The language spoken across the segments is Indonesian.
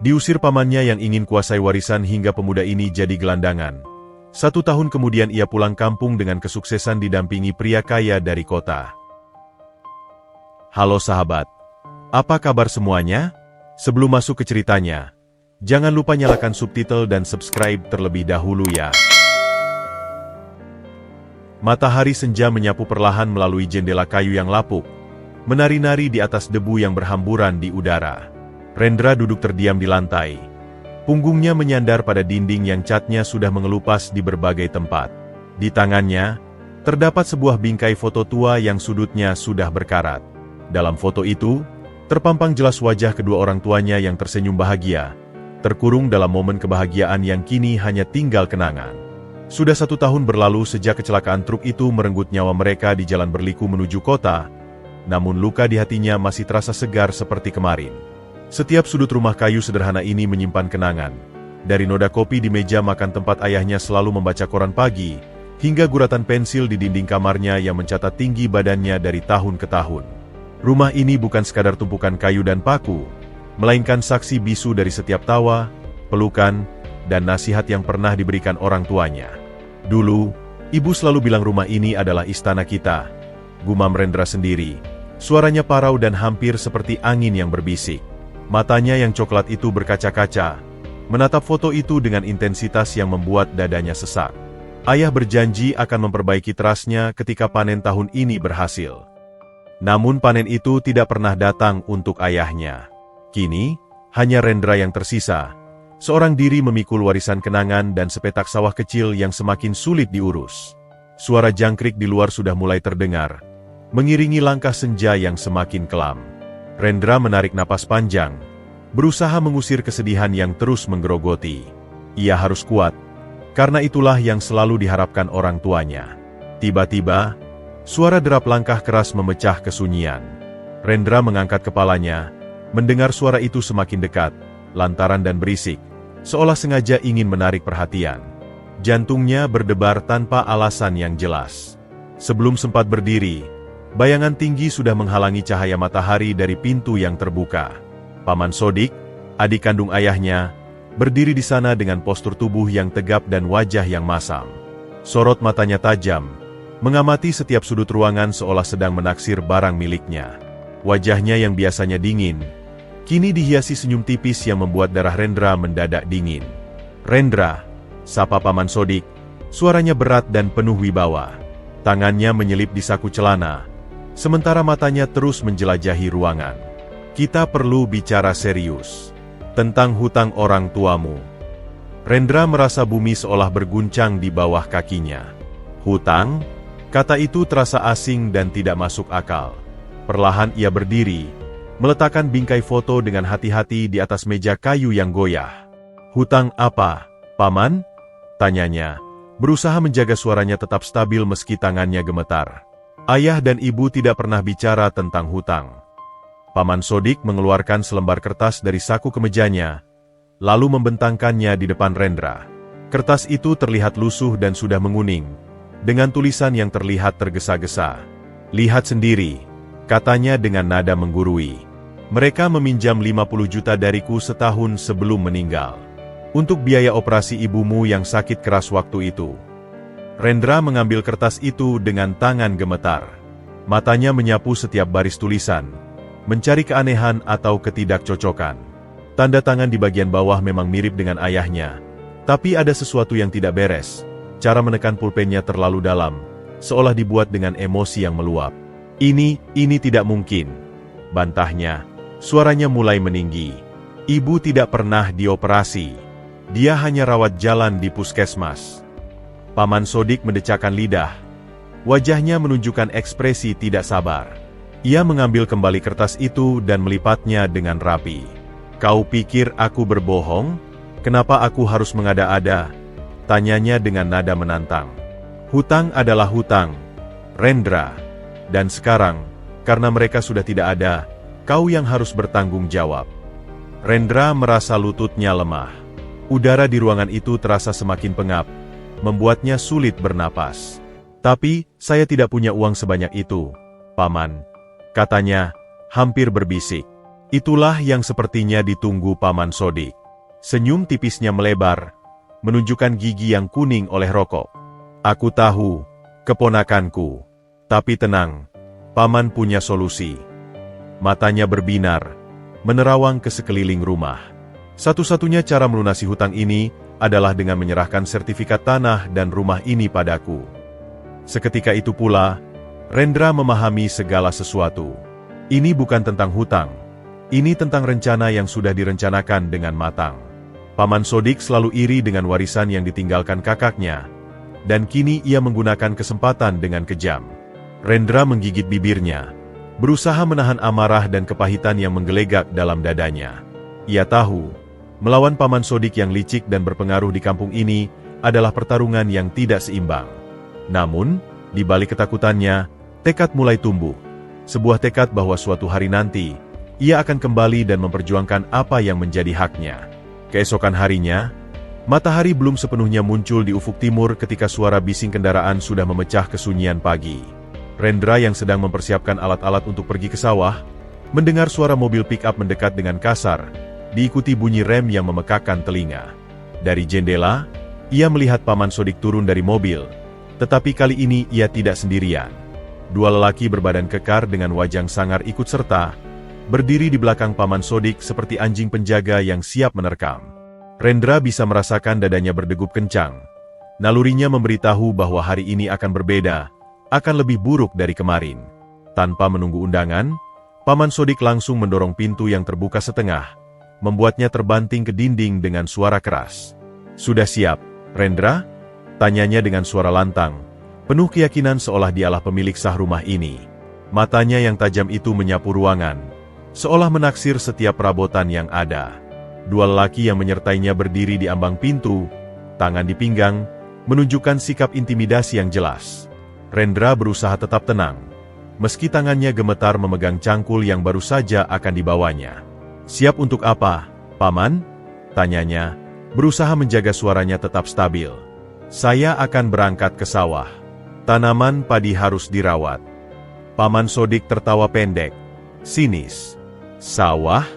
Diusir pamannya yang ingin kuasai warisan hingga pemuda ini jadi gelandangan. 1 tahun kemudian ia pulang kampung dengan kesuksesan didampingi pria kaya dari kota. Halo sahabat, apa kabar semuanya? Sebelum masuk ke ceritanya, jangan lupa nyalakan subtitle dan subscribe terlebih dahulu ya. Matahari senja menyapu perlahan melalui jendela kayu yang lapuk, menari-nari di atas debu yang berhamburan di udara. Rendra duduk terdiam di lantai. Punggungnya menyandar pada dinding yang catnya sudah mengelupas di berbagai tempat. Di tangannya, terdapat sebuah bingkai foto tua yang sudutnya sudah berkarat. Dalam foto itu, terpampang jelas wajah kedua orang tuanya yang tersenyum bahagia, terkurung dalam momen kebahagiaan yang kini hanya tinggal kenangan. Sudah 1 tahun berlalu sejak kecelakaan truk itu merenggut nyawa mereka di jalan berliku menuju kota, namun luka di hatinya masih terasa segar seperti kemarin. Setiap sudut rumah kayu sederhana ini menyimpan kenangan. Dari noda kopi di meja makan tempat ayahnya selalu membaca koran pagi, hingga guratan pensil di dinding kamarnya yang mencatat tinggi badannya dari tahun ke tahun. Rumah ini bukan sekadar tumpukan kayu dan paku, melainkan saksi bisu dari setiap tawa, pelukan, dan nasihat yang pernah diberikan orang tuanya. Dulu, ibu selalu bilang rumah ini adalah istana kita, gumam Rendra sendiri. Suaranya parau dan hampir seperti angin yang berbisik. Matanya yang coklat itu berkaca-kaca, menatap foto itu dengan intensitas yang membuat dadanya sesak. Ayah berjanji akan memperbaiki terasnya ketika panen tahun ini berhasil. Namun panen itu tidak pernah datang untuk ayahnya. Kini, hanya Rendra yang tersisa. Seorang diri memikul warisan kenangan dan sepetak sawah kecil yang semakin sulit diurus. Suara jangkrik di luar sudah mulai terdengar, mengiringi langkah senja yang semakin kelam. Rendra menarik napas panjang, berusaha mengusir kesedihan yang terus menggerogoti. Ia harus kuat, karena itulah yang selalu diharapkan orang tuanya. Tiba-tiba, suara derap langkah keras memecah kesunyian. Rendra mengangkat kepalanya, mendengar suara itu semakin dekat, lantaran dan berisik, seolah sengaja ingin menarik perhatian. Jantungnya berdebar tanpa alasan yang jelas. Sebelum sempat berdiri, bayangan tinggi sudah menghalangi cahaya matahari dari pintu yang terbuka. Paman Sodik, adik kandung ayahnya, berdiri di sana dengan postur tubuh yang tegap dan wajah yang masam. Sorot matanya tajam, mengamati setiap sudut ruangan seolah sedang menaksir barang miliknya. Wajahnya yang biasanya dingin, kini dihiasi senyum tipis yang membuat darah Rendra mendadak dingin. "Rendra," sapa Paman Sodik, suaranya berat dan penuh wibawa. Tangannya menyelip di saku celana, sementara matanya terus menjelajahi ruangan. "Kita perlu bicara serius tentang hutang orang tuamu." Rendra merasa bumi seolah berguncang di bawah kakinya. "Hutang?" Kata itu terasa asing dan tidak masuk akal. Perlahan ia berdiri, meletakkan bingkai foto dengan hati-hati di atas meja kayu yang goyah. "Hutang apa, Paman?" tanyanya, berusaha menjaga suaranya tetap stabil meski tangannya gemetar. "Ayah dan ibu tidak pernah bicara tentang hutang." Paman Sodik mengeluarkan selembar kertas dari saku kemejanya, lalu membentangkannya di depan Rendra. Kertas itu terlihat lusuh dan sudah menguning, dengan tulisan yang terlihat tergesa-gesa. "Lihat sendiri," katanya dengan nada menggurui. "Mereka meminjam 50 juta dariku setahun sebelum meninggal, untuk biaya operasi ibumu yang sakit keras waktu itu." Rendra mengambil kertas itu dengan tangan gemetar. Matanya menyapu setiap baris tulisan, mencari keanehan atau ketidakcocokan. Tanda tangan di bagian bawah memang mirip dengan ayahnya, tapi ada sesuatu yang tidak beres. Cara menekan pulpennya terlalu dalam, seolah dibuat dengan emosi yang meluap. Ini tidak mungkin," bantahnya. Suaranya mulai meninggi. "Ibu tidak pernah dioperasi. Dia hanya rawat jalan di puskesmas." Paman Sodik mendecakkan lidah. Wajahnya menunjukkan ekspresi tidak sabar. Ia mengambil kembali kertas itu dan melipatnya dengan rapi. "Kau pikir aku berbohong? Kenapa aku harus mengada-ada?" tanyanya dengan nada menantang. "Hutang adalah hutang, Rendra. Dan sekarang, karena mereka sudah tidak ada, kau yang harus bertanggung jawab." Rendra merasa lututnya lemah. Udara di ruangan itu terasa semakin pengap, membuatnya sulit bernapas. "Tapi, saya tidak punya uang sebanyak itu, Paman," katanya, hampir berbisik. Itulah yang sepertinya ditunggu Paman Sodik. Senyum tipisnya melebar, menunjukkan gigi yang kuning oleh rokok. Aku tahu, keponakanku. Tapi tenang, Paman punya solusi. Matanya berbinar, menerawang ke sekeliling rumah. Satu-satunya cara melunasi hutang ini adalah dengan menyerahkan sertifikat tanah dan rumah ini padaku. Seketika itu pula, Rendra memahami segala sesuatu. Ini bukan tentang hutang. Ini tentang rencana yang sudah direncanakan dengan matang. Paman Sodik selalu iri dengan warisan yang ditinggalkan kakaknya, dan kini ia menggunakan kesempatan dengan kejam. Rendra menggigit bibirnya, berusaha menahan amarah dan kepahitan yang menggelegak dalam dadanya. Ia tahu, melawan Paman Sodik yang licik dan berpengaruh di kampung ini adalah pertarungan yang tidak seimbang. Namun, di balik ketakutannya, tekad mulai tumbuh. Sebuah tekad bahwa suatu hari nanti, ia akan kembali dan memperjuangkan apa yang menjadi haknya. Keesokan harinya, matahari belum sepenuhnya muncul di ufuk timur ketika suara bising kendaraan sudah memecah kesunyian pagi. Rendra yang sedang mempersiapkan alat-alat untuk pergi ke sawah, mendengar suara mobil pick-up mendekat dengan kasar, diikuti bunyi rem yang memekakkan telinga. Dari jendela, ia melihat Paman Sodik turun dari mobil, tetapi kali ini ia tidak sendirian. Dua lelaki berbadan kekar dengan wajah sangar ikut serta, berdiri di belakang Paman Sodik seperti anjing penjaga yang siap menerkam. Rendra bisa merasakan dadanya berdegup kencang. Nalurinya memberitahu bahwa hari ini akan berbeda, akan lebih buruk dari kemarin. Tanpa menunggu undangan, Paman Sodik langsung mendorong pintu yang terbuka setengah, membuatnya terbanting ke dinding dengan suara keras. "Sudah siap, Rendra?" tanyanya dengan suara lantang, penuh keyakinan seolah dialah pemilik sah rumah ini. Matanya yang tajam itu menyapu ruangan, seolah menaksir setiap perabotan yang ada. Dua lelaki yang menyertainya berdiri di ambang pintu, tangan di pinggang, menunjukkan sikap intimidasi yang jelas. Rendra berusaha tetap tenang, meski tangannya gemetar memegang cangkul yang baru saja akan dibawanya. "Siap untuk apa, Paman?" tanyanya, berusaha menjaga suaranya tetap stabil. "Saya akan berangkat ke sawah. Tanaman padi harus dirawat." Paman Sodik tertawa pendek, sinis. "Sawah?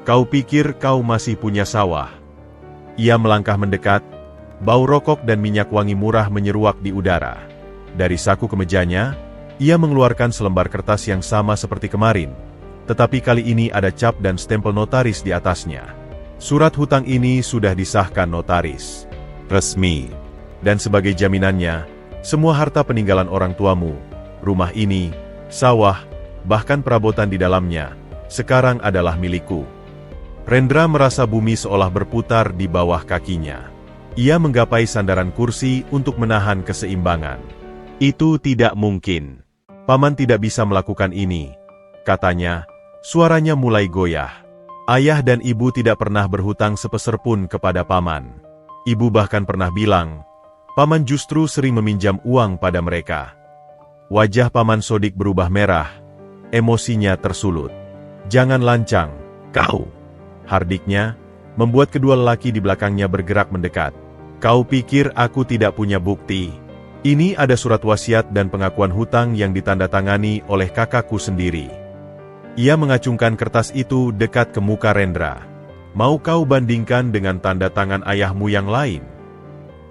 Kau pikir kau masih punya sawah?" Ia melangkah mendekat, bau rokok dan minyak wangi murah menyeruak di udara. Dari saku kemejanya, ia mengeluarkan selembar kertas yang sama seperti kemarin, tetapi kali ini ada cap dan stempel notaris di atasnya. Surat hutang ini sudah disahkan notaris. Resmi. Dan sebagai jaminannya, semua harta peninggalan orang tuamu, rumah ini, sawah, bahkan perabotan di dalamnya, sekarang adalah milikku. Rendra merasa bumi seolah berputar di bawah kakinya. Ia menggapai sandaran kursi untuk menahan keseimbangan. "Itu tidak mungkin. Paman tidak bisa melakukan ini," katanya, suaranya mulai goyah. "Ayah dan ibu tidak pernah berhutang sepeser pun kepada Paman. Ibu bahkan pernah bilang, Paman justru sering meminjam uang pada mereka." Wajah Paman Sodik berubah merah, emosinya tersulut. "Jangan lancang, kau!" hardiknya, membuat kedua lelaki di belakangnya bergerak mendekat. "Kau pikir aku tidak punya bukti? Ini ada surat wasiat dan pengakuan hutang yang ditandatangani oleh kakakku sendiri." Ia mengacungkan kertas itu dekat ke muka Rendra. "Mau kau bandingkan dengan tanda tangan ayahmu yang lain?"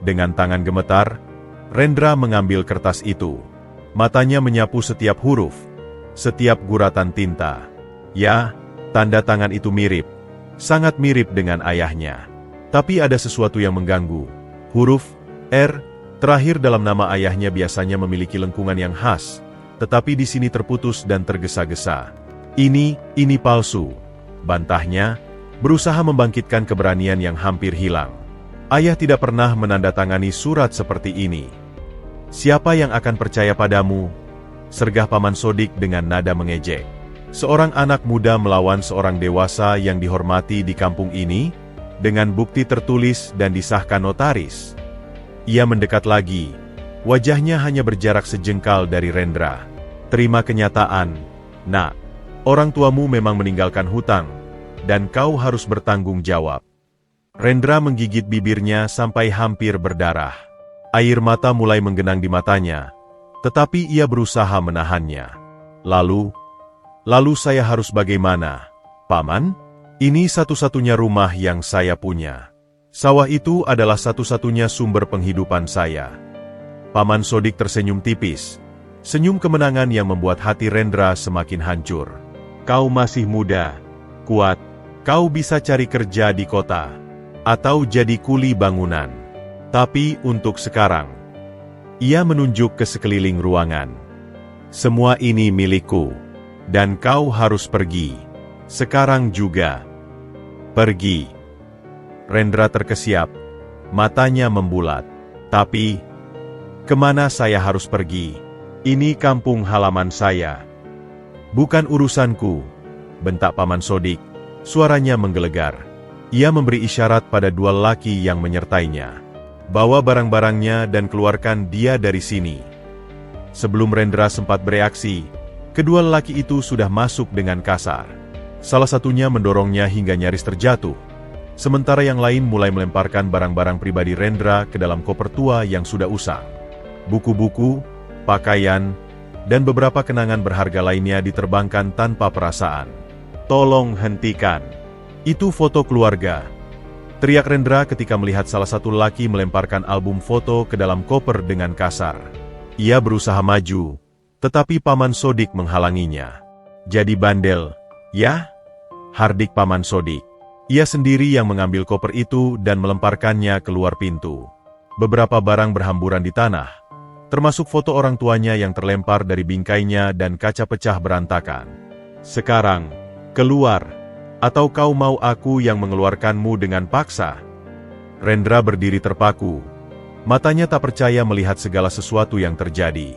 Dengan tangan gemetar, Rendra mengambil kertas itu. Matanya menyapu setiap huruf, setiap guratan tinta. Ya, tanda tangan itu mirip, sangat mirip dengan ayahnya. Tapi ada sesuatu yang mengganggu. Huruf R terakhir dalam nama ayahnya biasanya memiliki lengkungan yang khas, tetapi di sini terputus dan tergesa-gesa. Ini palsu," bantahnya, berusaha membangkitkan keberanian yang hampir hilang. "Ayah tidak pernah menandatangani surat seperti ini." "Siapa yang akan percaya padamu?" sergah Paman Sodik dengan nada mengejek. "Seorang anak muda melawan seorang dewasa yang dihormati di kampung ini, dengan bukti tertulis dan disahkan notaris." Ia mendekat lagi, wajahnya hanya berjarak sejengkal dari Rendra. "Terima kenyataan, Nak. Orang tuamu memang meninggalkan hutang, dan kau harus bertanggung jawab." Rendra menggigit bibirnya sampai hampir berdarah. Air mata mulai menggenang di matanya, tetapi ia berusaha menahannya. Lalu saya harus bagaimana, Paman, ini satu-satunya rumah yang saya punya. Sawah itu adalah satu-satunya sumber penghidupan saya. Paman Sodik tersenyum tipis. Senyum kemenangan yang membuat hati Rendra semakin hancur. Kau masih muda, kuat. Kau bisa cari kerja di kota. Atau jadi kuli bangunan. Tapi untuk sekarang, ia menunjuk ke sekeliling ruangan. Semua ini milikku. Dan kau harus pergi. Sekarang juga. Pergi. Rendra terkesiap. Matanya membulat. Tapi, kemana saya harus pergi? Ini kampung halaman saya. Bukan urusanku, bentak Paman Sodik. Suaranya menggelegar. Ia memberi isyarat pada dua lelaki yang menyertainya. Bawa barang-barangnya dan keluarkan dia dari sini. Sebelum Rendra sempat bereaksi, kedua lelaki itu sudah masuk dengan kasar. Salah satunya mendorongnya hingga nyaris terjatuh. Sementara yang lain mulai melemparkan barang-barang pribadi Rendra ke dalam koper tua yang sudah usang. Buku-buku, pakaian, dan beberapa kenangan berharga lainnya diterbangkan tanpa perasaan. Tolong hentikan. Itu foto keluarga. Teriak Rendra ketika melihat salah satu lelaki melemparkan album foto ke dalam koper dengan kasar. Ia berusaha maju, tetapi Paman Sodik menghalanginya. Jadi bandel, ya? Hardik Paman Sodik. Ia sendiri yang mengambil koper itu dan melemparkannya keluar pintu. Beberapa barang berhamburan di tanah, termasuk foto orang tuanya yang terlempar dari bingkainya dan kaca pecah berantakan. Sekarang, keluar, atau kau mau aku yang mengeluarkanmu dengan paksa? Rendra berdiri terpaku. Matanya tak percaya melihat segala sesuatu yang terjadi.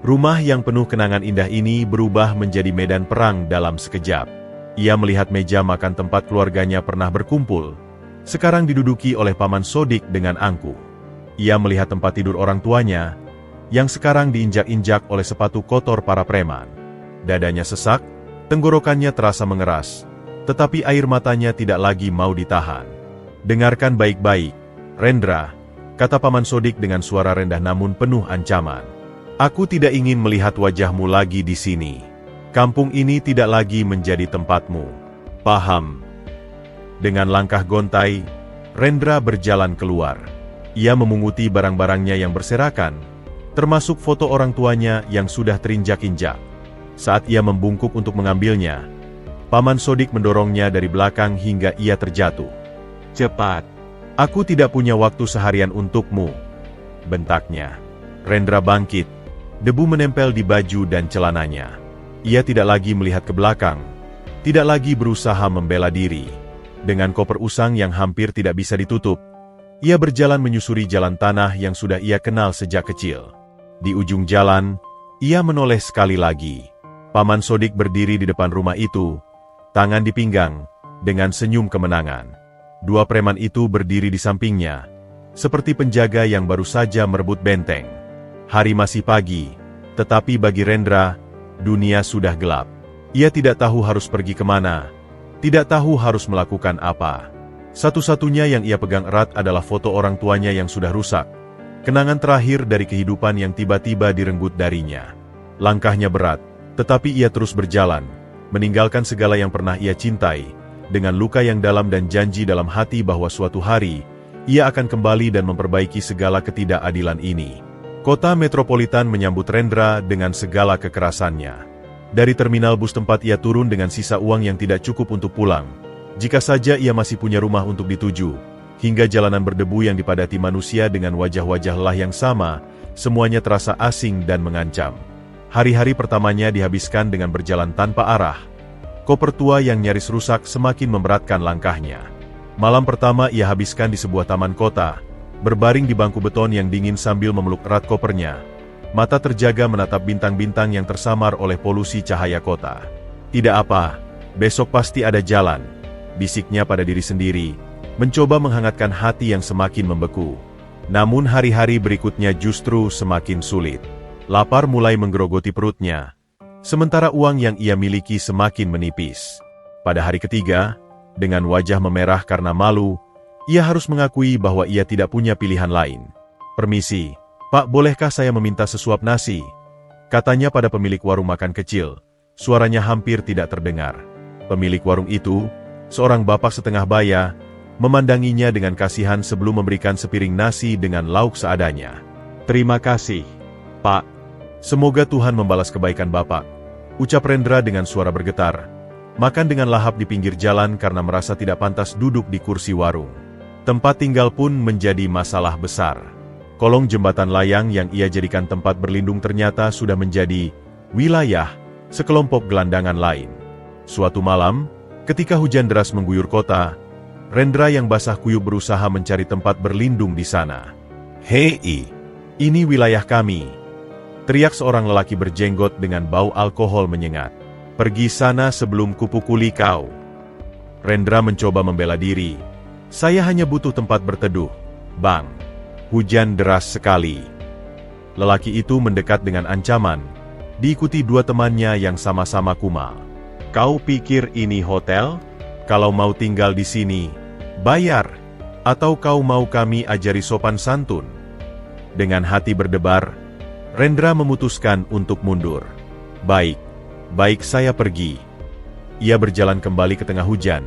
Rumah yang penuh kenangan indah ini berubah menjadi medan perang dalam sekejap. Ia melihat meja makan tempat keluarganya pernah berkumpul, sekarang diduduki oleh Paman Sodik dengan angkuh. Ia melihat tempat tidur orang tuanya, yang sekarang diinjak-injak oleh sepatu kotor para preman. Dadanya sesak, tenggorokannya terasa mengeras, tetapi air matanya tidak lagi mau ditahan. Dengarkan baik-baik, Rendra, kata Paman Sodik dengan suara rendah namun penuh ancaman. Aku tidak ingin melihat wajahmu lagi di sini. Kampung ini tidak lagi menjadi tempatmu. Paham? Dengan langkah gontai, Rendra berjalan keluar. Ia memunguti barang-barangnya yang berserakan, termasuk foto orang tuanya yang sudah terinjak-injak. Saat ia membungkuk untuk mengambilnya, Paman Sodik mendorongnya dari belakang hingga ia terjatuh. Cepat! Aku tidak punya waktu seharian untukmu, bentaknya. Rendra bangkit. Debu menempel di baju dan celananya. Ia tidak lagi melihat ke belakang, tidak lagi berusaha membela diri. Dengan koper usang yang hampir tidak bisa ditutup, ia berjalan menyusuri jalan tanah yang sudah ia kenal sejak kecil. Di ujung jalan, ia menoleh sekali lagi. Paman Sodik berdiri di depan rumah itu, tangan di pinggang, dengan senyum kemenangan. Dua preman itu berdiri di sampingnya, seperti penjaga yang baru saja merebut benteng. Hari masih pagi, tetapi bagi Rendra, dunia sudah gelap. Ia tidak tahu harus pergi kemana, tidak tahu harus melakukan apa. Satu-satunya yang ia pegang erat adalah foto orang tuanya yang sudah rusak. Kenangan terakhir dari kehidupan yang tiba-tiba direnggut darinya. Langkahnya berat, tetapi ia terus berjalan, meninggalkan segala yang pernah ia cintai, dengan luka yang dalam dan janji dalam hati bahwa suatu hari, ia akan kembali dan memperbaiki segala ketidakadilan ini. Kota metropolitan menyambut Rendra dengan segala kekerasannya. Dari terminal bus tempat ia turun dengan sisa uang yang tidak cukup untuk pulang. Jika saja ia masih punya rumah untuk dituju, hingga jalanan berdebu yang dipadati manusia dengan wajah-wajah lelah yang sama, semuanya terasa asing dan mengancam. Hari-hari pertamanya dihabiskan dengan berjalan tanpa arah. Koper tua yang nyaris rusak semakin memberatkan langkahnya. Malam pertama ia habiskan di sebuah taman kota, berbaring di bangku beton yang dingin sambil memeluk erat kopernya. Mata terjaga menatap bintang-bintang yang tersamar oleh polusi cahaya kota. Tidak apa, besok pasti ada jalan, bisiknya pada diri sendiri, mencoba menghangatkan hati yang semakin membeku. Namun hari-hari berikutnya justru semakin sulit. Lapar mulai menggerogoti perutnya, sementara uang yang ia miliki semakin menipis. Pada hari ketiga, dengan wajah memerah karena malu, ia harus mengakui bahwa ia tidak punya pilihan lain. Permisi, Pak, bolehkah saya meminta sesuap nasi? Katanya pada pemilik warung makan kecil. Suaranya hampir tidak terdengar. Pemilik warung itu, seorang bapak setengah baya, memandanginya dengan kasihan sebelum memberikan sepiring nasi dengan lauk seadanya. "Terima kasih, Pak. Semoga Tuhan membalas kebaikan Bapak," ucap Rendra dengan suara bergetar. Makan dengan lahap di pinggir jalan karena merasa tidak pantas duduk di kursi warung. Tempat tinggal pun menjadi masalah besar. Kolong jembatan layang yang ia jadikan tempat berlindung ternyata sudah menjadi wilayah sekelompok gelandangan lain. Suatu malam, ketika hujan deras mengguyur kota, Rendra yang basah kuyup berusaha mencari tempat berlindung di sana. "Hei, ini wilayah kami," teriak seorang lelaki berjenggot dengan bau alkohol menyengat. "Pergi sana sebelum kupukuli kau." Rendra mencoba membela diri. "Saya hanya butuh tempat berteduh, Bang. Hujan deras sekali." Lelaki itu mendekat dengan ancaman, diikuti dua temannya yang sama-sama kumal. "Kau pikir ini hotel? Kalau mau tinggal di sini, bayar. Atau kau mau kami ajari sopan santun?" Dengan hati berdebar, Rendra memutuskan untuk mundur. Baik, saya pergi." Ia berjalan kembali ke tengah hujan.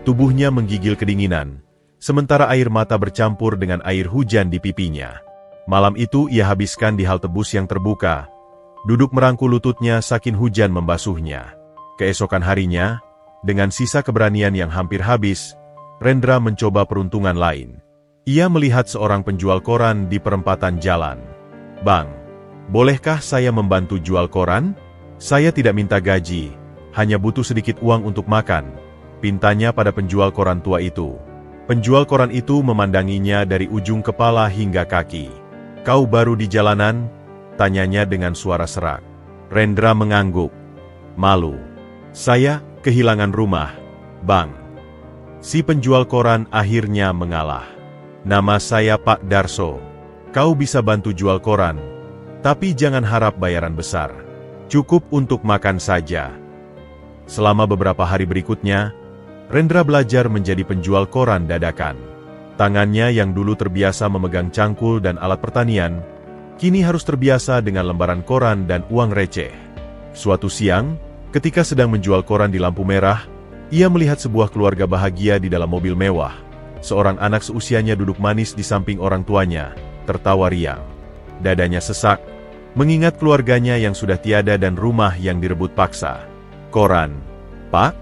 Tubuhnya menggigil kedinginan, sementara air mata bercampur dengan air hujan di pipinya. Malam itu ia habiskan di halte bus yang terbuka, duduk merangkul lututnya saking hujan membasuhnya. Keesokan harinya, dengan sisa keberanian yang hampir habis, Rendra mencoba peruntungan lain. Ia melihat seorang penjual koran di perempatan jalan. "Bang, bolehkah saya membantu jual koran? Saya tidak minta gaji, hanya butuh sedikit uang untuk makan," pintanya pada penjual koran tua itu. Penjual koran itu memandanginya dari ujung kepala hingga kaki. "Kau baru di jalanan?" tanyanya dengan suara serak. Rendra mengangguk. Malu. "Saya kehilangan rumah, Bang." Si penjual koran akhirnya mengalah. "Nama saya Pak Darso. Kau bisa bantu jual koran, tapi jangan harap bayaran besar. Cukup untuk makan saja." Selama beberapa hari berikutnya, Rendra belajar menjadi penjual koran dadakan. Tangannya yang dulu terbiasa memegang cangkul dan alat pertanian, kini harus terbiasa dengan lembaran koran dan uang receh. Suatu siang, ketika sedang menjual koran di lampu merah, ia melihat sebuah keluarga bahagia di dalam mobil mewah. Seorang anak seusianya duduk manis di samping orang tuanya, tertawa riang. Dadanya sesak, mengingat keluarganya yang sudah tiada dan rumah yang direbut paksa. "Koran, Pak?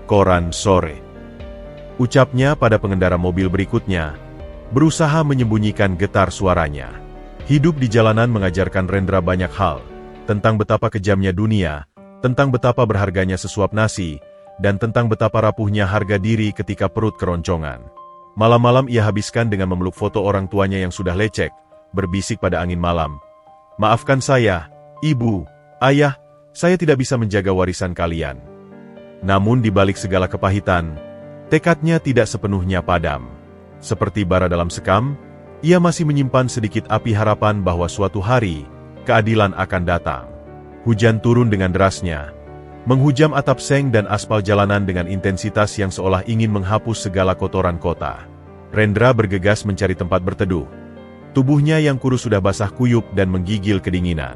Koran sore," ucapnya pada pengendara mobil berikutnya, berusaha menyembunyikan getar suaranya. Hidup di jalanan mengajarkan Rendra banyak hal, tentang betapa kejamnya dunia, tentang betapa berharganya sesuap nasi, dan tentang betapa rapuhnya harga diri ketika perut keroncongan. Malam-malam ia habiskan dengan memeluk foto orang tuanya yang sudah lecek, berbisik pada angin malam. "Maafkan saya, Ibu, Ayah, saya tidak bisa menjaga warisan kalian." Namun di balik segala kepahitan, tekadnya tidak sepenuhnya padam. Seperti bara dalam sekam, ia masih menyimpan sedikit api harapan bahwa suatu hari, keadilan akan datang. Hujan turun dengan derasnya, menghujam atap seng dan aspal jalanan dengan intensitas yang seolah ingin menghapus segala kotoran kota. Rendra bergegas mencari tempat berteduh. Tubuhnya yang kurus sudah basah kuyup dan menggigil kedinginan.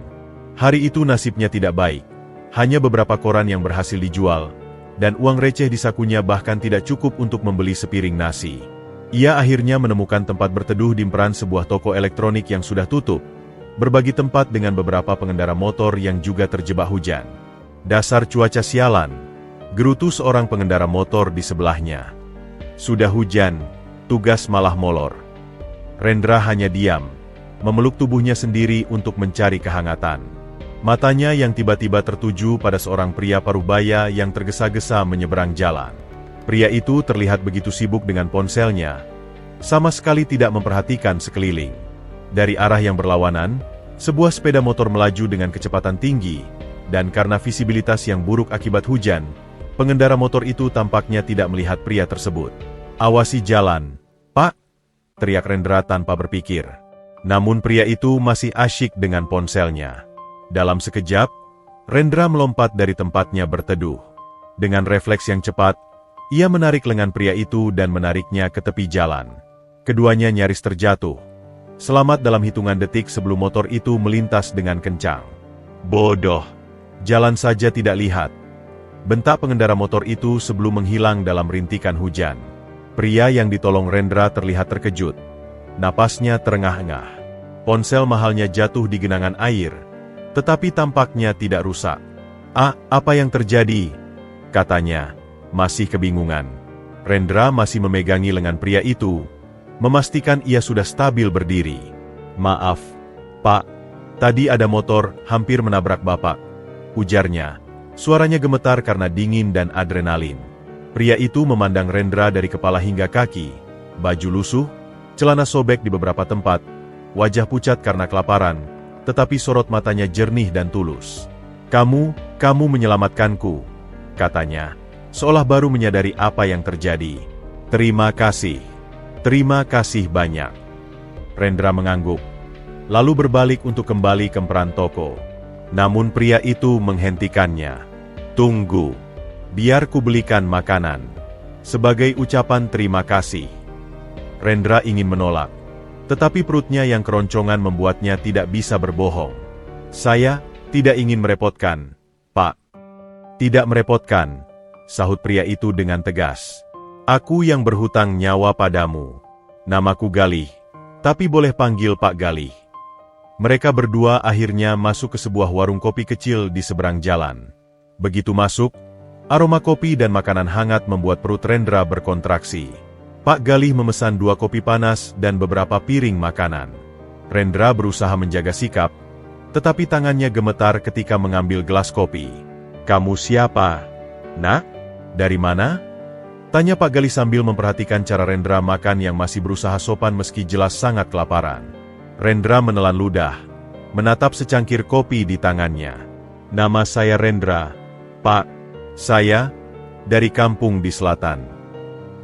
Hari itu nasibnya tidak baik. Hanya beberapa koran yang berhasil dijual, dan uang receh di sakunya bahkan tidak cukup untuk membeli sepiring nasi. Ia akhirnya menemukan tempat berteduh di emperan sebuah toko elektronik yang sudah tutup, berbagi tempat dengan beberapa pengendara motor yang juga terjebak hujan. "Dasar cuaca sialan," gerutu seorang pengendara motor di sebelahnya. "Sudah hujan, tugas malah molor." Rendra hanya diam, memeluk tubuhnya sendiri untuk mencari kehangatan. Matanya yang tiba-tiba tertuju pada seorang pria parubaya yang tergesa-gesa menyeberang jalan. Pria itu terlihat begitu sibuk dengan ponselnya, sama sekali tidak memperhatikan sekeliling. Dari arah yang berlawanan, sebuah sepeda motor melaju dengan kecepatan tinggi, dan karena visibilitas yang buruk akibat hujan, pengendara motor itu tampaknya tidak melihat pria tersebut. "Awasi jalan, Pak!" teriak Rendra tanpa berpikir. Namun pria itu masih asyik dengan ponselnya. Dalam sekejap, Rendra melompat dari tempatnya berteduh. Dengan refleks yang cepat, ia menarik lengan pria itu dan menariknya ke tepi jalan. Keduanya nyaris terjatuh. Selamat dalam hitungan detik sebelum motor itu melintas dengan kencang. "Bodoh, jalan saja tidak lihat," bentak pengendara motor itu sebelum menghilang dalam rintikan hujan. Pria yang ditolong Rendra terlihat terkejut. Napasnya terengah-engah. Ponsel mahalnya jatuh di genangan air, tetapi tampaknya tidak rusak. Apa yang terjadi?" katanya, masih kebingungan. Rendra masih memegangi lengan pria itu, memastikan ia sudah stabil berdiri. "Maaf, Pak. Tadi ada motor hampir menabrak Bapak," ujarnya. Suaranya gemetar karena dingin dan adrenalin. Pria itu memandang Rendra dari kepala hingga kaki. Baju lusuh, celana sobek di beberapa tempat, wajah pucat karena kelaparan, tetapi sorot matanya jernih dan tulus. Kamu menyelamatkanku," katanya, seolah baru menyadari apa yang terjadi. Terima kasih banyak." Rendra mengangguk, lalu berbalik untuk kembali ke peran toko. Namun pria itu menghentikannya. "Tunggu, biar ku belikan makanan, sebagai ucapan terima kasih." Rendra ingin menolak, tetapi perutnya yang keroncongan membuatnya tidak bisa berbohong. "Saya tidak ingin merepotkan, Pak." "Tidak merepotkan," sahut pria itu dengan tegas. "Aku yang berhutang nyawa padamu. Namaku Galih, tapi boleh panggil Pak Galih." Mereka berdua akhirnya masuk ke sebuah warung kopi kecil di seberang jalan. Begitu masuk, aroma kopi dan makanan hangat membuat perut Rendra berkontraksi. Pak Galih memesan 2 kopi panas dan beberapa piring makanan. Rendra berusaha menjaga sikap, tetapi tangannya gemetar ketika mengambil gelas kopi. "Kamu siapa, Nak? Dari mana?" tanya Pak Galih sambil memperhatikan cara Rendra makan yang masih berusaha sopan meski jelas sangat kelaparan. Rendra menelan ludah, menatap secangkir kopi di tangannya. "Nama saya Rendra, Pak. Saya dari kampung di selatan."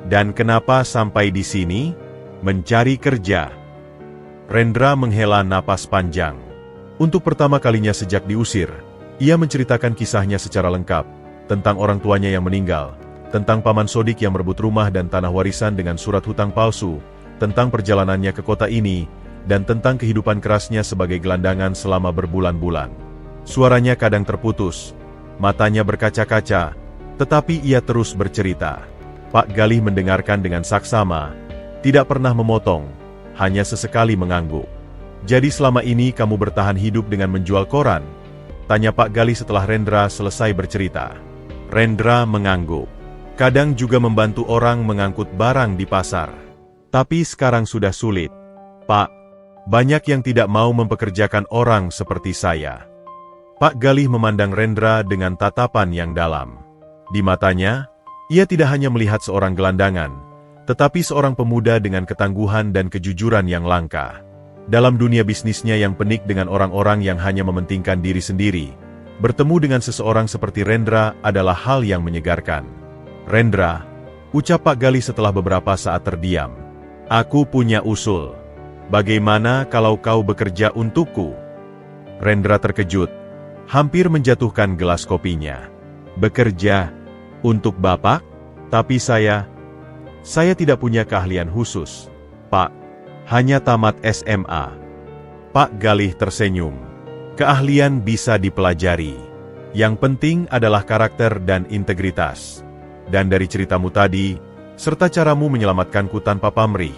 "Dan kenapa sampai di sini?" "Mencari kerja." Rendra menghela napas panjang. Untuk pertama kalinya sejak diusir, ia menceritakan kisahnya secara lengkap, tentang orang tuanya yang meninggal, tentang Paman Sodik yang merebut rumah dan tanah warisan dengan surat hutang palsu, tentang perjalanannya ke kota ini, dan tentang kehidupan kerasnya sebagai gelandangan selama berbulan-bulan. Suaranya kadang terputus, matanya berkaca-kaca, tetapi ia terus bercerita. Pak Galih mendengarkan dengan saksama, tidak pernah memotong, hanya sesekali mengangguk. "Jadi selama ini kamu bertahan hidup dengan menjual koran?" tanya Pak Galih setelah Rendra selesai bercerita. Rendra mengangguk. "Kadang juga membantu orang mengangkut barang di pasar. Tapi sekarang sudah sulit, Pak. Banyak yang tidak mau mempekerjakan orang seperti saya." Pak Galih memandang Rendra dengan tatapan yang dalam. Di matanya, ia tidak hanya melihat seorang gelandangan, tetapi seorang pemuda dengan ketangguhan dan kejujuran yang langka. Dalam dunia bisnisnya yang penik dengan orang-orang yang hanya mementingkan diri sendiri, bertemu dengan seseorang seperti Rendra adalah hal yang menyegarkan. "Rendra," ucap Pak Galih setelah beberapa saat terdiam, "aku punya usul. Bagaimana kalau kau bekerja untukku?" Rendra terkejut, hampir menjatuhkan gelas kopinya. "Bekerja untuk Bapak? Tapi saya tidak punya keahlian khusus, Pak. Hanya tamat SMA." Pak Galih tersenyum. "Keahlian bisa dipelajari. Yang penting adalah karakter dan integritas. Dan dari ceritamu tadi, serta caramu menyelamatkanku tanpa pamrih,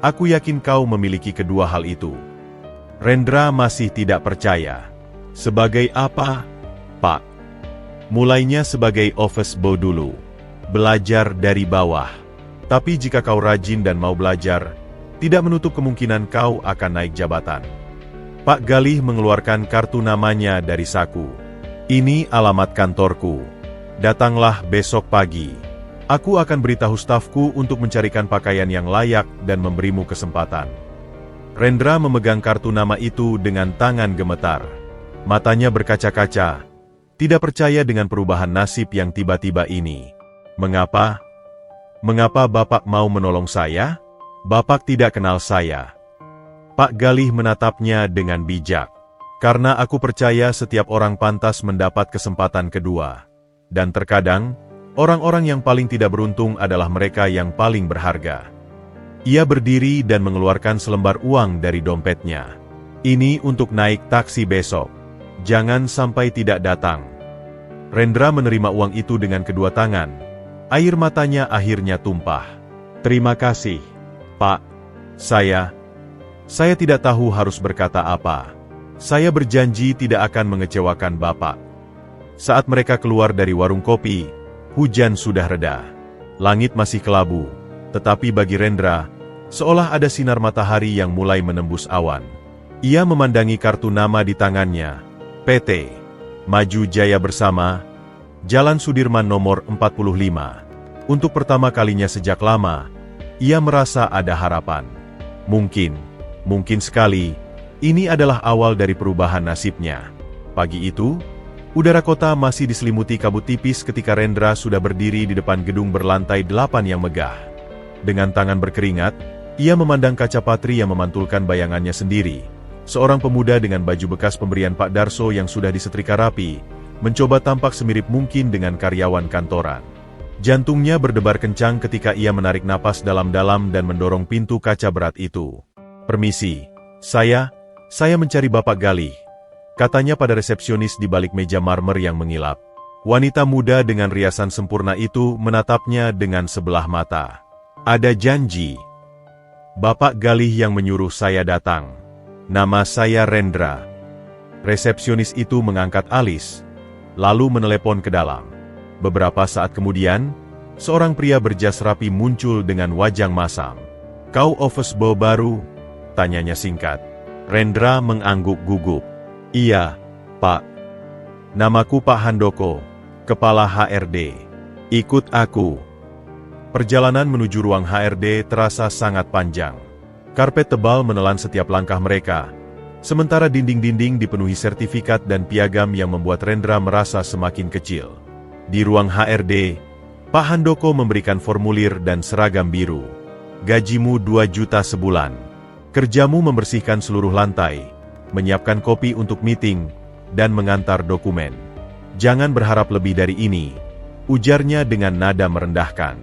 aku yakin kau memiliki kedua hal itu." Rendra masih tidak percaya. "Sebagai apa, Pak?" "Mulainya sebagai office boy dulu. Belajar dari bawah. Tapi jika kau rajin dan mau belajar, tidak menutup kemungkinan kau akan naik jabatan." Pak Galih mengeluarkan kartu namanya dari saku. "Ini alamat kantorku. Datanglah besok pagi. Aku akan beritahu stafku untuk mencarikan pakaian yang layak dan memberimu kesempatan." Rendra memegang kartu nama itu dengan tangan gemetar. Matanya berkaca-kaca, tidak percaya dengan perubahan nasib yang tiba-tiba ini. "Mengapa? Mengapa Bapak mau menolong saya? Bapak tidak kenal saya." Pak Galih menatapnya dengan bijak. "Karena aku percaya setiap orang pantas mendapat kesempatan kedua. Dan terkadang, orang-orang yang paling tidak beruntung adalah mereka yang paling berharga." Ia berdiri dan mengeluarkan selembar uang dari dompetnya. "Ini untuk naik taksi besok. Jangan sampai tidak datang." Rendra menerima uang itu dengan kedua tangan. Air matanya akhirnya tumpah. "Terima kasih, Pak. Saya tidak tahu harus berkata apa. Saya berjanji tidak akan mengecewakan Bapak." Saat mereka keluar dari warung kopi, hujan sudah reda. Langit masih kelabu, tetapi bagi Rendra, seolah ada sinar matahari yang mulai menembus awan. Ia memandangi kartu nama di tangannya, PT Maju Jaya Bersama, Jalan Sudirman nomor 45. Untuk pertama kalinya sejak lama, ia merasa ada harapan. Mungkin sekali, ini adalah awal dari perubahan nasibnya. Pagi itu, udara kota masih diselimuti kabut tipis ketika Rendra sudah berdiri di depan gedung berlantai 8 yang megah. Dengan tangan berkeringat, ia memandang kaca patri yang memantulkan bayangannya sendiri. Seorang pemuda dengan baju bekas pemberian Pak Darso yang sudah disetrika rapi, mencoba tampak semirip mungkin dengan karyawan kantoran. Jantungnya berdebar kencang ketika ia menarik napas dalam-dalam dan mendorong pintu kaca berat itu. "Permisi, saya mencari Bapak Galih," katanya pada resepsionis di balik meja marmer yang mengilap. Wanita muda dengan riasan sempurna itu menatapnya dengan sebelah mata. "Ada janji. Bapak Galih yang menyuruh saya datang. Nama saya Rendra." Resepsionis itu mengangkat alis, lalu menelepon ke dalam. Beberapa saat kemudian, seorang pria berjas rapi muncul dengan wajah masam. "Kau office boy baru?" tanyanya singkat. Rendra mengangguk gugup. "Iya, Pak. Namaku Pak Handoko, Kepala HRD. Ikut aku." Perjalanan menuju ruang HRD terasa sangat panjang. Karpet tebal menelan setiap langkah mereka, sementara dinding-dinding dipenuhi sertifikat dan piagam yang membuat Rendra merasa semakin kecil. Di ruang HRD, Pak Handoko memberikan formulir dan seragam biru. "Gajimu 2 juta sebulan. Kerjamu membersihkan seluruh lantai, menyiapkan kopi untuk meeting, dan mengantar dokumen. Jangan berharap lebih dari ini," ujarnya dengan nada merendahkan.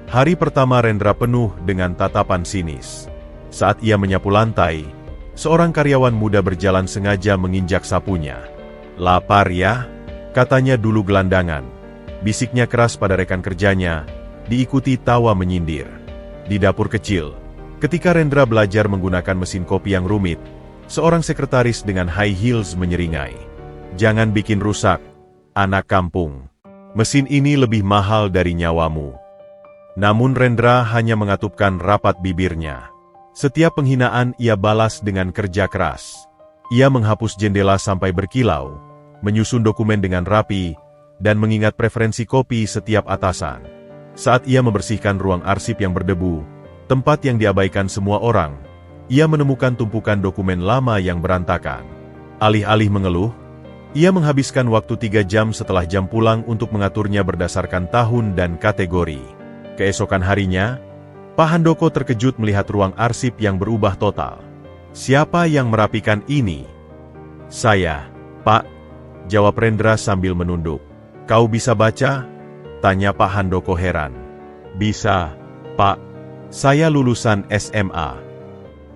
Hari pertama Rendra penuh dengan tatapan sinis. Saat ia menyapu lantai, seorang karyawan muda berjalan sengaja menginjak sapunya. "Lapar ya?" katanya dulu gelandangan. Bisiknya keras pada rekan kerjanya, diikuti tawa menyindir. Di dapur kecil, ketika Rendra belajar menggunakan mesin kopi yang rumit, seorang sekretaris dengan high heels menyeringai. "Jangan bikin rusak, anak kampung. Mesin ini lebih mahal dari nyawamu." Namun Rendra hanya mengatupkan rapat bibirnya. Setiap penghinaan ia balas dengan kerja keras. Ia menghapus jendela sampai berkilau, menyusun dokumen dengan rapi, dan mengingat preferensi kopi setiap atasan. Saat ia membersihkan ruang arsip yang berdebu, tempat yang diabaikan semua orang, ia menemukan tumpukan dokumen lama yang berantakan. Alih-alih mengeluh, ia menghabiskan waktu 3 jam setelah jam pulang untuk mengaturnya berdasarkan tahun dan kategori. Keesokan harinya, Pak Handoko terkejut melihat ruang arsip yang berubah total. "Siapa yang merapikan ini?" "Saya, Pak," jawab Rendra sambil menunduk. "Kau bisa baca?" tanya Pak Handoko heran. "Bisa, Pak. Saya lulusan SMA."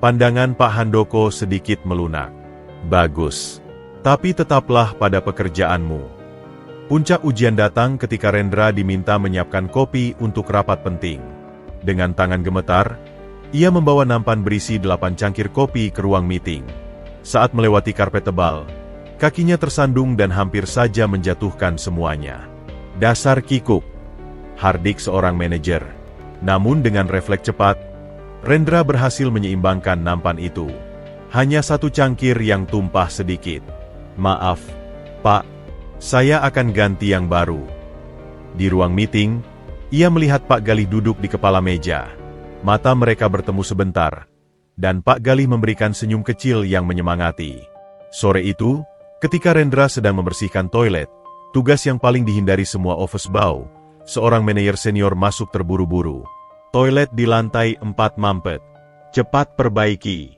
Pandangan Pak Handoko sedikit melunak. "Bagus. Tapi tetaplah pada pekerjaanmu." Puncak ujian datang ketika Rendra diminta menyiapkan kopi untuk rapat penting. Dengan tangan gemetar, ia membawa nampan berisi 8 cangkir kopi ke ruang meeting. Saat melewati karpet tebal, kakinya tersandung dan hampir saja menjatuhkan semuanya. "Dasar kikuk," hardik seorang manajer. Namun dengan refleks cepat, Rendra berhasil menyeimbangkan nampan itu. Hanya 1 cangkir yang tumpah sedikit. "Maaf, Pak. Saya akan ganti yang baru." Di ruang meeting, ia melihat Pak Galih duduk di kepala meja. Mata mereka bertemu sebentar, dan Pak Galih memberikan senyum kecil yang menyemangati. Sore itu, ketika Rendra sedang membersihkan toilet, tugas yang paling dihindari semua office boy, seorang manajer senior masuk terburu-buru. "Toilet di lantai 4 mampet. Cepat perbaiki."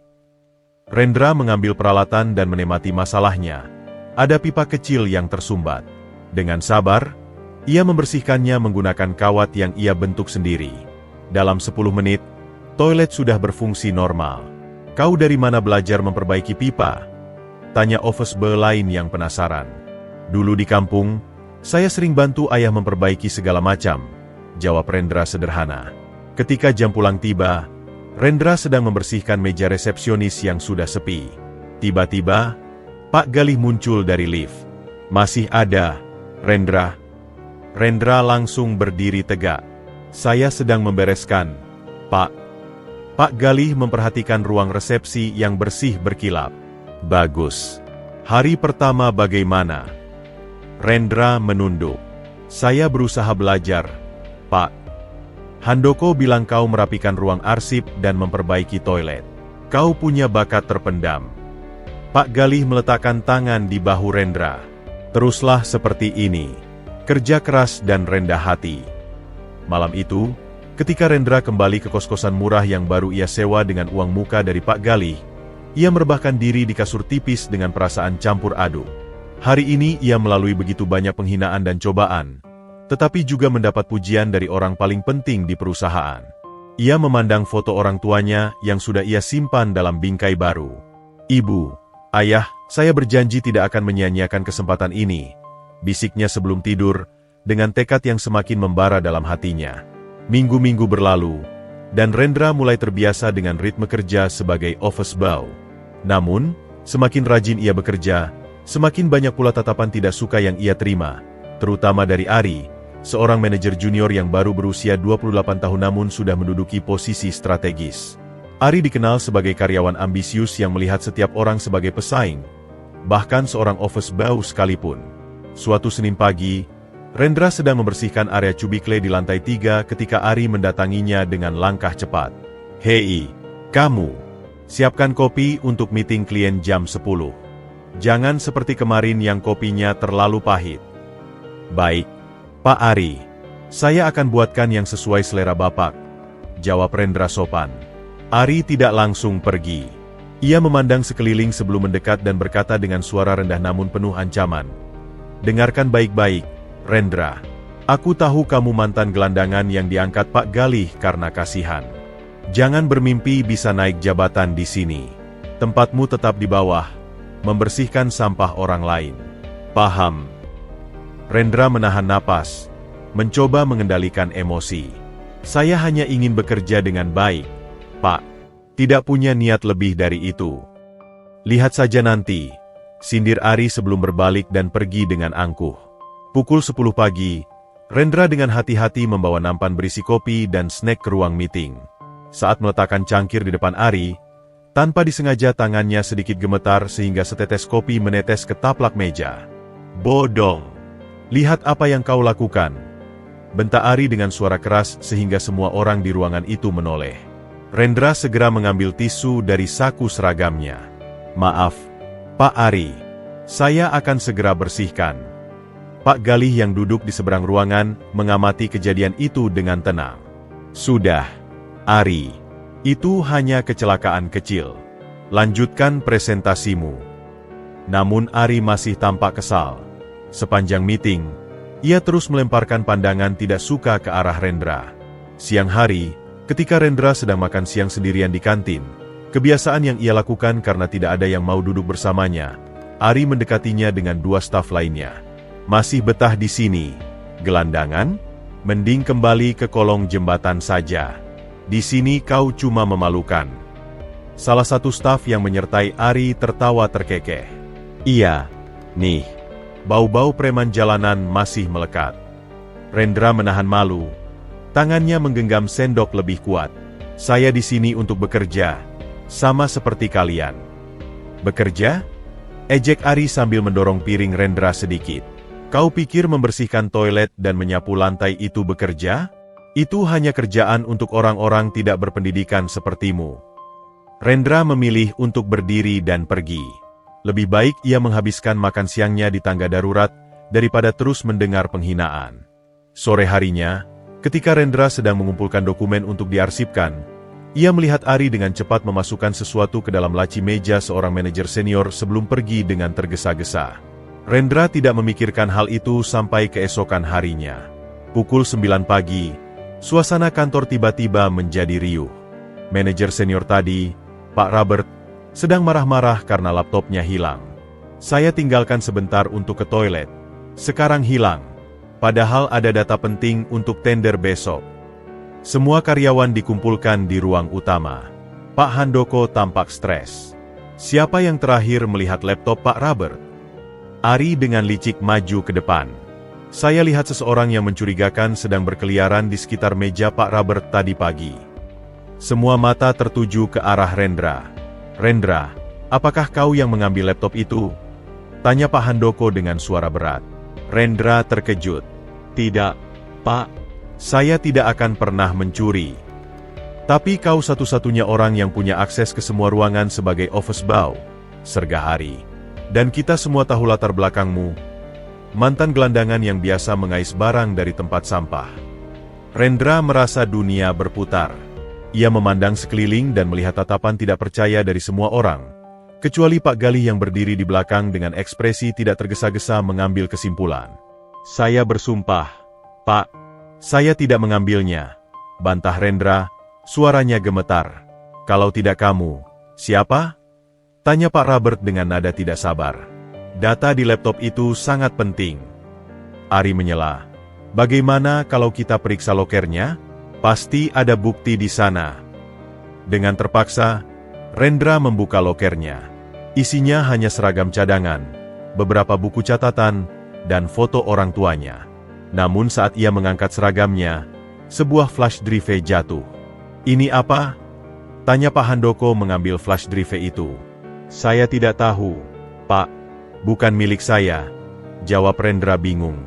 Rendra mengambil peralatan dan menikmati masalahnya. Ada pipa kecil yang tersumbat. Dengan sabar, ia membersihkannya menggunakan kawat yang ia bentuk sendiri. Dalam 10 menit, toilet sudah berfungsi normal. "Kau dari mana belajar memperbaiki pipa?" tanya office boy lain yang penasaran. "Dulu di kampung, Saya sering bantu ayah memperbaiki segala macam, jawab Rendra sederhana. Ketika jam pulang tiba, Rendra sedang membersihkan meja resepsionis yang sudah sepi. Tiba-tiba, Pak Galih muncul dari lift. Masih ada, Rendra. Rendra langsung berdiri tegak. Saya sedang membereskan, Pak. Pak Galih memperhatikan ruang resepsi yang bersih berkilap. Bagus. Hari pertama bagaimana? Rendra menunduk. Saya berusaha belajar, Pak. Handoko bilang kau merapikan ruang arsip dan memperbaiki toilet. Kau punya bakat terpendam. Pak Galih meletakkan tangan di bahu Rendra. Teruslah seperti ini. Kerja keras dan rendah hati. Malam itu, ketika Rendra kembali ke kos-kosan murah yang baru ia sewa dengan uang muka dari Pak Galih, ia merebahkan diri di kasur tipis dengan perasaan campur aduk. Hari ini ia melalui begitu banyak penghinaan dan cobaan, tetapi juga mendapat pujian dari orang paling penting di perusahaan. Ia memandang foto orang tuanya yang sudah ia simpan dalam bingkai baru. Ibu, ayah, saya berjanji tidak akan menyia-nyiakan kesempatan ini, bisiknya sebelum tidur, dengan tekad yang semakin membara dalam hatinya. Minggu-minggu berlalu, dan Rendra mulai terbiasa dengan ritme kerja sebagai office boy. Namun, semakin rajin ia bekerja, semakin banyak pula tatapan tidak suka yang ia terima, terutama dari Ari, seorang manajer junior yang baru berusia 28 tahun namun sudah menduduki posisi strategis. Ari dikenal sebagai karyawan ambisius yang melihat setiap orang sebagai pesaing, bahkan seorang office boy sekalipun. Suatu Senin pagi, Rendra sedang membersihkan area cubikle di lantai 3 ketika Ari mendatanginya dengan langkah cepat. Hei, kamu, siapkan kopi untuk meeting klien jam 10. Jangan seperti kemarin yang kopinya terlalu pahit. Baik, Pak Ari. Saya akan buatkan yang sesuai selera Bapak, jawab Rendra sopan. Ari tidak langsung pergi. Ia memandang sekeliling sebelum mendekat dan berkata dengan suara rendah namun penuh ancaman. Dengarkan baik-baik, Rendra. Aku tahu kamu mantan gelandangan yang diangkat Pak Galih karena kasihan. Jangan bermimpi bisa naik jabatan di sini. Tempatmu tetap di bawah, membersihkan sampah orang lain. Paham? Rendra menahan napas, mencoba mengendalikan emosi. Saya hanya ingin bekerja dengan baik, Pak. Tidak punya niat lebih dari itu. Lihat saja nanti, sindir Ari sebelum berbalik dan pergi dengan angkuh. Pukul 10 pagi, Rendra dengan hati-hati membawa nampan berisi kopi dan snack ke ruang meeting. Saat meletakkan cangkir di depan Ari, tanpa disengaja tangannya sedikit gemetar sehingga setetes kopi menetes ke taplak meja. Bodong! Lihat apa yang kau lakukan. Bentak Ari dengan suara keras sehingga semua orang di ruangan itu menoleh. Rendra segera mengambil tisu dari saku seragamnya. Maaf, Pak Ari. Saya akan segera bersihkan. Pak Galih yang duduk di seberang ruangan mengamati kejadian itu dengan tenang. Sudah, Ari. Itu hanya kecelakaan kecil. Lanjutkan presentasimu. Namun Ari masih tampak kesal. Sepanjang meeting, ia terus melemparkan pandangan tidak suka ke arah Rendra. Siang hari, ketika Rendra sedang makan siang sendirian di kantin, kebiasaan yang ia lakukan karena tidak ada yang mau duduk bersamanya, Ari mendekatinya dengan dua staf lainnya. Masih betah di sini, gelandangan? Mending kembali ke kolong jembatan saja. Di sini kau cuma memalukan. Salah satu staf yang menyertai Ari tertawa terkekeh. Iya, nih, bau-bau preman jalanan masih melekat. Rendra menahan malu. Tangannya menggenggam sendok lebih kuat. Saya di sini untuk bekerja, sama seperti kalian. Bekerja? Ejek Ari sambil mendorong piring Rendra sedikit. Kau pikir membersihkan toilet dan menyapu lantai itu bekerja? Itu hanya kerjaan untuk orang-orang tidak berpendidikan sepertimu. Rendra memilih untuk berdiri dan pergi. Lebih baik ia menghabiskan makan siangnya di tangga darurat, daripada terus mendengar penghinaan. Sore harinya, ketika Rendra sedang mengumpulkan dokumen untuk diarsipkan, ia melihat Ari dengan cepat memasukkan sesuatu ke dalam laci meja seorang manajer senior sebelum pergi dengan tergesa-gesa. Rendra tidak memikirkan hal itu sampai keesokan harinya. Pukul 9 pagi, suasana kantor tiba-tiba menjadi riuh. Manajer senior tadi, Pak Robert, sedang marah-marah karena laptopnya hilang. Saya tinggalkan sebentar untuk ke toilet. Sekarang hilang. Padahal ada data penting untuk tender besok. Semua karyawan dikumpulkan di ruang utama. Pak Handoko tampak stres. Siapa yang terakhir melihat laptop Pak Robert? Ari dengan licik maju ke depan. Saya lihat seseorang yang mencurigakan sedang berkeliaran di sekitar meja Pak Robert tadi pagi. Semua mata tertuju ke arah Rendra. Rendra, apakah kau yang mengambil laptop itu? Tanya Pak Handoko dengan suara berat. Rendra terkejut. Tidak, Pak. Saya tidak akan pernah mencuri. Tapi kau satu-satunya orang yang punya akses ke semua ruangan sebagai office boy, serga Hari. Dan kita semua tahu latar belakangmu. Mantan gelandangan yang biasa mengais barang dari tempat sampah. Rendra merasa dunia berputar. Ia memandang sekeliling dan melihat tatapan tidak percaya dari semua orang. Kecuali Pak Galih yang berdiri di belakang dengan ekspresi tidak tergesa-gesa mengambil kesimpulan. Saya bersumpah, Pak. Saya tidak mengambilnya. Bantah Rendra, suaranya gemetar. Kalau tidak kamu, siapa? Tanya Pak Robert dengan nada tidak sabar. Data di laptop itu sangat penting. Ari menyela. Bagaimana kalau kita periksa lokernya? Pasti ada bukti di sana. Dengan terpaksa, Rendra membuka lokernya. Isinya hanya seragam cadangan, beberapa buku catatan, dan foto orang tuanya. Namun saat ia mengangkat seragamnya, sebuah flash drive jatuh. Ini apa? Tanya Pak Handoko mengambil flash drive itu. Saya tidak tahu, Pak. Bukan milik saya, jawab Rendra bingung.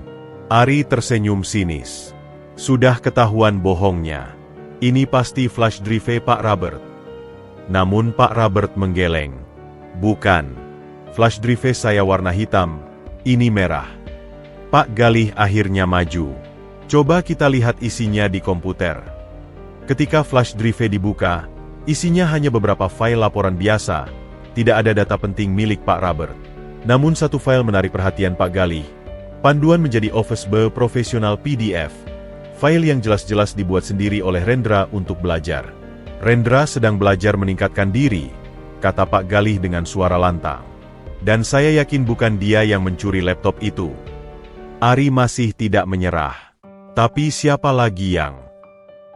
Ari tersenyum sinis. Sudah ketahuan bohongnya. Ini pasti flash drive Pak Robert. Namun Pak Robert menggeleng. Bukan. Flash drive saya warna hitam, ini merah. Pak Galih akhirnya maju. Coba kita lihat isinya di komputer. Ketika flash drive dibuka, isinya hanya beberapa file laporan biasa, tidak ada data penting milik Pak Robert. Namun satu file menarik perhatian Pak Galih. Panduan menjadi office boy profesional PDF. File yang jelas-jelas dibuat sendiri oleh Rendra untuk belajar. Rendra sedang belajar meningkatkan diri, kata Pak Galih dengan suara lantang. Dan saya yakin bukan dia yang mencuri laptop itu. Ari masih tidak menyerah. Tapi siapa lagi yang?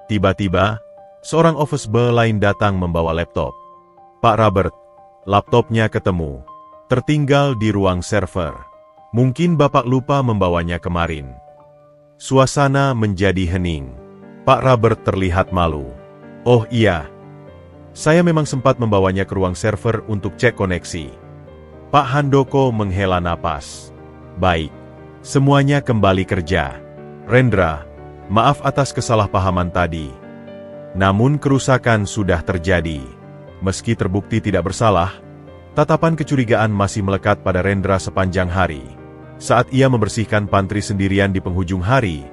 Tiba-tiba, seorang office boy lain datang membawa laptop. Pak Robert, laptopnya ketemu. Tertinggal di ruang server. Mungkin Bapak lupa membawanya kemarin. Suasana menjadi hening. Pak Robert terlihat malu. Oh iya. Saya memang sempat membawanya ke ruang server untuk cek koneksi. Pak Handoko menghela napas. Baik. Semuanya kembali kerja. Rendra, maaf atas kesalahpahaman tadi. Namun kerusakan sudah terjadi. Meski terbukti tidak bersalah, tatapan kecurigaan masih melekat pada Rendra sepanjang hari. Saat ia membersihkan pantry sendirian di penghujung hari,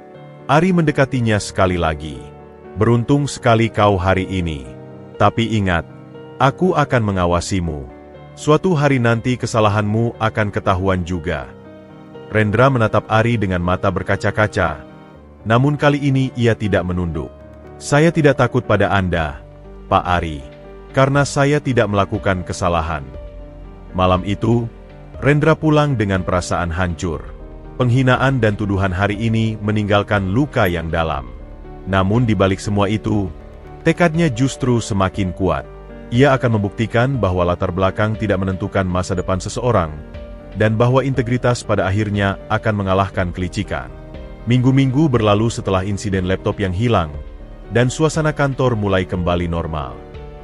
Ari mendekatinya sekali lagi. Beruntung sekali kau hari ini. Tapi ingat, aku akan mengawasimu. Suatu hari nanti kesalahanmu akan ketahuan juga. Rendra menatap Ari dengan mata berkaca-kaca. Namun kali ini ia tidak menunduk. Saya tidak takut pada Anda, Pak Ari. Karena saya tidak melakukan kesalahan. Malam itu, Rendra pulang dengan perasaan hancur. Penghinaan dan tuduhan hari ini meninggalkan luka yang dalam. Namun di balik semua itu, tekadnya justru semakin kuat. Ia akan membuktikan bahwa latar belakang tidak menentukan masa depan seseorang, dan bahwa integritas pada akhirnya akan mengalahkan kelicikan. Minggu-minggu berlalu setelah insiden laptop yang hilang, dan suasana kantor mulai kembali normal.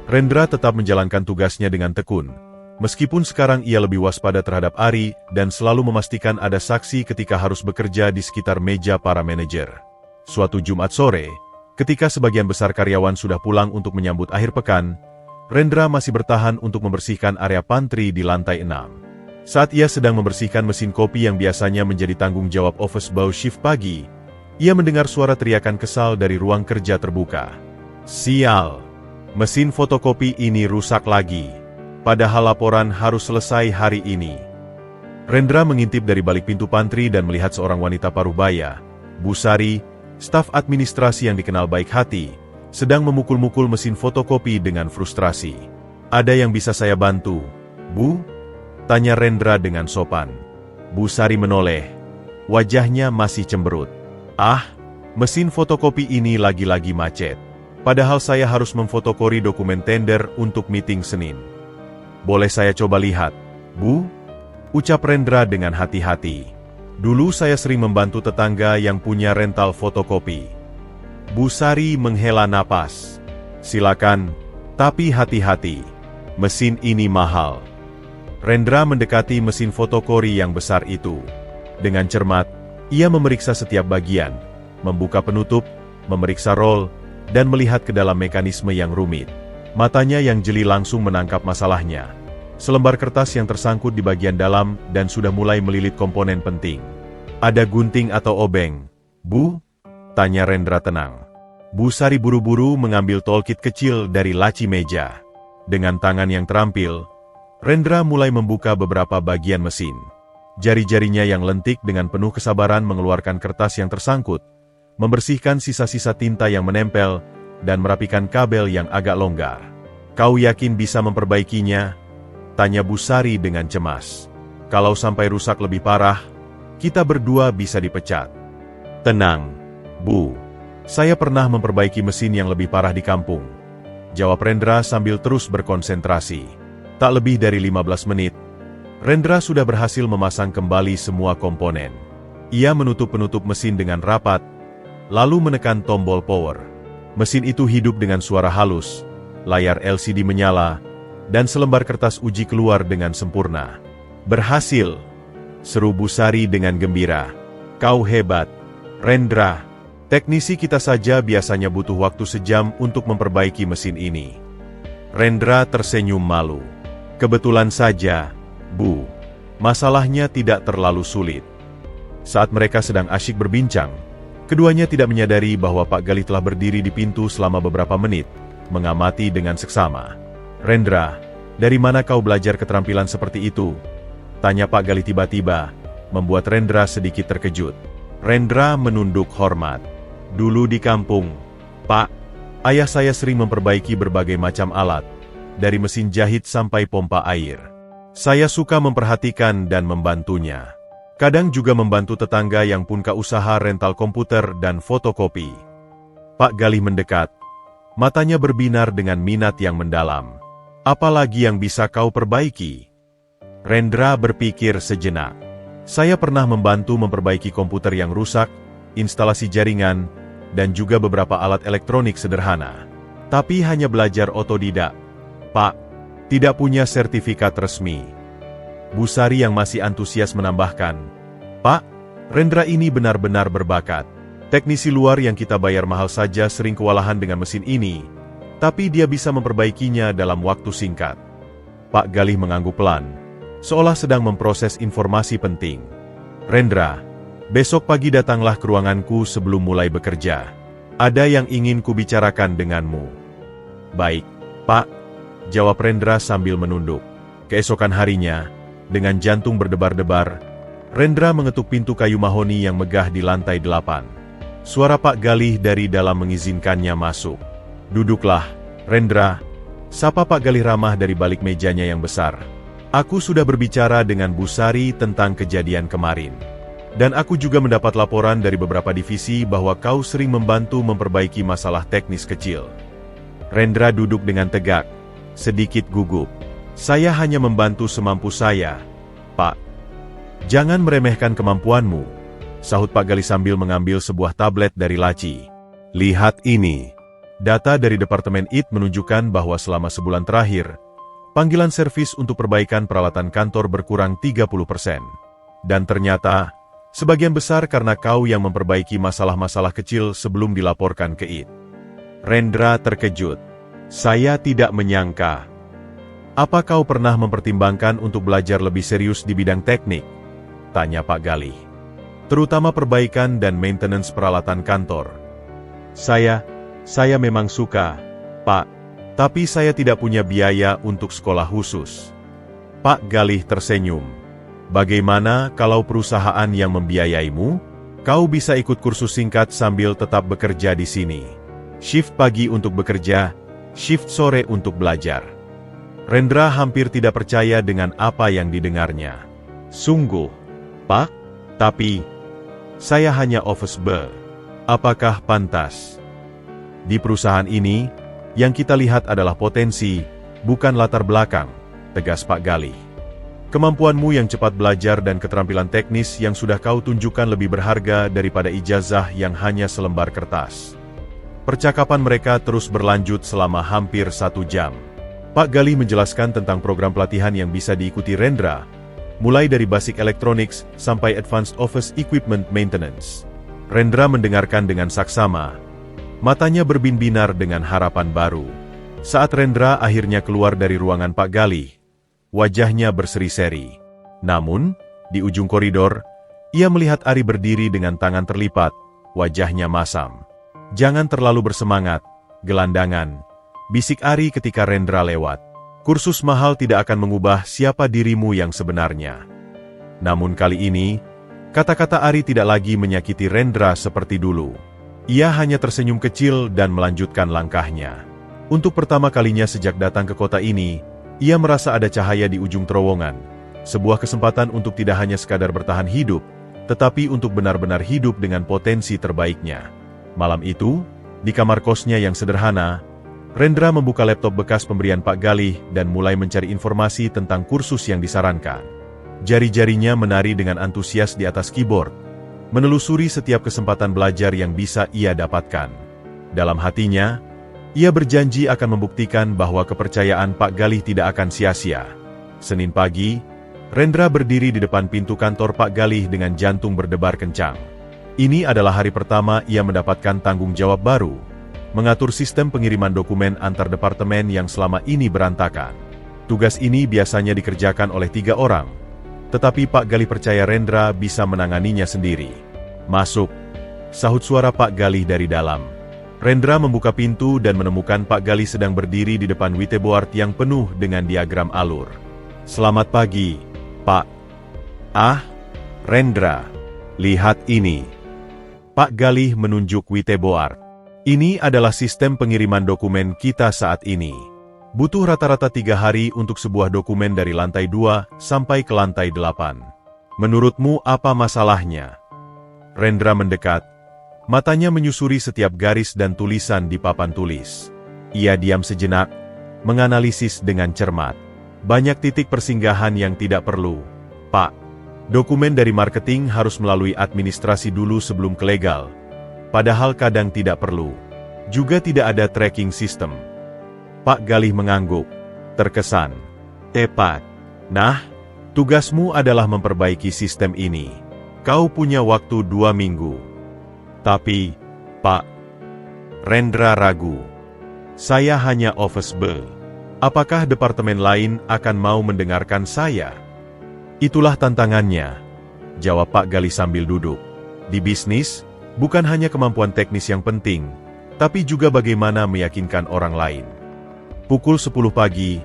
Rendra tetap menjalankan tugasnya dengan tekun. Meskipun sekarang ia lebih waspada terhadap Ari dan selalu memastikan ada saksi ketika harus bekerja di sekitar meja para manajer. Suatu Jumat sore, ketika sebagian besar karyawan sudah pulang untuk menyambut akhir pekan, Rendra masih bertahan untuk membersihkan area pantry di lantai 6. Saat ia sedang membersihkan mesin kopi yang biasanya menjadi tanggung jawab office boy shift pagi, ia mendengar suara teriakan kesal dari ruang kerja terbuka. Sial! Mesin fotokopi ini rusak lagi. Padahal laporan harus selesai hari ini. Rendra mengintip dari balik pintu pantry dan melihat seorang wanita paruhbaya, Bu Sari, staf administrasi yang dikenal baik hati, sedang memukul-mukul mesin fotokopi dengan frustrasi. Ada yang bisa saya bantu, Bu? Tanya Rendra dengan sopan. Bu Sari menoleh. Wajahnya masih cemberut. Ah, mesin fotokopi ini lagi-lagi macet. Padahal saya harus memfotokori dokumen tender untuk meeting Senin. Boleh saya coba lihat, Bu? Ucap Rendra dengan hati-hati. Dulu saya sering membantu tetangga yang punya rental fotokopi. Bu Sari menghela napas. Silakan, tapi hati-hati. Mesin ini mahal. Rendra mendekati mesin fotokori yang besar itu. Dengan cermat, ia memeriksa setiap bagian, membuka penutup, memeriksa roll, dan melihat ke dalam mekanisme yang rumit. Matanya yang jeli langsung menangkap masalahnya. Selembar kertas yang tersangkut di bagian dalam dan sudah mulai melilit komponen penting. Ada gunting atau obeng, Bu? Tanya Rendra tenang. Bu Sari buru-buru mengambil toolkit kecil dari laci meja. Dengan tangan yang terampil, Rendra mulai membuka beberapa bagian mesin. Jari-jarinya yang lentik dengan penuh kesabaran mengeluarkan kertas yang tersangkut, membersihkan sisa-sisa tinta yang menempel, dan merapikan kabel yang agak longgar. Kau yakin bisa memperbaikinya? Tanya Bu Sari dengan cemas. Kalau sampai rusak lebih parah, kita berdua bisa dipecat. Tenang, Bu. Saya pernah memperbaiki mesin yang lebih parah di kampung. Jawab Rendra sambil terus berkonsentrasi. Tak lebih dari 15 menit, Rendra sudah berhasil memasang kembali semua komponen. Ia menutup penutup mesin dengan rapat, lalu menekan tombol power. Mesin itu hidup dengan suara halus, layar LCD menyala, dan selembar kertas uji keluar dengan sempurna. Berhasil! Seru Bu Sari dengan gembira. Kau hebat, Rendra. Teknisi kita saja biasanya butuh waktu sejam untuk memperbaiki mesin ini. Rendra tersenyum malu. Kebetulan saja, Bu. Masalahnya tidak terlalu sulit. Saat mereka sedang asyik berbincang, keduanya tidak menyadari bahwa Pak Galih telah berdiri di pintu selama beberapa menit, mengamati dengan seksama. Rendra, dari mana kau belajar keterampilan seperti itu? Tanya Pak Galih tiba-tiba, membuat Rendra sedikit terkejut. Rendra menunduk hormat. Dulu di kampung, Pak, ayah saya sering memperbaiki berbagai macam alat, dari mesin jahit sampai pompa air. Saya suka memperhatikan dan membantunya. Kadang juga membantu tetangga yang punya usaha rental komputer dan fotokopi. Pak Galih mendekat. Matanya berbinar dengan minat yang mendalam. Apalagi yang bisa kau perbaiki? Rendra berpikir sejenak. Saya pernah membantu memperbaiki komputer yang rusak, instalasi jaringan, dan juga beberapa alat elektronik sederhana. Tapi hanya belajar otodidak. Pak, tidak punya sertifikat resmi. Bu Sari yang masih antusias menambahkan, Pak, Rendra ini benar-benar berbakat. Teknisi luar yang kita bayar mahal saja sering kewalahan dengan mesin ini, tapi dia bisa memperbaikinya dalam waktu singkat. Pak Galih mengangguk pelan, seolah sedang memproses informasi penting. Rendra, besok pagi datanglah ke ruanganku sebelum mulai bekerja. Ada yang ingin kubicarakan denganmu. Baik, Pak. Jawab Rendra sambil menunduk. Keesokan harinya, dengan jantung berdebar-debar, Rendra mengetuk pintu kayu mahoni yang megah di lantai 8. Suara Pak Galih dari dalam mengizinkannya masuk. Duduklah, Rendra. Sapa Pak Galih ramah dari balik mejanya yang besar. Aku sudah berbicara dengan Bu Sari tentang kejadian kemarin. Dan aku juga mendapat laporan dari beberapa divisi bahwa kau sering membantu memperbaiki masalah teknis kecil. Rendra duduk dengan tegak, sedikit gugup. Saya hanya membantu semampu saya, Pak. Jangan meremehkan kemampuanmu, sahut Pak Galih sambil mengambil sebuah tablet dari laci. Lihat ini. Data dari Departemen IT menunjukkan bahwa selama sebulan terakhir, panggilan servis untuk perbaikan peralatan kantor berkurang 30%. Dan ternyata, sebagian besar karena kau yang memperbaiki masalah-masalah kecil sebelum dilaporkan ke IT. Rendra terkejut. Saya tidak menyangka. Apa kau pernah mempertimbangkan untuk belajar lebih serius di bidang teknik? Tanya Pak Galih. Terutama perbaikan dan maintenance peralatan kantor. Saya memang suka, Pak. Tapi saya tidak punya biaya untuk sekolah khusus. Pak Galih tersenyum. Bagaimana kalau perusahaan yang membiayaimu? Kau bisa ikut kursus singkat sambil tetap bekerja di sini. Shift pagi untuk bekerja, shift sore untuk belajar. Rendra hampir tidak percaya dengan apa yang didengarnya. Sungguh, Pak? Tapi, Saya hanya office boy. Apakah pantas? Di perusahaan ini, yang kita lihat adalah potensi, bukan latar belakang, tegas Pak Galih. Kemampuanmu yang cepat belajar dan keterampilan teknis yang sudah kau tunjukkan lebih berharga daripada ijazah yang hanya selembar kertas. Percakapan mereka terus berlanjut selama hampir 1 jam. Pak Galih menjelaskan tentang program pelatihan yang bisa diikuti Rendra, mulai dari Basic Electronics sampai Advanced Office Equipment Maintenance. Rendra mendengarkan dengan saksama. Matanya berbin-binar dengan harapan baru. Saat Rendra akhirnya keluar dari ruangan Pak Galih, wajahnya berseri-seri. Namun, di ujung koridor, ia melihat Ari berdiri dengan tangan terlipat, wajahnya masam. "Jangan terlalu bersemangat, gelandangan," bisik Ari ketika Rendra lewat. "Kursus mahal tidak akan mengubah siapa dirimu yang sebenarnya." Namun kali ini, kata-kata Ari tidak lagi menyakiti Rendra seperti dulu. Ia hanya tersenyum kecil dan melanjutkan langkahnya. Untuk pertama kalinya sejak datang ke kota ini, ia merasa ada cahaya di ujung terowongan. Sebuah kesempatan untuk tidak hanya sekadar bertahan hidup, tetapi untuk benar-benar hidup dengan potensi terbaiknya. Malam itu, di kamar kosnya yang sederhana, Rendra membuka laptop bekas pemberian Pak Galih dan mulai mencari informasi tentang kursus yang disarankan. Jari-jarinya menari dengan antusias di atas keyboard, menelusuri setiap kesempatan belajar yang bisa ia dapatkan. Dalam hatinya, ia berjanji akan membuktikan bahwa kepercayaan Pak Galih tidak akan sia-sia. Senin pagi, Rendra berdiri di depan pintu kantor Pak Galih dengan jantung berdebar kencang. Ini adalah hari pertama ia mendapatkan tanggung jawab baru, mengatur sistem pengiriman dokumen antar departemen yang selama ini berantakan. Tugas ini biasanya dikerjakan oleh 3 orang, tetapi Pak Galih percaya Rendra bisa menanganinya sendiri. "Masuk," sahut suara Pak Galih dari dalam. Rendra membuka pintu dan menemukan Pak Galih sedang berdiri di depan whiteboard yang penuh dengan diagram alur. "Selamat pagi, Pak." "Ah, Rendra, lihat ini." Pak Galih menunjuk whiteboard. "Ini adalah sistem pengiriman dokumen kita saat ini. Butuh rata-rata 3 hari untuk sebuah dokumen dari lantai 2 sampai ke lantai 8. Menurutmu apa masalahnya?" Rendra mendekat. Matanya menyusuri setiap garis dan tulisan di papan tulis. Ia diam sejenak, menganalisis dengan cermat. "Banyak titik persinggahan yang tidak perlu, Pak. Dokumen dari marketing harus melalui administrasi dulu sebelum ke legal. Padahal kadang tidak perlu. Juga tidak ada tracking system." Pak Galih mengangguk, terkesan. "Tepat. Nah, tugasmu adalah memperbaiki sistem ini. Kau punya waktu 2 minggu. Tapi, Pak..." Rendra ragu. "Saya hanya office boy. Apakah departemen lain akan mau mendengarkan saya?" "Itulah tantangannya," jawab Pak Galih sambil duduk. "Di bisnis, bukan hanya kemampuan teknis yang penting, tapi juga bagaimana meyakinkan orang lain." Pukul 10 pagi,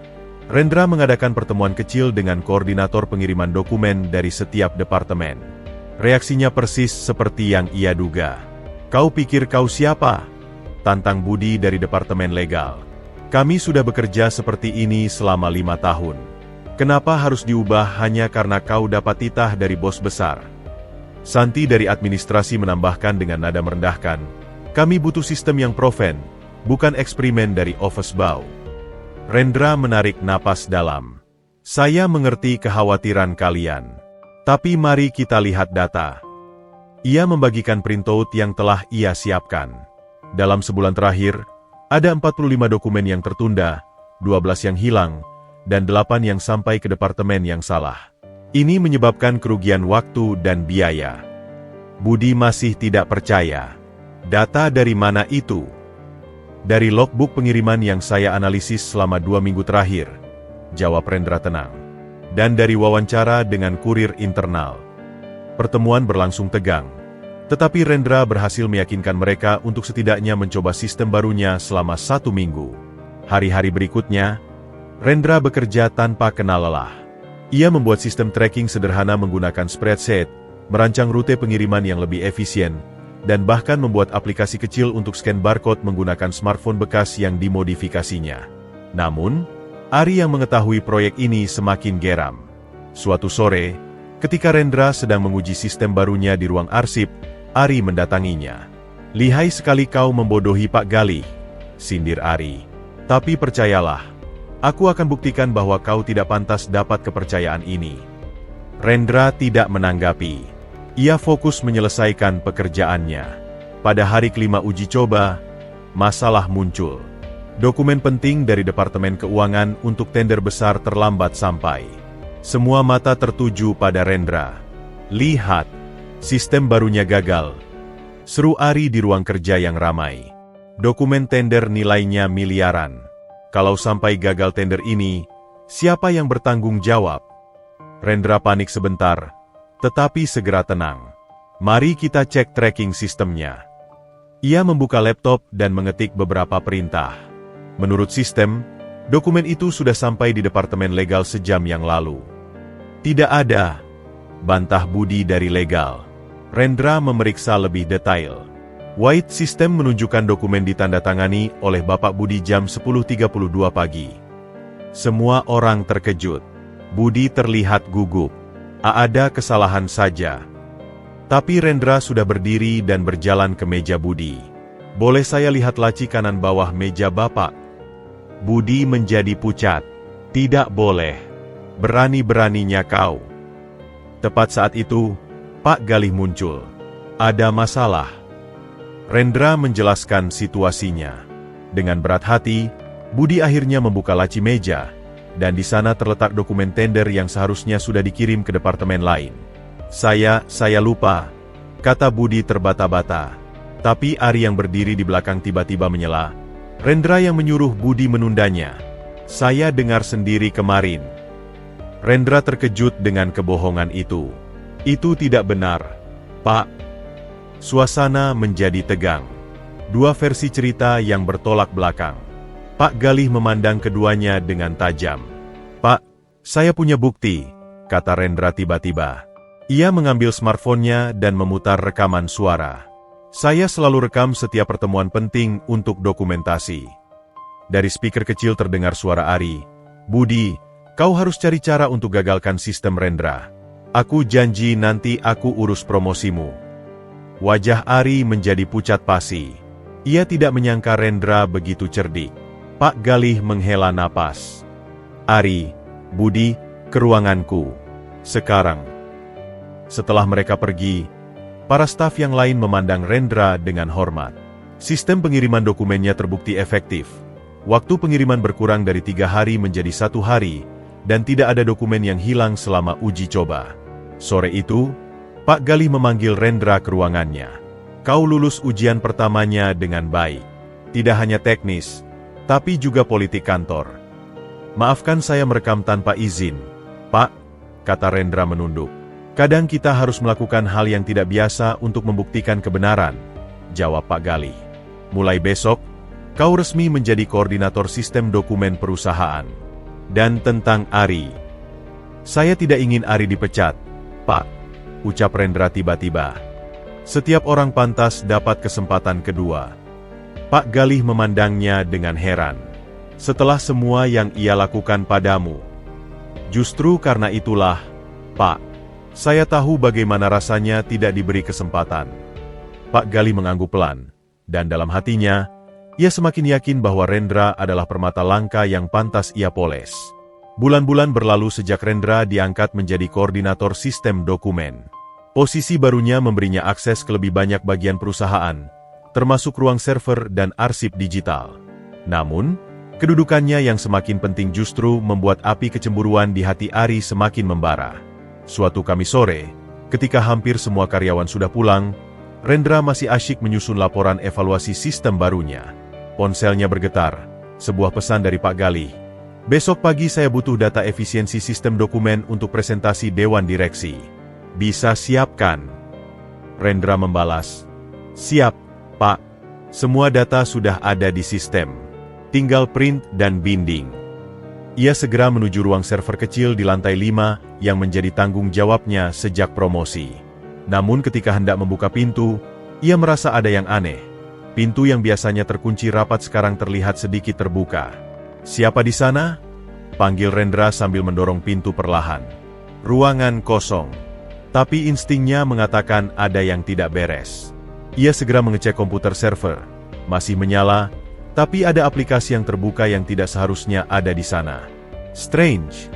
Rendra mengadakan pertemuan kecil dengan koordinator pengiriman dokumen dari setiap departemen. Reaksinya persis seperti yang ia duga. "Kau pikir kau siapa?" tantang Budi dari Departemen Legal. "Kami sudah bekerja seperti ini selama 5 tahun. Kenapa harus diubah hanya karena kau dapat titah dari bos besar?" Santi dari administrasi menambahkan dengan nada merendahkan, "Kami butuh sistem yang proven, bukan eksperimen dari office boy." Rendra menarik napas dalam. "Saya mengerti kekhawatiran kalian. Tapi mari kita lihat data." Ia membagikan printout yang telah ia siapkan. Dalam sebulan terakhir, ada 45 dokumen yang tertunda, 12 yang hilang, dan 8 yang sampai ke departemen yang salah. Ini menyebabkan kerugian waktu dan biaya. Budi masih tidak percaya. "Data dari mana itu?" "Dari logbook pengiriman yang saya analisis selama 2 minggu terakhir," jawab Rendra tenang. "Dan dari wawancara dengan kurir internal." Pertemuan berlangsung tegang. Tetapi Rendra berhasil meyakinkan mereka untuk setidaknya mencoba sistem barunya selama 1 minggu. Hari-hari berikutnya, Rendra bekerja tanpa kenal lelah. Ia membuat sistem tracking sederhana menggunakan spreadsheet, merancang rute pengiriman yang lebih efisien, dan bahkan membuat aplikasi kecil untuk scan barcode menggunakan smartphone bekas yang dimodifikasinya. Namun, Ari yang mengetahui proyek ini semakin geram. Suatu sore, Ketika Rendra sedang menguji sistem barunya di ruang arsip, Ari mendatanginya. "Lihai sekali kau membodohi Pak Galih," sindir Ari. "Tapi percayalah, aku akan buktikan bahwa kau tidak pantas dapat kepercayaan ini." Rendra tidak menanggapi. Ia fokus menyelesaikan pekerjaannya. Pada hari kelima uji coba, masalah muncul. Dokumen penting dari Departemen Keuangan untuk tender besar terlambat sampai. Semua mata tertuju pada Rendra. "Lihat, sistem barunya gagal," seru Ari di ruang kerja yang ramai. "Dokumen tender nilainya miliaran. Kalau sampai gagal tender ini, siapa yang bertanggung jawab?" Rendra panik sebentar, tetapi segera tenang. "Mari kita cek tracking sistemnya." Ia membuka laptop dan mengetik beberapa perintah. Menurut sistem, dokumen itu sudah sampai di Departemen Legal sejam yang lalu. "Tidak ada," bantah Budi dari legal. Rendra memeriksa lebih detail. White System menunjukkan dokumen ditandatangani oleh Bapak Budi jam 10.32 pagi. Semua orang terkejut. Budi terlihat gugup. Ada kesalahan saja. Tapi Rendra sudah berdiri dan berjalan ke meja Budi. "Boleh saya lihat laci kanan bawah meja Bapak?" Budi menjadi pucat. "Tidak boleh. Berani-beraninya kau." Tepat saat itu, Pak Galih muncul. "Ada masalah." Rendra menjelaskan situasinya. Dengan berat hati, Budi akhirnya membuka laci meja, dan di sana terletak dokumen tender yang seharusnya sudah dikirim ke departemen lain. Saya lupa," kata Budi terbata-bata. Tapi Ari yang berdiri di belakang tiba-tiba menyela. "Rendra yang menyuruh Budi menundanya. Saya dengar sendiri kemarin." Rendra terkejut dengan kebohongan itu. "Itu tidak benar, Pak." Suasana menjadi tegang. Dua versi cerita yang bertolak belakang. Pak Galih memandang keduanya dengan tajam. "Pak, saya punya bukti," kata Rendra tiba-tiba. Ia mengambil smartphone-nya dan memutar rekaman suara. "Saya selalu rekam setiap pertemuan penting untuk dokumentasi." Dari speaker kecil terdengar suara Ari. "Budi, kau harus cari cara untuk gagalkan sistem Rendra. Aku janji nanti aku urus promosimu." Wajah Ari menjadi pucat pasi. Ia tidak menyangka Rendra begitu cerdik. Pak Galih menghela napas. "Ari, Budi, ke ruanganku. Sekarang." Setelah mereka pergi, para staf yang lain memandang Rendra dengan hormat. Sistem pengiriman dokumennya terbukti efektif. Waktu pengiriman berkurang dari 3 hari menjadi 1 hari, dan tidak ada dokumen yang hilang selama uji coba. Sore itu, Pak Galih memanggil Rendra ke ruangannya. "Kau lulus ujian pertamanya dengan baik. Tidak hanya teknis, tapi juga politik kantor." "Maafkan saya merekam tanpa izin, Pak," kata Rendra menunduk. "Kadang kita harus melakukan hal yang tidak biasa untuk membuktikan kebenaran," jawab Pak Galih. "Mulai besok, kau resmi menjadi koordinator sistem dokumen perusahaan." "Dan tentang Ari, saya tidak ingin Ari dipecat, Pak," ucap Rendra tiba-tiba. "Setiap orang pantas dapat kesempatan kedua." Pak Galih memandangnya dengan heran. "Setelah semua yang ia lakukan padamu." "Justru karena itulah, Pak, saya tahu bagaimana rasanya tidak diberi kesempatan." Pak Galih mengangguk pelan, dan dalam hatinya, ia semakin yakin bahwa Rendra adalah permata langka yang pantas ia poles. Bulan-bulan berlalu sejak Rendra diangkat menjadi koordinator sistem dokumen. Posisi barunya memberinya akses ke lebih banyak bagian perusahaan, termasuk ruang server dan arsip digital. Namun, kedudukannya yang semakin penting justru membuat api kecemburuan di hati Ari semakin membara. Suatu Kamis sore, ketika hampir semua karyawan sudah pulang, Rendra masih asyik menyusun laporan evaluasi sistem barunya. Ponselnya bergetar, sebuah pesan dari Pak Galih. "Besok pagi saya butuh data efisiensi sistem dokumen untuk presentasi Dewan Direksi. Bisa siapkan?" Rendra membalas, "Siap, Pak. Semua data sudah ada di sistem. Tinggal print dan binding." Ia segera menuju ruang server kecil di lantai 5 yang menjadi tanggung jawabnya sejak promosi. Namun ketika hendak membuka pintu, ia merasa ada yang aneh. Pintu yang biasanya terkunci rapat sekarang terlihat sedikit terbuka. "Siapa di sana?" panggil Rendra sambil mendorong pintu perlahan. "Ruangan kosong. Tapi instingnya mengatakan ada yang tidak beres. Ia segera mengecek komputer server. Masih menyala, tapi ada aplikasi yang terbuka yang tidak seharusnya ada di sana. Strange,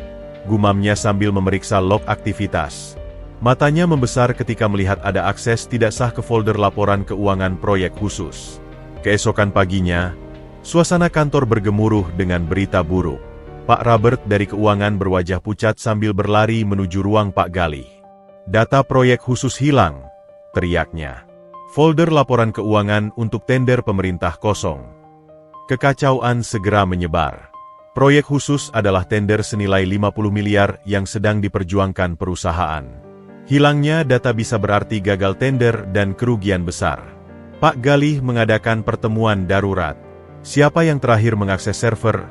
gumamnya sambil memeriksa log aktivitas. Matanya membesar ketika melihat ada akses tidak sah ke folder laporan keuangan proyek khusus. Keesokan paginya, suasana kantor bergemuruh dengan berita buruk. Pak Robert dari keuangan berwajah pucat sambil berlari menuju ruang Pak Galih. Data proyek khusus hilang, teriaknya. Folder laporan keuangan untuk tender pemerintah kosong. Kekacauan segera menyebar. Proyek khusus adalah tender senilai 50 miliar yang sedang diperjuangkan perusahaan. Hilangnya data bisa berarti gagal tender dan kerugian besar. Pak Galih mengadakan pertemuan darurat. Siapa yang terakhir mengakses server?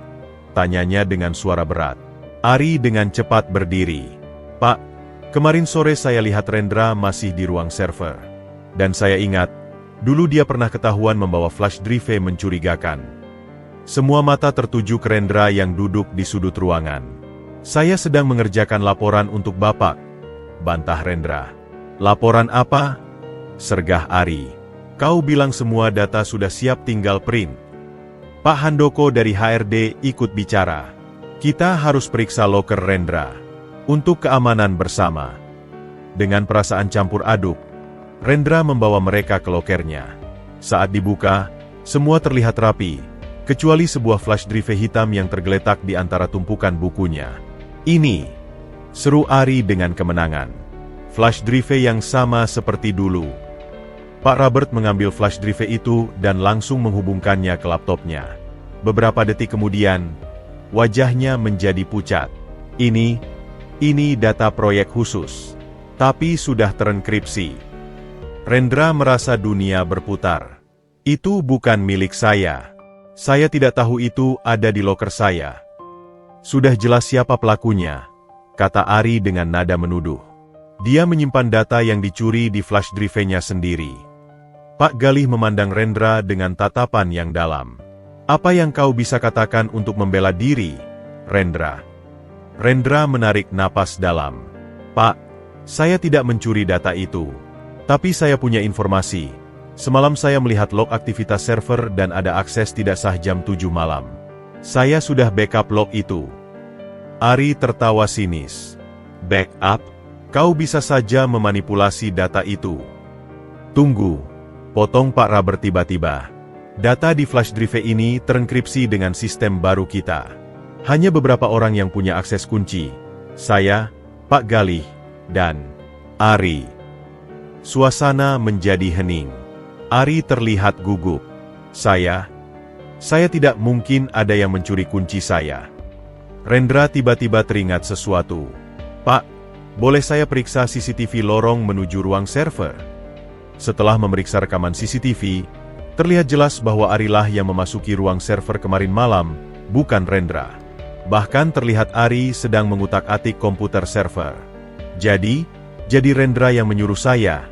Tanyanya dengan suara berat. Ari dengan cepat berdiri. Pak, kemarin sore saya lihat Rendra masih di ruang server. Dan saya ingat, dulu dia pernah ketahuan membawa flash drive mencurigakan. Semua mata tertuju ke Rendra yang duduk di sudut ruangan. Saya sedang mengerjakan laporan untuk Bapak, bantah Rendra. Laporan apa? Sergah Ari. Kau bilang semua data sudah siap tinggal print. Pak Handoko dari HRD ikut bicara. Kita harus periksa loker Rendra. Untuk keamanan bersama. Dengan perasaan campur aduk, Rendra membawa mereka ke lokernya. Saat dibuka, semua terlihat rapi, kecuali sebuah flash drive hitam yang tergeletak di antara tumpukan bukunya. Ini, seru Ari dengan kemenangan. Flash drive yang sama seperti dulu. Pak Robert mengambil flash drive itu dan langsung menghubungkannya ke laptopnya. Beberapa detik kemudian, wajahnya menjadi pucat. Ini data proyek khusus. Tapi sudah terenkripsi. Rendra merasa dunia berputar. Itu bukan milik saya. Saya tidak tahu itu ada di loker saya. Sudah jelas siapa pelakunya, kata Ari dengan nada menuduh. Dia menyimpan data yang dicuri di flash drive-nya sendiri. Pak Galih memandang Rendra dengan tatapan yang dalam. Apa yang kau bisa katakan untuk membela diri, Rendra? Rendra menarik napas dalam. Pak, saya tidak mencuri data itu. Tapi saya punya informasi. Semalam saya melihat log aktivitas server dan ada akses tidak sah jam 7 malam. Saya sudah backup log itu. Ari tertawa sinis. Backup? Kau bisa saja memanipulasi data itu. Tunggu, potong Pak Robert tiba-tiba. Data di flash drive ini terenkripsi dengan sistem baru kita. Hanya beberapa orang yang punya akses kunci. Saya, Pak Galih, dan Ari. Suasana menjadi hening. Ari terlihat gugup. Saya tidak mungkin ada yang mencuri kunci saya. Rendra tiba-tiba teringat sesuatu. Pak, boleh saya periksa CCTV lorong menuju ruang server? Setelah memeriksa rekaman CCTV, terlihat jelas bahwa Arilah yang memasuki ruang server kemarin malam, bukan Rendra. Bahkan terlihat Ari sedang mengutak-atik komputer server. Jadi Rendra yang menyuruh saya,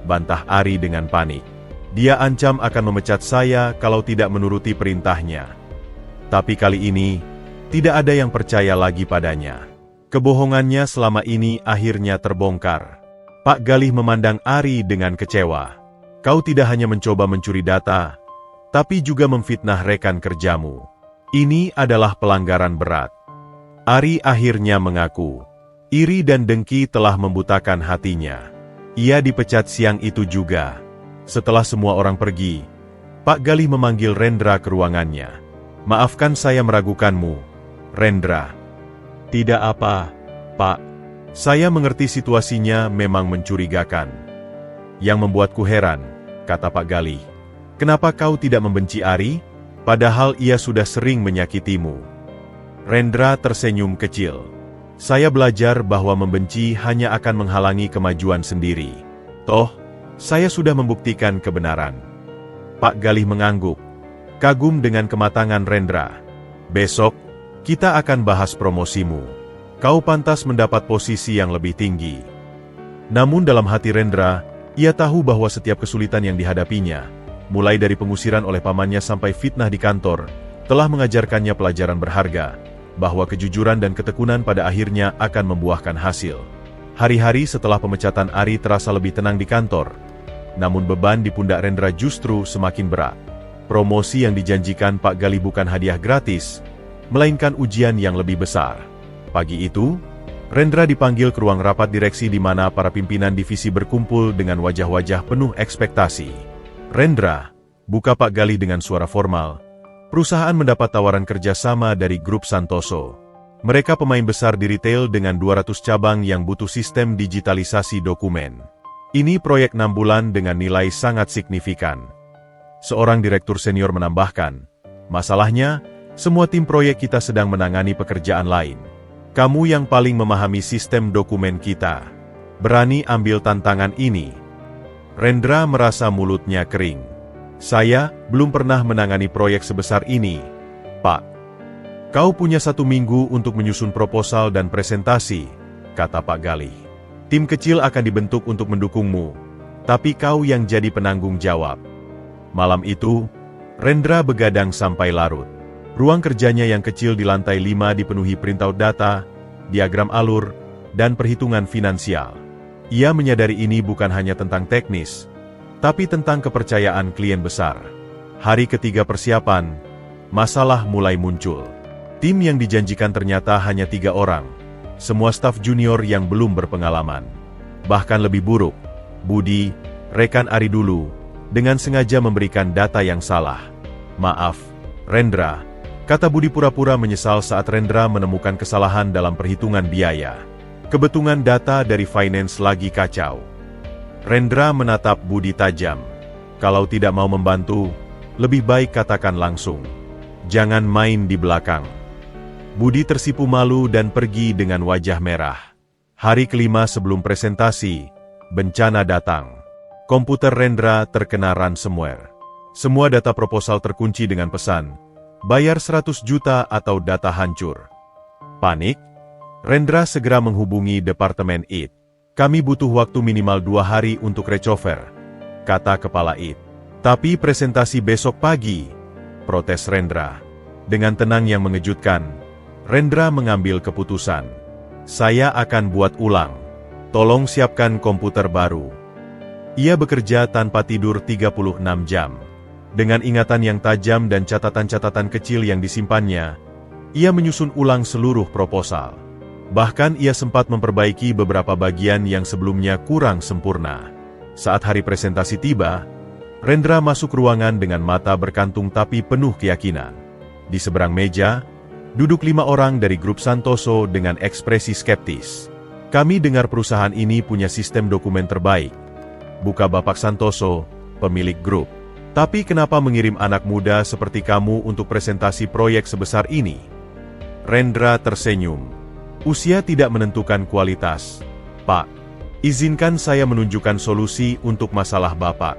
bantah Ari dengan panik. Dia ancam akan memecat saya kalau tidak menuruti perintahnya. Tapi kali ini, tidak ada yang percaya lagi padanya. Kebohongannya selama ini akhirnya terbongkar. Pak Galih memandang Ari dengan kecewa. Kau tidak hanya mencoba mencuri data, tapi juga memfitnah rekan kerjamu. Ini adalah pelanggaran berat. Ari akhirnya mengaku. Iri dan dengki telah membutakan hatinya. Ia dipecat siang itu juga. Setelah semua orang pergi, Pak Galih memanggil Rendra ke ruangannya. Maafkan saya meragukanmu, Rendra. Tidak apa, Pak. Saya mengerti situasinya memang mencurigakan. Yang membuatku heran, kata Pak Galih. Kenapa kau tidak membenci Ari, padahal ia sudah sering menyakitimu? Rendra tersenyum kecil. Saya belajar bahwa membenci hanya akan menghalangi kemajuan sendiri. Toh, saya sudah membuktikan kebenaran. Pak Galih mengangguk, kagum dengan kematangan Rendra. Besok, kita akan bahas promosimu. Kau pantas mendapat posisi yang lebih tinggi. Namun dalam hati Rendra, ia tahu bahwa setiap kesulitan yang dihadapinya, mulai dari pengusiran oleh pamannya sampai fitnah di kantor, telah mengajarkannya pelajaran berharga, bahwa kejujuran dan ketekunan pada akhirnya akan membuahkan hasil. Hari-hari setelah pemecatan Ari terasa lebih tenang di kantor. Namun beban di pundak Rendra justru semakin berat. Promosi yang dijanjikan Pak Gali bukan hadiah gratis, melainkan ujian yang lebih besar. Pagi itu, Rendra dipanggil ke ruang rapat direksi di mana para pimpinan divisi berkumpul dengan wajah-wajah penuh ekspektasi. "Rendra," buka Pak Gali dengan suara formal, "perusahaan mendapat tawaran kerjasama dari Grup Santoso. Mereka pemain besar di retail dengan 200 cabang yang butuh sistem digitalisasi dokumen. Ini proyek 6 bulan dengan nilai sangat signifikan." Seorang direktur senior menambahkan, "Masalahnya, semua tim proyek kita sedang menangani pekerjaan lain. Kamu yang paling memahami sistem dokumen kita. Berani ambil tantangan ini?" Rendra merasa mulutnya kering. "Saya belum pernah menangani proyek sebesar ini, Pak." "Kau punya 1 minggu untuk menyusun proposal dan presentasi," kata Pak Gali. "Tim kecil akan dibentuk untuk mendukungmu, tapi kau yang jadi penanggung jawab." Malam itu, Rendra begadang sampai larut. Ruang kerjanya yang kecil di lantai 5 dipenuhi printout data, diagram alur, dan perhitungan finansial. Ia menyadari ini bukan hanya tentang teknis, tapi tentang kepercayaan klien besar. Hari ketiga persiapan, masalah mulai muncul. Tim yang dijanjikan ternyata hanya 3 orang, semua staf junior yang belum berpengalaman. Bahkan lebih buruk, Budi, rekan Ari dulu, dengan sengaja memberikan data yang salah. "Maaf, Rendra," kata Budi pura-pura menyesal saat Rendra menemukan kesalahan dalam perhitungan biaya. "Kebetulan data dari finance lagi kacau." Rendra menatap Budi tajam. "Kalau tidak mau membantu, lebih baik katakan langsung. Jangan main di belakang." Budi tersipu malu dan pergi dengan wajah merah. Hari kelima sebelum presentasi, bencana datang. Komputer Rendra terkena ransomware. Semua data proposal terkunci dengan pesan, "Bayar 100 juta atau data hancur." Panik, Rendra segera menghubungi Departemen IT. "Kami butuh waktu minimal 2 hari untuk recover," kata Kepala IT. "Tapi presentasi besok pagi," protes Rendra. Dengan tenang yang mengejutkan, Rendra mengambil keputusan. "Saya akan buat ulang. Tolong siapkan komputer baru." Ia bekerja tanpa tidur 36 jam. Dengan ingatan yang tajam dan catatan-catatan kecil yang disimpannya, ia menyusun ulang seluruh proposal. Bahkan ia sempat memperbaiki beberapa bagian yang sebelumnya kurang sempurna. Saat hari presentasi tiba, Rendra masuk ruangan dengan mata berkantung tapi penuh keyakinan. Di seberang meja, duduk 5 orang dari Grup Santoso dengan ekspresi skeptis. "Kami dengar perusahaan ini punya sistem dokumen terbaik," buka Bapak Santoso, pemilik grup. "Tapi kenapa mengirim anak muda seperti kamu untuk presentasi proyek sebesar ini?" Rendra tersenyum. "Usia tidak menentukan kualitas, Pak. Izinkan saya menunjukkan solusi untuk masalah Bapak."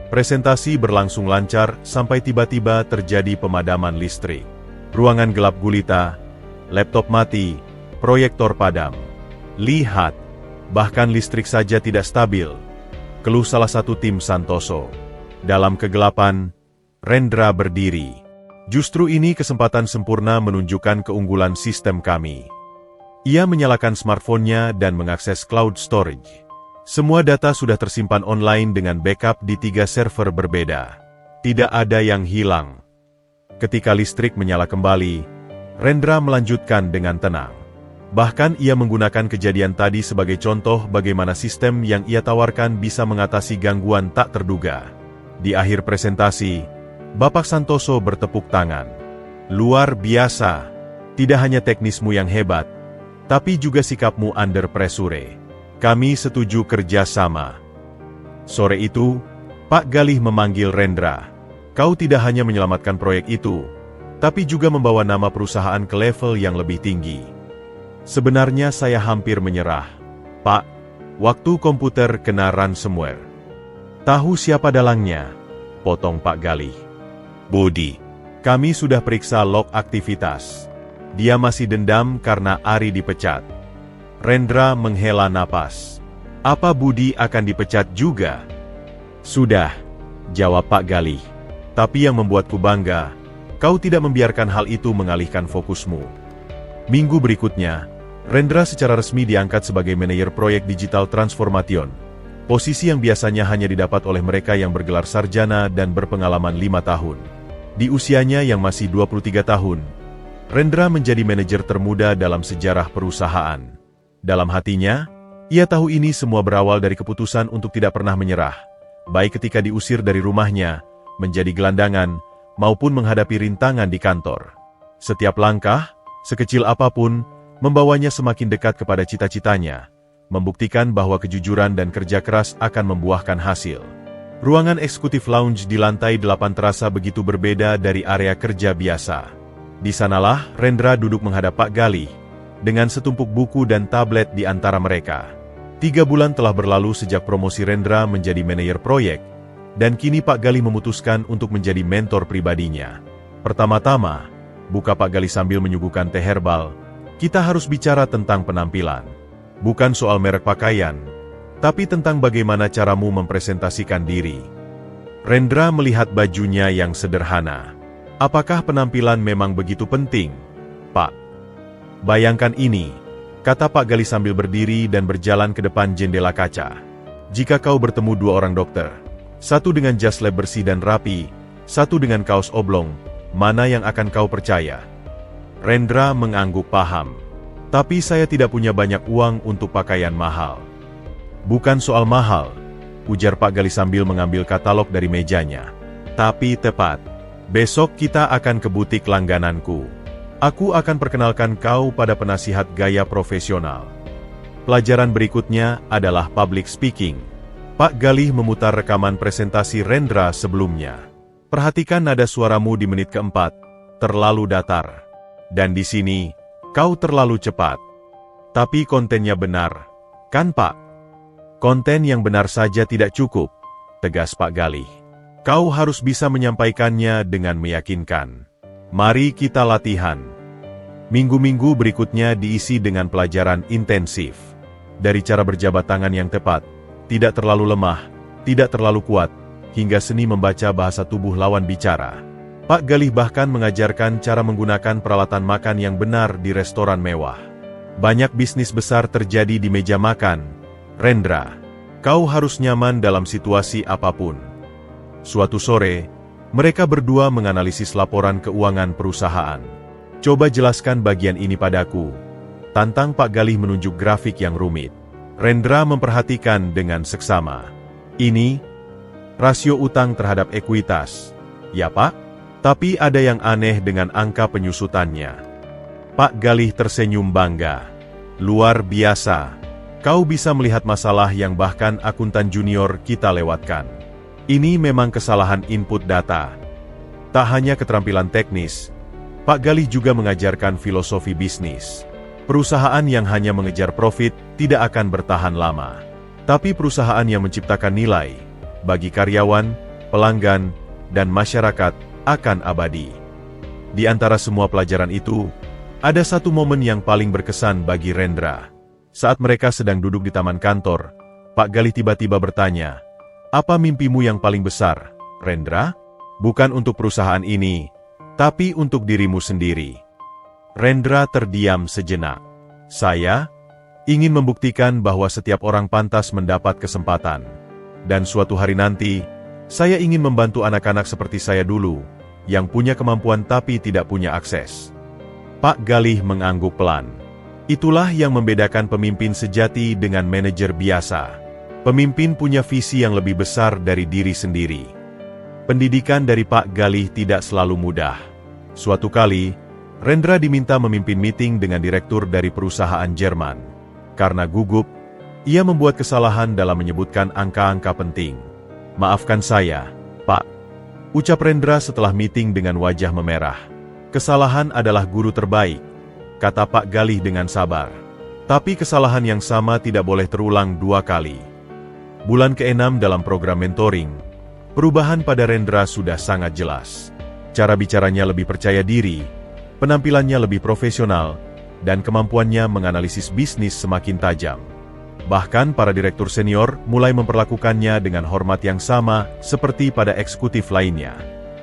Presentasi berlangsung lancar sampai tiba-tiba terjadi pemadaman listrik. Ruangan gelap gulita, laptop mati, proyektor padam. "Lihat, bahkan listrik saja tidak stabil," keluh salah satu tim Santoso. Dalam kegelapan, Rendra berdiri. "Justru ini kesempatan sempurna menunjukkan keunggulan sistem kami." Ia menyalakan smartphone-nya dan mengakses cloud storage. Semua data sudah tersimpan online dengan backup di 3 server berbeda. Tidak ada yang hilang. Ketika listrik menyala kembali, Rendra melanjutkan dengan tenang. Bahkan ia menggunakan kejadian tadi sebagai contoh bagaimana sistem yang ia tawarkan bisa mengatasi gangguan tak terduga. Di akhir presentasi, Bapak Santoso bertepuk tangan. "Luar biasa. Tidak hanya teknismu yang hebat, tapi juga sikapmu under pressure. Kami setuju kerjasama." Sore itu, Pak Galih memanggil Rendra. "Kau tidak hanya menyelamatkan proyek itu, tapi juga membawa nama perusahaan ke level yang lebih tinggi." "Sebenarnya saya hampir menyerah, Pak. Waktu komputer kena ransomware." "Tahu siapa dalangnya?" potong Pak Galih. "Budi. Kami sudah periksa log aktivitas. Dia masih dendam karena Ari dipecat." Rendra menghela napas. "Apa Budi akan dipecat juga?" "Sudah," jawab Pak Galih. "Tapi yang membuatku bangga, kau tidak membiarkan hal itu mengalihkan fokusmu." Minggu berikutnya, Rendra secara resmi diangkat sebagai manajer proyek digital transformation, posisi yang biasanya hanya didapat oleh mereka yang bergelar sarjana dan berpengalaman 5 tahun. Di usianya yang masih 23 tahun, Rendra menjadi manajer termuda dalam sejarah perusahaan. Dalam hatinya, ia tahu ini semua berawal dari keputusan untuk tidak pernah menyerah, baik ketika diusir dari rumahnya, menjadi gelandangan, maupun menghadapi rintangan di kantor. Setiap langkah, sekecil apapun, membawanya semakin dekat kepada cita-citanya, membuktikan bahwa kejujuran dan kerja keras akan membuahkan hasil. Ruangan eksekutif lounge di lantai 8 terasa begitu berbeda dari area kerja biasa. Di sanalah Rendra duduk menghadap Pak Galih, dengan setumpuk buku dan tablet di antara mereka. 3 bulan telah berlalu sejak promosi Rendra menjadi manajer proyek, dan kini Pak Galih memutuskan untuk menjadi mentor pribadinya. Pertama-tama, buka Pak Galih sambil menyuguhkan teh herbal, kita harus bicara tentang penampilan. Bukan soal merek pakaian, tapi tentang bagaimana caramu mempresentasikan diri. Rendra melihat bajunya yang sederhana. Apakah penampilan memang begitu penting, Pak? Bayangkan ini, kata Pak Galih sambil berdiri dan berjalan ke depan jendela kaca. Jika kau bertemu 2 orang dokter, satu dengan jas lab bersih dan rapi, satu dengan kaos oblong, mana yang akan kau percaya? Rendra mengangguk paham. Tapi saya tidak punya banyak uang untuk pakaian mahal. Bukan soal mahal, ujar Pak Galih sambil mengambil katalog dari mejanya. Tapi tepat. Besok kita akan ke butik langgananku. Aku akan perkenalkan kau pada penasihat gaya profesional. Pelajaran berikutnya adalah public speaking. Pak Galih memutar rekaman presentasi Rendra sebelumnya. Perhatikan nada suaramu di menit keempat, terlalu datar. Dan di sini, kau terlalu cepat. Tapi kontennya benar, kan Pak? Konten yang benar saja tidak cukup, tegas Pak Galih. Kau harus bisa menyampaikannya dengan meyakinkan. Mari kita latihan. Minggu-minggu berikutnya diisi dengan pelajaran intensif. Dari cara berjabat tangan yang tepat, tidak terlalu lemah, tidak terlalu kuat, hingga seni membaca bahasa tubuh lawan bicara. Pak Galih bahkan mengajarkan cara menggunakan peralatan makan yang benar di restoran mewah. Banyak bisnis besar terjadi di meja makan. Rendra, kau harus nyaman dalam situasi apapun. Suatu sore, mereka berdua menganalisis laporan keuangan perusahaan. Coba jelaskan bagian ini padaku. Tantang Pak Galih menunjuk grafik yang rumit. Rendra memperhatikan dengan seksama. Ini, rasio utang terhadap ekuitas. Ya Pak? Tapi ada yang aneh dengan angka penyusutannya. Pak Galih tersenyum bangga. Luar biasa. Kau bisa melihat masalah yang bahkan akuntan junior kita lewatkan. Ini memang kesalahan input data. Tak hanya keterampilan teknis, Pak Galih juga mengajarkan filosofi bisnis. Perusahaan yang hanya mengejar profit tidak akan bertahan lama. Tapi perusahaan yang menciptakan nilai, bagi karyawan, pelanggan, dan masyarakat, akan abadi. Di antara semua pelajaran itu, ada satu momen yang paling berkesan bagi Rendra. Saat mereka sedang duduk di taman kantor, Pak Galih tiba-tiba bertanya, "Apa mimpimu yang paling besar, Rendra? Bukan untuk perusahaan ini, tapi untuk dirimu sendiri." Rendra terdiam sejenak. "Saya ingin membuktikan bahwa setiap orang pantas mendapat kesempatan. Dan suatu hari nanti, saya ingin membantu anak-anak seperti saya dulu, yang punya kemampuan tapi tidak punya akses." Pak Galih mengangguk pelan. Itulah yang membedakan pemimpin sejati dengan manajer biasa. Pemimpin punya visi yang lebih besar dari diri sendiri. Pendidikan dari Pak Galih tidak selalu mudah. Suatu kali, Rendra diminta memimpin meeting dengan direktur dari perusahaan Jerman. Karena gugup, ia membuat kesalahan dalam menyebutkan angka-angka penting. "Maafkan saya, Pak," ucap Rendra setelah meeting dengan wajah memerah. "Kesalahan adalah guru terbaik," kata Pak Galih dengan sabar. "Tapi kesalahan yang sama tidak boleh terulang 2 kali." Bulan ke-6 dalam program mentoring, perubahan pada Rendra sudah sangat jelas. Cara bicaranya lebih percaya diri, penampilannya lebih profesional, dan kemampuannya menganalisis bisnis semakin tajam. Bahkan para direktur senior mulai memperlakukannya dengan hormat yang sama seperti pada eksekutif lainnya.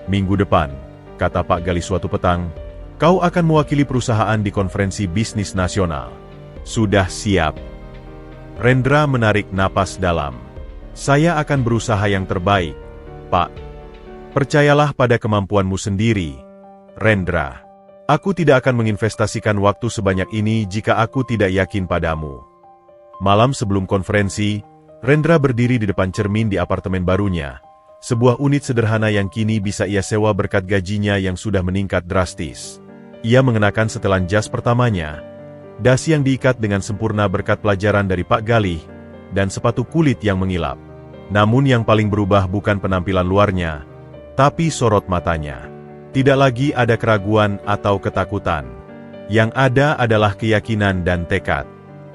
"Minggu depan," kata Pak Galih suatu petang, "kau akan mewakili perusahaan di konferensi bisnis nasional. Sudah siap. Rendra menarik napas dalam. Saya akan berusaha yang terbaik, Pak. Percayalah pada kemampuanmu sendiri, Rendra. Aku tidak akan menginvestasikan waktu sebanyak ini jika aku tidak yakin padamu. Malam sebelum konferensi, Rendra berdiri di depan cermin di apartemen barunya. Sebuah unit sederhana yang kini bisa ia sewa berkat gajinya yang sudah meningkat drastis. Ia mengenakan setelan jas pertamanya, dasi yang diikat dengan sempurna berkat pelajaran dari Pak Galih, dan sepatu kulit yang mengilap. Namun yang paling berubah bukan penampilan luarnya, tapi sorot matanya. Tidak lagi ada keraguan atau ketakutan. Yang ada adalah keyakinan dan tekad.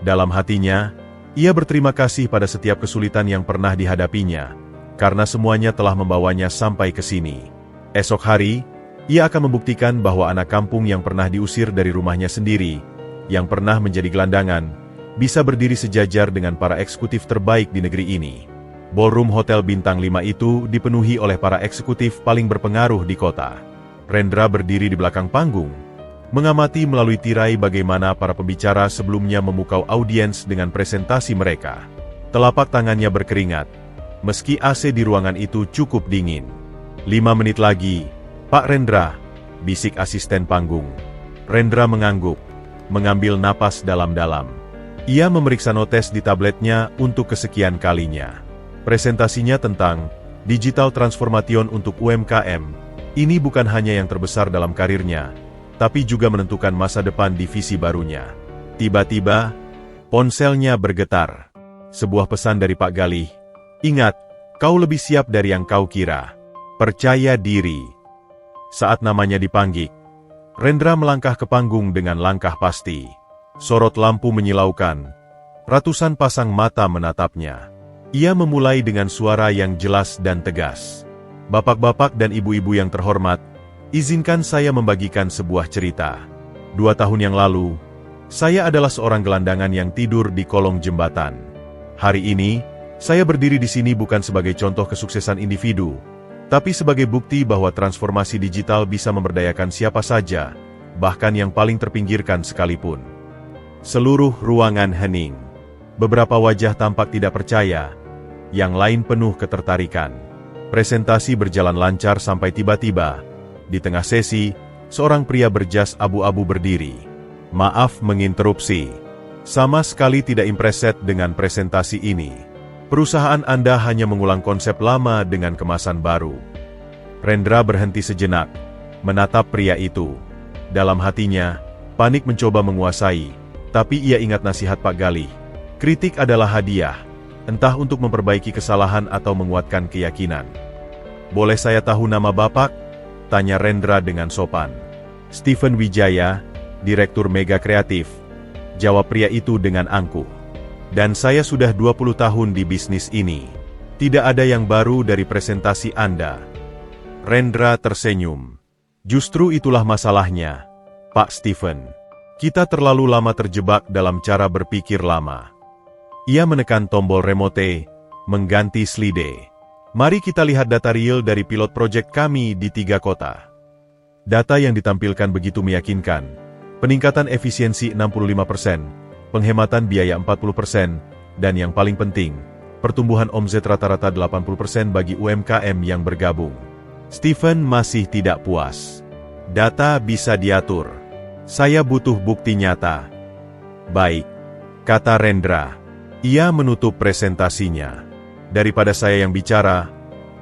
Dalam hatinya, ia berterima kasih pada setiap kesulitan yang pernah dihadapinya, karena semuanya telah membawanya sampai ke sini. Esok hari, ia akan membuktikan bahwa anak kampung yang pernah diusir dari rumahnya sendiri, yang pernah menjadi gelandangan, bisa berdiri sejajar dengan para eksekutif terbaik di negeri ini. Ballroom Hotel Bintang 5 itu dipenuhi oleh para eksekutif paling berpengaruh di kota. Rendra berdiri di belakang panggung, mengamati melalui tirai bagaimana para pembicara sebelumnya memukau audiens dengan presentasi mereka. Telapak tangannya berkeringat, meski AC di ruangan itu cukup dingin. 5 menit lagi, Pak Rendra, bisik asisten panggung. Rendra mengangguk, mengambil napas dalam-dalam. Ia memeriksa notes di tabletnya untuk kesekian kalinya. Presentasinya tentang Digital Transformation untuk UMKM. Ini bukan hanya yang terbesar dalam karirnya, tapi juga menentukan masa depan divisi barunya. Tiba-tiba, ponselnya bergetar. Sebuah pesan dari Pak Galih. Ingat, kau lebih siap dari yang kau kira. Percaya diri. Saat namanya dipanggil, Rendra melangkah ke panggung dengan langkah pasti. Sorot lampu menyilaukan. Ratusan pasang mata menatapnya. Ia memulai dengan suara yang jelas dan tegas. Bapak-bapak dan ibu-ibu yang terhormat, izinkan saya membagikan sebuah cerita. 2 tahun yang lalu, saya adalah seorang gelandangan yang tidur di kolong jembatan. Hari ini, saya berdiri di sini bukan sebagai contoh kesuksesan individu, tapi sebagai bukti bahwa transformasi digital bisa memberdayakan siapa saja, bahkan yang paling terpinggirkan sekalipun. Seluruh ruangan hening. Beberapa wajah tampak tidak percaya, yang lain penuh ketertarikan. Presentasi berjalan lancar sampai tiba-tiba, di tengah sesi, seorang pria berjas abu-abu berdiri. Maaf menginterupsi. Sama sekali tidak impreset dengan presentasi ini. Perusahaan Anda hanya mengulang konsep lama dengan kemasan baru. Rendra berhenti sejenak, menatap pria itu. Dalam hatinya, panik mencoba menguasai, tapi ia ingat nasihat Pak Galih. Kritik adalah hadiah, entah untuk memperbaiki kesalahan atau menguatkan keyakinan. Boleh saya tahu nama Bapak? Tanya Rendra dengan sopan. Stephen Wijaya, Direktur Mega Kreatif. Jawab pria itu dengan angkuh. Dan saya sudah 20 tahun di bisnis ini. Tidak ada yang baru dari presentasi Anda. Rendra tersenyum. Justru itulah masalahnya, Pak Stephen. Kita terlalu lama terjebak dalam cara berpikir lama. Ia menekan tombol remote, mengganti slide. Mari kita lihat data real dari pilot project kami di 3 kota. Data yang ditampilkan begitu meyakinkan. Peningkatan efisiensi 65%. Penghematan biaya 40%, dan yang paling penting, pertumbuhan omzet rata-rata 80% bagi UMKM yang bergabung. Stephen masih tidak puas. Data bisa diatur. Saya butuh bukti nyata. Baik, kata Rendra. Ia menutup presentasinya. Daripada saya yang bicara,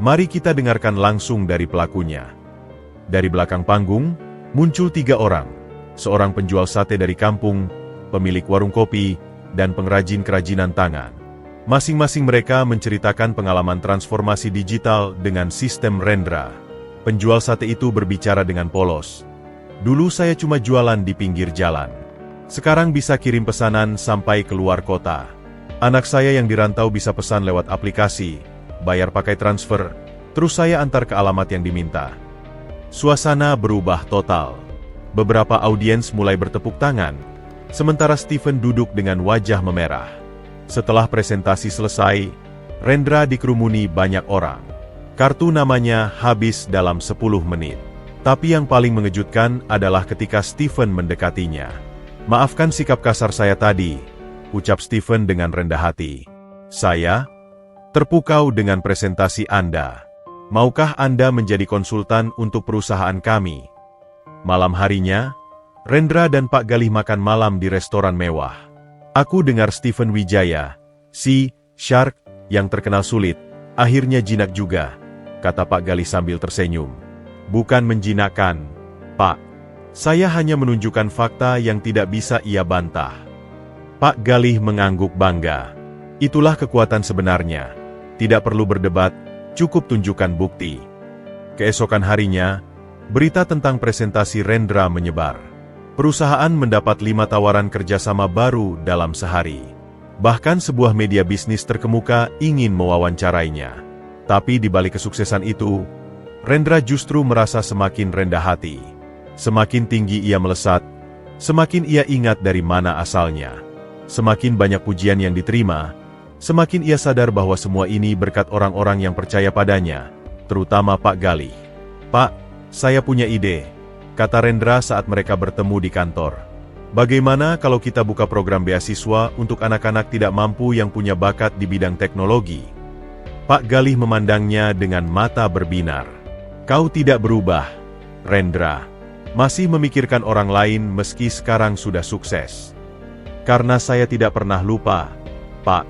mari kita dengarkan langsung dari pelakunya. Dari belakang panggung, muncul 3 orang. Seorang penjual sate dari kampung, pemilik warung kopi, dan pengrajin kerajinan tangan. Masing-masing mereka menceritakan pengalaman transformasi digital dengan sistem Rendra. Penjual sate itu berbicara dengan polos. Dulu saya cuma jualan di pinggir jalan. Sekarang bisa kirim pesanan sampai keluar kota. Anak saya yang dirantau bisa pesan lewat aplikasi, bayar pakai transfer, terus saya antar ke alamat yang diminta. Suasana berubah total. Beberapa audiens mulai bertepuk tangan, sementara Stephen duduk dengan wajah memerah. Setelah presentasi selesai, Rendra dikerumuni banyak orang. Kartu namanya habis dalam 10 menit. Tapi yang paling mengejutkan adalah ketika Stephen mendekatinya. Maafkan sikap kasar saya tadi, ucap Stephen dengan rendah hati. Saya terpukau dengan presentasi Anda. Maukah Anda menjadi konsultan untuk perusahaan kami? Malam harinya, Rendra dan Pak Galih makan malam di restoran mewah. Aku dengar Stephen Wijaya, si Shark, yang terkenal sulit, akhirnya jinak juga, kata Pak Galih sambil tersenyum. Bukan menjinakkan, Pak. Saya hanya menunjukkan fakta yang tidak bisa ia bantah. Pak Galih mengangguk bangga. Itulah kekuatan sebenarnya. Tidak perlu berdebat, cukup tunjukkan bukti. Keesokan harinya, berita tentang presentasi Rendra menyebar. Perusahaan mendapat 5 tawaran kerjasama baru dalam sehari. Bahkan sebuah media bisnis terkemuka ingin mewawancarainya. Tapi di balik kesuksesan itu, Rendra justru merasa semakin rendah hati. Semakin tinggi ia melesat, semakin ia ingat dari mana asalnya. Semakin banyak pujian yang diterima, semakin ia sadar bahwa semua ini berkat orang-orang yang percaya padanya, terutama Pak Galih. Pak, saya punya ide, kata Rendra saat mereka bertemu di kantor. Bagaimana kalau kita buka program beasiswa untuk anak-anak tidak mampu yang punya bakat di bidang teknologi? Pak Galih memandangnya dengan mata berbinar. Kau tidak berubah, Rendra. Masih memikirkan orang lain meski sekarang sudah sukses. Karena saya tidak pernah lupa, Pak.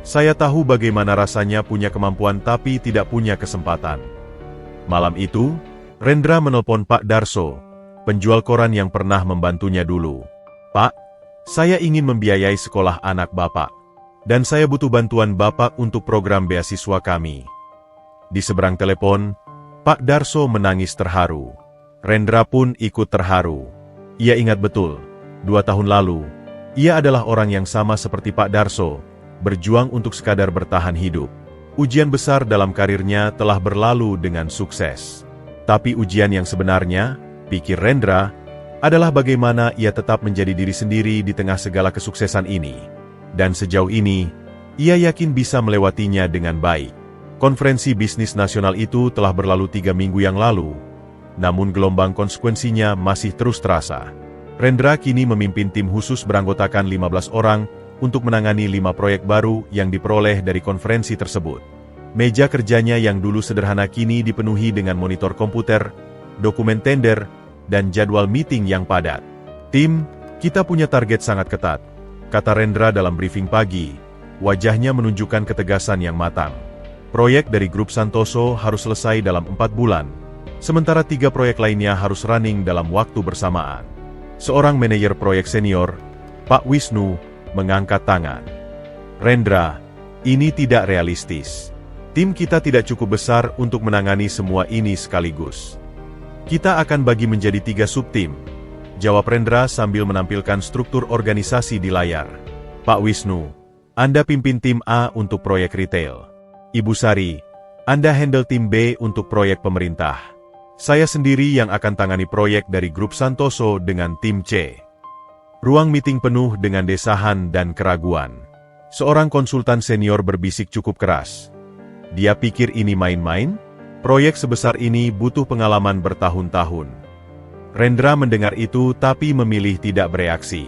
Saya tahu bagaimana rasanya punya kemampuan tapi tidak punya kesempatan. Malam itu, Rendra menelpon Pak Darso, penjual koran yang pernah membantunya dulu. Pak, saya ingin membiayai sekolah anak Bapak. Dan saya butuh bantuan Bapak untuk program beasiswa kami. Di seberang telepon, Pak Darso menangis terharu. Rendra pun ikut terharu. Ia ingat betul, 2 tahun lalu, ia adalah orang yang sama seperti Pak Darso, berjuang untuk sekadar bertahan hidup. Ujian besar dalam karirnya telah berlalu dengan sukses. Tapi ujian yang sebenarnya, pikir Rendra, adalah bagaimana ia tetap menjadi diri sendiri di tengah segala kesuksesan ini. Dan sejauh ini, ia yakin bisa melewatinya dengan baik. Konferensi bisnis nasional itu telah berlalu 3 minggu yang lalu, namun gelombang konsekuensinya masih terus terasa. Rendra kini memimpin tim khusus beranggotakan 15 orang untuk menangani 5 proyek baru yang diperoleh dari konferensi tersebut. Meja kerjanya yang dulu sederhana kini dipenuhi dengan monitor komputer, dokumen tender, dan jadwal meeting yang padat. Tim, kita punya target sangat ketat, kata Rendra dalam briefing pagi, wajahnya menunjukkan ketegasan yang matang. Proyek dari Grup Santoso harus selesai dalam 4 bulan, sementara 3 proyek lainnya harus running dalam waktu bersamaan. Seorang manajer proyek senior, Pak Wisnu, mengangkat tangan. Rendra, ini tidak realistis. Tim kita tidak cukup besar untuk menangani semua ini sekaligus. Kita akan bagi menjadi 3 subtim, jawab Rendra sambil menampilkan struktur organisasi di layar. Pak Wisnu, Anda pimpin tim A untuk proyek retail. Ibu Sari, Anda handle tim B untuk proyek pemerintah. Saya sendiri yang akan tangani proyek dari Grup Santoso dengan tim C. Ruang meeting penuh dengan desahan dan keraguan. Seorang konsultan senior berbisik cukup keras. Dia pikir ini main-main? Proyek sebesar ini butuh pengalaman bertahun-tahun. Rendra mendengar itu tapi memilih tidak bereaksi.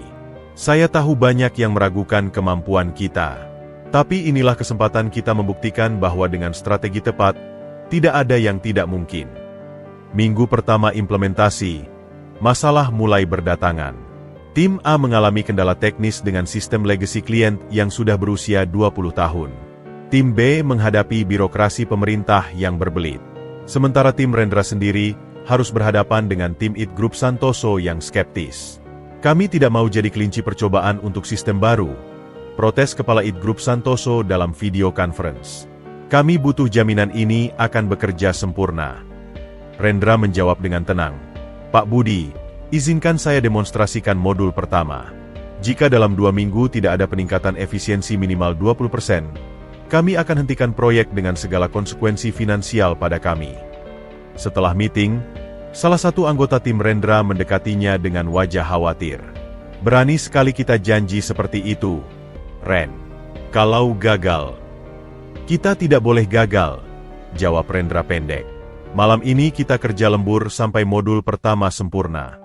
Saya tahu banyak yang meragukan kemampuan kita. Tapi inilah kesempatan kita membuktikan bahwa dengan strategi tepat, tidak ada yang tidak mungkin. Minggu pertama implementasi, masalah mulai berdatangan. Tim A mengalami kendala teknis dengan sistem legacy klien yang sudah berusia 20 tahun. Tim B menghadapi birokrasi pemerintah yang berbelit. Sementara tim Rendra sendiri harus berhadapan dengan tim IT Grup Santoso yang skeptis. Kami tidak mau jadi kelinci percobaan untuk sistem baru, protes Kepala IT Grup Santoso dalam video conference. Kami butuh jaminan ini akan bekerja sempurna. Rendra menjawab dengan tenang. Pak Budi, izinkan saya demonstrasikan modul pertama. Jika dalam 2 minggu tidak ada peningkatan efisiensi minimal 20%, kami akan hentikan proyek dengan segala konsekuensi finansial pada kami. Setelah meeting, salah satu anggota tim Rendra mendekatinya dengan wajah khawatir. Berani sekali kita janji seperti itu, Ren. Kalau gagal, kita tidak boleh gagal, jawab Rendra pendek. Malam ini kita kerja lembur sampai modul pertama sempurna.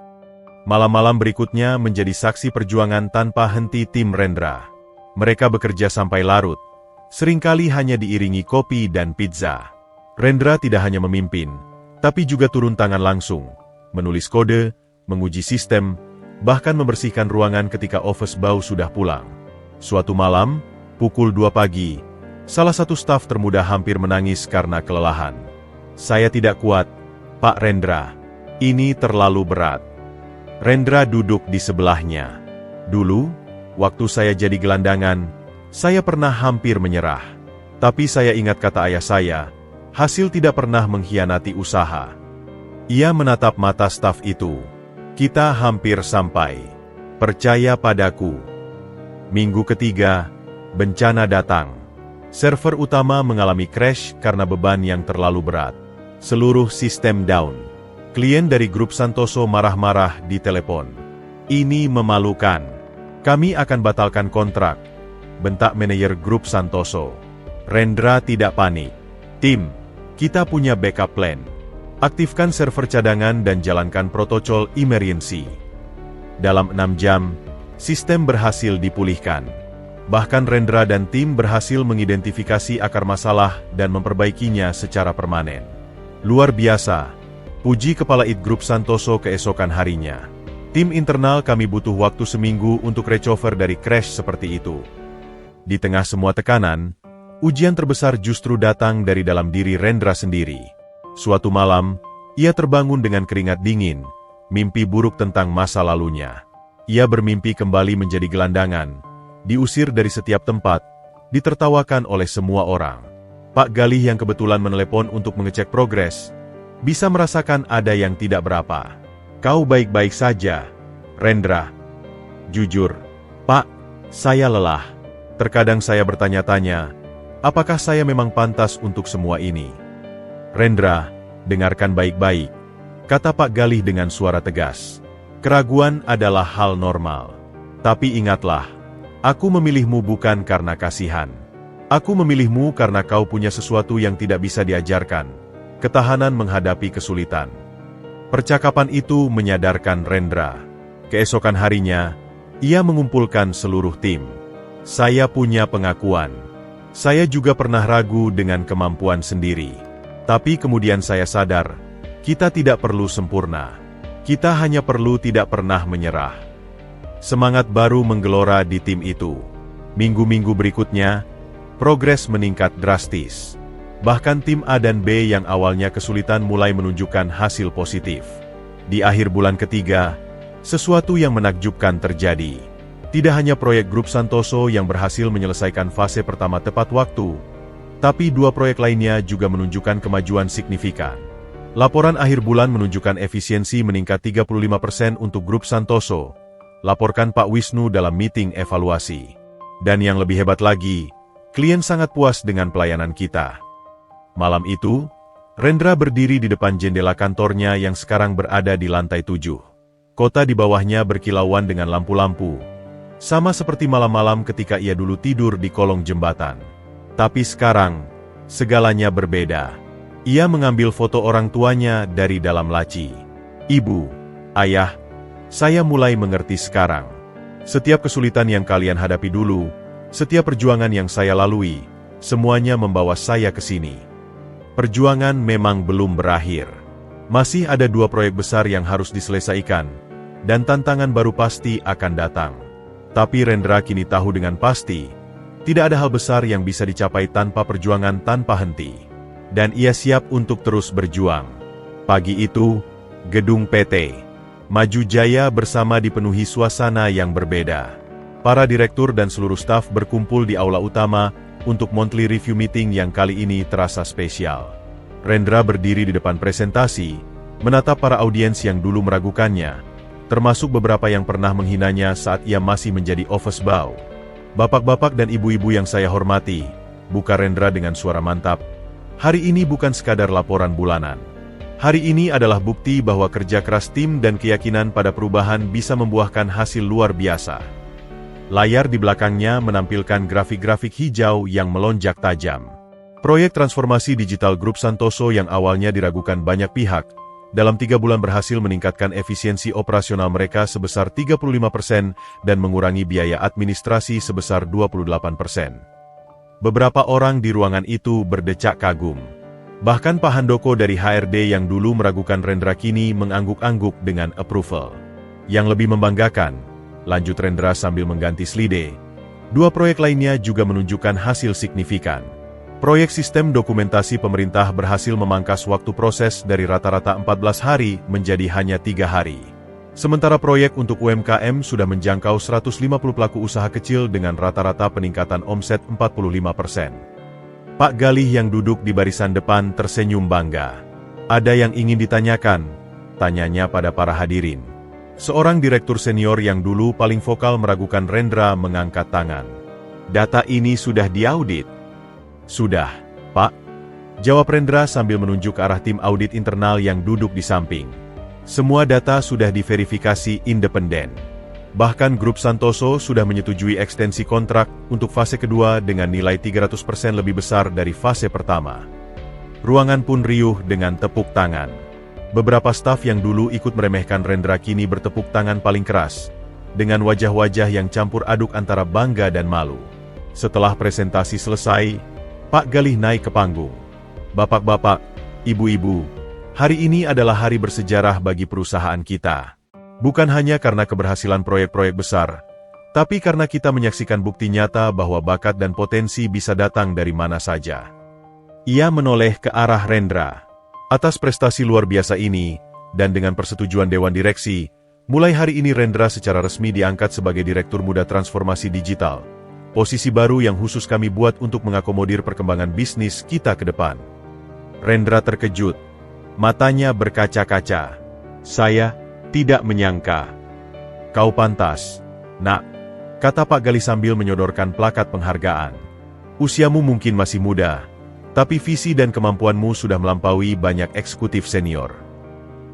Malam-malam berikutnya menjadi saksi perjuangan tanpa henti tim Rendra. Mereka bekerja sampai larut, seringkali hanya diiringi kopi dan pizza. Rendra tidak hanya memimpin, tapi juga turun tangan langsung, menulis kode, menguji sistem, bahkan membersihkan ruangan ketika office bow sudah pulang. Suatu malam, pukul 2 pagi, salah satu staf termuda hampir menangis karena kelelahan. "Saya tidak kuat, Pak Rendra. Ini terlalu berat." Rendra duduk di sebelahnya. "Dulu, waktu saya jadi gelandangan, saya pernah hampir menyerah. Tapi saya ingat kata ayah saya, hasil tidak pernah mengkhianati usaha." Ia menatap mata staf itu. "Kita hampir sampai. Percaya padaku." Minggu ketiga, bencana datang. Server utama mengalami crash karena beban yang terlalu berat. Seluruh sistem down. Klien dari grup Santoso marah-marah di telepon. "Ini memalukan. Kami akan batalkan kontrak," bentak manajer grup Santoso. Rendra tidak panik. "Tim, kita punya backup plan. Aktifkan server cadangan dan jalankan protokol emergency." Dalam 6 jam, sistem berhasil dipulihkan. Bahkan Rendra dan tim berhasil mengidentifikasi akar masalah dan memperbaikinya secara permanen. "Luar biasa," puji Kepala IT Grup Santoso keesokan harinya. "Tim internal kami butuh waktu seminggu untuk recover dari crash seperti itu." Di tengah semua tekanan, ujian terbesar justru datang dari dalam diri Rendra sendiri. Suatu malam, ia terbangun dengan keringat dingin, mimpi buruk tentang masa lalunya. Ia bermimpi kembali menjadi gelandangan, diusir dari setiap tempat, ditertawakan oleh semua orang. Pak Galih yang kebetulan menelepon untuk mengecek progres, bisa merasakan ada yang tidak berapa. "Kau baik-baik saja, Rendra?" "Jujur, Pak, saya lelah. Terkadang saya bertanya-tanya, apakah saya memang pantas untuk semua ini?" "Rendra, dengarkan baik-baik," kata Pak Galih dengan suara tegas. "Keraguan adalah hal normal. Tapi ingatlah, aku memilihmu bukan karena kasihan. Aku memilihmu karena kau punya sesuatu yang tidak bisa diajarkan. Ketahanan menghadapi kesulitan." Percakapan itu menyadarkan Rendra. Keesokan harinya, ia mengumpulkan seluruh tim. "Saya punya pengakuan. Saya juga pernah ragu dengan kemampuan sendiri. Tapi kemudian saya sadar, kita tidak perlu sempurna. Kita hanya perlu tidak pernah menyerah." Semangat baru menggelora di tim itu. Minggu-minggu berikutnya, progres meningkat drastis. Bahkan tim A dan B yang awalnya kesulitan mulai menunjukkan hasil positif. Di akhir bulan ketiga, sesuatu yang menakjubkan terjadi. Tidak hanya proyek grup Santoso yang berhasil menyelesaikan fase pertama tepat waktu, tapi 2 proyek lainnya juga menunjukkan kemajuan signifikan. Laporan akhir bulan menunjukkan efisiensi meningkat 35% untuk grup Santoso, laporkan Pak Wisnu dalam meeting evaluasi. Dan yang lebih hebat lagi, klien sangat puas dengan pelayanan kita. Malam itu, Rendra berdiri di depan jendela kantornya yang sekarang berada di lantai 7. Kota di bawahnya berkilauan dengan lampu-lampu, sama seperti malam-malam ketika ia dulu tidur di kolong jembatan. Tapi sekarang, segalanya berbeda. Ia mengambil foto orang tuanya dari dalam laci. "Ibu, Ayah, saya mulai mengerti sekarang. Setiap kesulitan yang kalian hadapi dulu, setiap perjuangan yang saya lalui, semuanya membawa saya ke sini. Perjuangan memang belum berakhir. Masih ada 2 proyek besar yang harus diselesaikan, dan tantangan baru pasti akan datang. Tapi Rendra kini tahu dengan pasti, tidak ada hal besar yang bisa dicapai tanpa perjuangan tanpa henti. Dan ia siap untuk terus berjuang." Pagi itu, gedung PT Maju Jaya bersama dipenuhi suasana yang berbeda. Para direktur dan seluruh staf berkumpul di aula utama untuk monthly review meeting yang kali ini terasa spesial. Rendra berdiri di depan presentasi, menatap para audiens yang dulu meragukannya, termasuk beberapa yang pernah menghinanya saat ia masih menjadi office bow. "Bapak-bapak dan ibu-ibu yang saya hormati," buka Rendra dengan suara mantap, "hari ini bukan sekadar laporan bulanan. Hari ini adalah bukti bahwa kerja keras tim dan keyakinan pada perubahan bisa membuahkan hasil luar biasa." Layar di belakangnya menampilkan grafik-grafik hijau yang melonjak tajam. Proyek transformasi digital grup Santoso yang awalnya diragukan banyak pihak, dalam 3 bulan berhasil meningkatkan efisiensi operasional mereka sebesar 35% dan mengurangi biaya administrasi sebesar 28%. Beberapa orang di ruangan itu berdecak kagum. Bahkan Pak Handoko dari HRD yang dulu meragukan Rendra kini mengangguk-angguk dengan approval. Yang lebih membanggakan, lanjut Rendra sambil mengganti slide, 2 proyek lainnya juga menunjukkan hasil signifikan. Proyek sistem dokumentasi pemerintah berhasil memangkas waktu proses dari rata-rata 14 hari menjadi hanya 3 hari. Sementara proyek untuk UMKM sudah menjangkau 150 pelaku usaha kecil dengan rata-rata peningkatan omset 45%. Pak Galih yang duduk di barisan depan tersenyum bangga. Ada yang ingin ditanyakan? Tanyanya pada para hadirin. Seorang direktur senior yang dulu paling vokal meragukan Rendra mengangkat tangan. Data ini sudah diaudit? Sudah, Pak. Jawab Rendra sambil menunjuk ke arah tim audit internal yang duduk di samping. Semua data sudah diverifikasi independen. Bahkan grup Santoso sudah menyetujui ekstensi kontrak untuk fase kedua dengan nilai 300% lebih besar dari fase pertama. Ruangan pun riuh dengan tepuk tangan. Beberapa staf yang dulu ikut meremehkan Rendra kini bertepuk tangan paling keras, dengan wajah-wajah yang campur aduk antara bangga dan malu. Setelah presentasi selesai, Pak Galih naik ke panggung. Bapak-bapak, ibu-ibu, hari ini adalah hari bersejarah bagi perusahaan kita. Bukan hanya karena keberhasilan proyek-proyek besar, tapi karena kita menyaksikan bukti nyata bahwa bakat dan potensi bisa datang dari mana saja. Ia menoleh ke arah Rendra. Atas prestasi luar biasa ini, dan dengan persetujuan Dewan Direksi, mulai hari ini Rendra secara resmi diangkat sebagai Direktur Muda Transformasi Digital. Posisi baru yang khusus kami buat untuk mengakomodir perkembangan bisnis kita ke depan. Rendra terkejut. Matanya berkaca-kaca. Saya tidak menyangka. Kau pantas, Nak, kata Pak Galih sambil menyodorkan plakat penghargaan. Usiamu mungkin masih muda, tapi visi dan kemampuanmu sudah melampaui banyak eksekutif senior.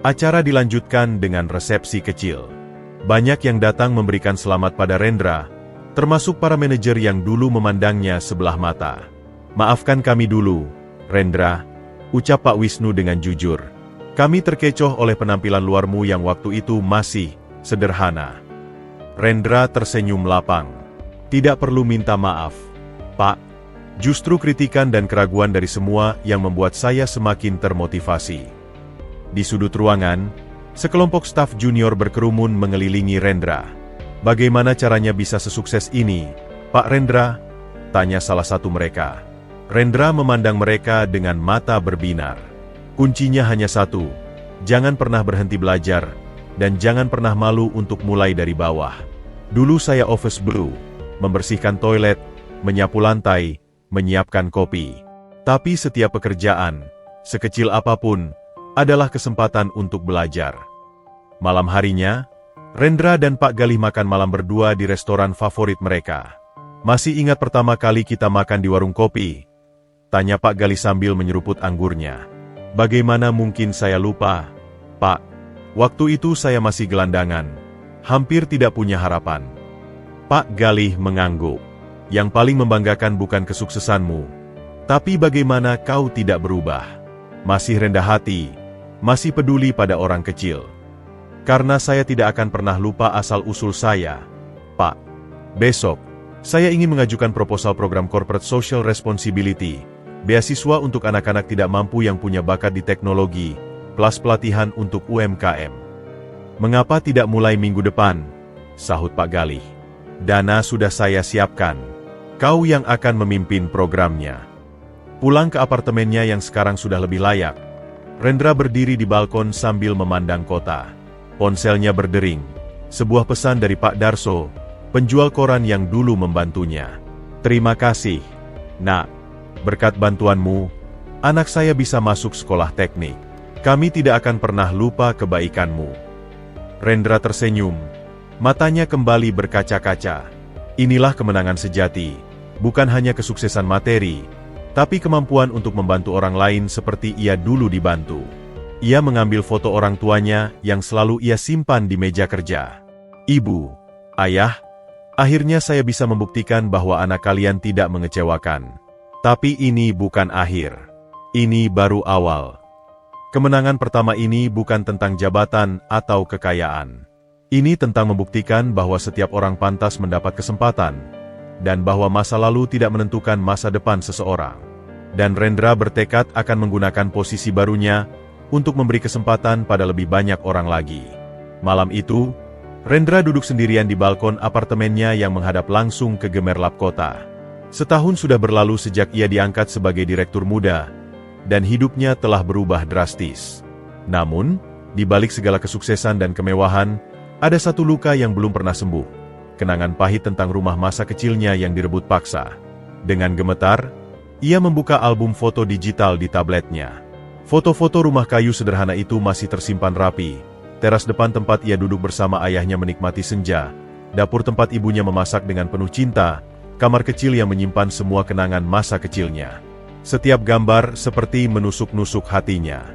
Acara dilanjutkan dengan resepsi kecil. Banyak yang datang memberikan selamat pada Rendra, termasuk para manajer yang dulu memandangnya sebelah mata. Maafkan kami dulu, Rendra, ucap Pak Wisnu dengan jujur. Kami terkecoh oleh penampilan luarmu yang waktu itu masih sederhana. Rendra tersenyum lapang. Tidak perlu minta maaf, Pak. Justru kritikan dan keraguan dari semua yang membuat saya semakin termotivasi. Di sudut ruangan, sekelompok staf junior berkerumun mengelilingi Rendra. Bagaimana caranya bisa sesukses ini, Pak Rendra? Tanya salah satu mereka. Rendra memandang mereka dengan mata berbinar. Kuncinya hanya satu, jangan pernah berhenti belajar, dan jangan pernah malu untuk mulai dari bawah. Dulu saya office blue, membersihkan toilet, menyapu lantai, menyiapkan kopi. Tapi setiap pekerjaan, sekecil apapun, adalah kesempatan untuk belajar. Malam harinya, Rendra dan Pak Galih makan malam berdua di restoran favorit mereka. Masih ingat pertama kali kita makan di warung kopi? Tanya Pak Galih sambil menyeruput anggurnya. Bagaimana mungkin saya lupa, Pak? Waktu itu saya masih gelandangan, hampir tidak punya harapan. Pak Galih mengangguk. Yang paling membanggakan bukan kesuksesanmu, tapi bagaimana kau tidak berubah. Masih rendah hati, masih peduli pada orang kecil. Karena saya tidak akan pernah lupa asal-usul saya, Pak. Besok, saya ingin mengajukan proposal program Corporate Social Responsibility, beasiswa untuk anak-anak tidak mampu yang punya bakat di teknologi, plus pelatihan untuk UMKM. Mengapa tidak mulai minggu depan? Sahut Pak Galih. Dana sudah saya siapkan. Kau yang akan memimpin programnya. Pulang ke apartemennya yang sekarang sudah lebih layak, Rendra berdiri di balkon sambil memandang kota. Ponselnya berdering. Sebuah pesan dari Pak Darso, penjual koran yang dulu membantunya. Terima kasih, Nak. Berkat bantuanmu, anak saya bisa masuk sekolah teknik. Kami tidak akan pernah lupa kebaikanmu. Rendra tersenyum. Matanya kembali berkaca-kaca. Inilah kemenangan sejati, bukan hanya kesuksesan materi, tapi kemampuan untuk membantu orang lain seperti ia dulu dibantu. Ia mengambil foto orang tuanya yang selalu ia simpan di meja kerja. Ibu, ayah, akhirnya saya bisa membuktikan bahwa anak kalian tidak mengecewakan. Tapi ini bukan akhir. Ini baru awal. Kemenangan pertama ini bukan tentang jabatan atau kekayaan. Ini tentang membuktikan bahwa setiap orang pantas mendapat kesempatan, dan bahwa masa lalu tidak menentukan masa depan seseorang. Dan Rendra bertekad akan menggunakan posisi barunya untuk memberi kesempatan pada lebih banyak orang lagi. Malam itu, Rendra duduk sendirian di balkon apartemennya yang menghadap langsung ke gemerlap kota. Setahun sudah berlalu sejak ia diangkat sebagai direktur muda, dan hidupnya telah berubah drastis. Namun, di balik segala kesuksesan dan kemewahan, ada satu luka yang belum pernah sembuh. Kenangan pahit tentang rumah masa kecilnya yang direbut paksa. Dengan gemetar, ia membuka album foto digital di tabletnya. Foto-foto rumah kayu sederhana itu masih tersimpan rapi. Teras depan tempat ia duduk bersama ayahnya menikmati senja. Dapur tempat ibunya memasak dengan penuh cinta. Kamar kecil yang menyimpan semua kenangan masa kecilnya. Setiap gambar seperti menusuk-nusuk hatinya.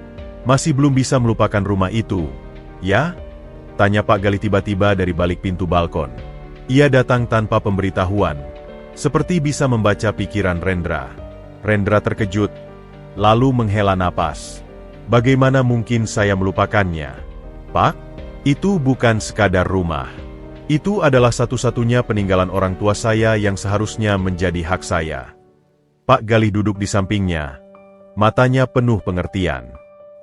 Masih belum bisa melupakan rumah itu, ya? Tanya Pak Galih tiba-tiba dari balik pintu balkon. Ia datang tanpa pemberitahuan, seperti bisa membaca pikiran Rendra. Rendra terkejut, lalu menghela napas. Bagaimana mungkin saya melupakannya? Pak, itu bukan sekadar rumah. Itu adalah satu-satunya peninggalan orang tua saya yang seharusnya menjadi hak saya. Pak Galih duduk di sampingnya. Matanya penuh pengertian.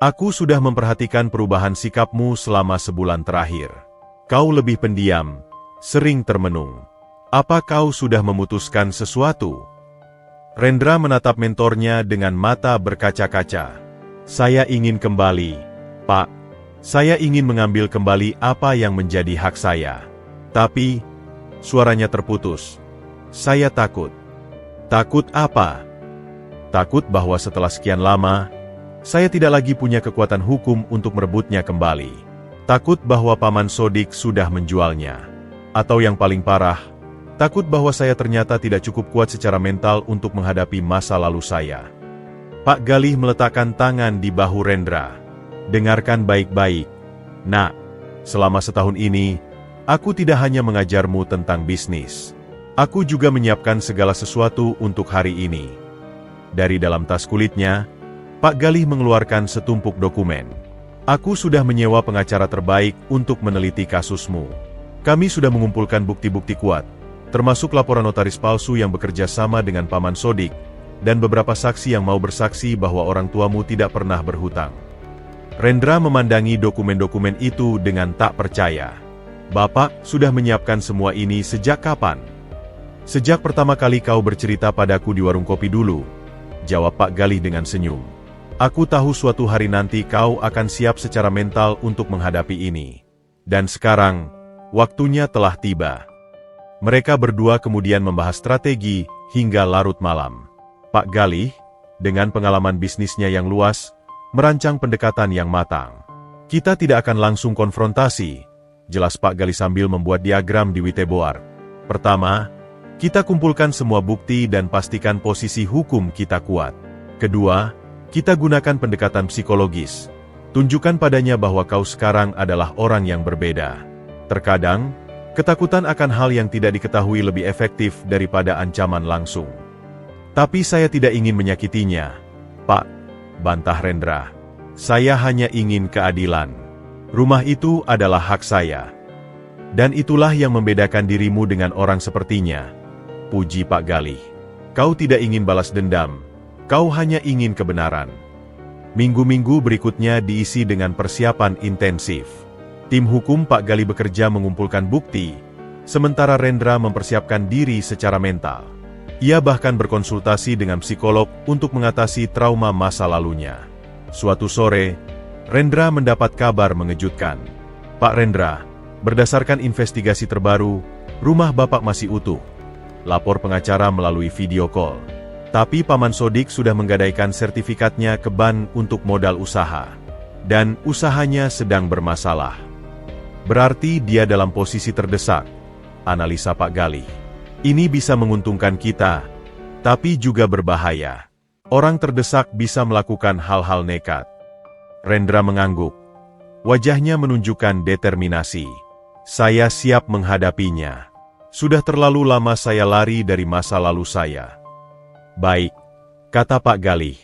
Aku sudah memperhatikan perubahan sikapmu selama sebulan terakhir. Kau lebih pendiam, sering termenung. Apa kau sudah memutuskan sesuatu? Rendra menatap mentornya dengan mata berkaca-kaca. Saya ingin kembali, Pak. Saya ingin mengambil kembali apa yang menjadi hak saya. Tapi, suaranya terputus. Saya takut. Takut apa? Takut bahwa setelah sekian lama, saya tidak lagi punya kekuatan hukum untuk merebutnya kembali. Takut bahwa Paman Sodik sudah menjualnya. Atau yang paling parah, takut bahwa saya ternyata tidak cukup kuat secara mental untuk menghadapi masa lalu saya. Pak Galih meletakkan tangan di bahu Rendra. Dengarkan baik-baik. Nak, selama setahun ini, aku tidak hanya mengajarmu tentang bisnis. Aku juga menyiapkan segala sesuatu untuk hari ini. Dari dalam tas kulitnya, Pak Galih mengeluarkan setumpuk dokumen. Aku sudah menyewa pengacara terbaik untuk meneliti kasusmu. Kami sudah mengumpulkan bukti-bukti kuat, termasuk laporan notaris palsu yang bekerja sama dengan Paman Sodik, dan beberapa saksi yang mau bersaksi bahwa orang tuamu tidak pernah berhutang. Rendra memandangi dokumen-dokumen itu dengan tak percaya. Bapak sudah menyiapkan semua ini sejak kapan? Sejak pertama kali kau bercerita padaku di warung kopi dulu, jawab Pak Galih dengan senyum. Aku tahu suatu hari nanti kau akan siap secara mental untuk menghadapi ini. Dan sekarang, waktunya telah tiba. Mereka berdua kemudian membahas strategi hingga larut malam. Pak Galih, dengan pengalaman bisnisnya yang luas, merancang pendekatan yang matang. Kita tidak akan langsung konfrontasi, jelas Pak Galih sambil membuat diagram di whiteboard. Pertama, kita kumpulkan semua bukti dan pastikan posisi hukum kita kuat. Kedua, kita gunakan pendekatan psikologis. Tunjukkan padanya bahwa kau sekarang adalah orang yang berbeda. Terkadang, ketakutan akan hal yang tidak diketahui lebih efektif daripada ancaman langsung. Tapi saya tidak ingin menyakitinya, Pak, bantah Rendra. Saya hanya ingin keadilan. Rumah itu adalah hak saya. Dan itulah yang membedakan dirimu dengan orang sepertinya. Puji Pak Galih. Kau tidak ingin balas dendam, kau hanya ingin kebenaran. Minggu-minggu berikutnya diisi dengan persiapan intensif. Tim hukum Pak Galih bekerja mengumpulkan bukti, sementara Rendra mempersiapkan diri secara mental. Ia bahkan berkonsultasi dengan psikolog untuk mengatasi trauma masa lalunya. Suatu sore, Rendra mendapat kabar mengejutkan. Pak Rendra, berdasarkan investigasi terbaru, rumah Bapak masih utuh. Lapor pengacara melalui video call. Tapi Paman Sodik sudah menggadaikan sertifikatnya ke bank untuk modal usaha. Dan usahanya sedang bermasalah. Berarti dia dalam posisi terdesak, analisa Pak Galih. Ini bisa menguntungkan kita, tapi juga berbahaya. Orang terdesak bisa melakukan hal-hal nekat. Rendra mengangguk. Wajahnya menunjukkan determinasi. Saya siap menghadapinya. Sudah terlalu lama saya lari dari masa lalu saya. Baik, kata Pak Galih.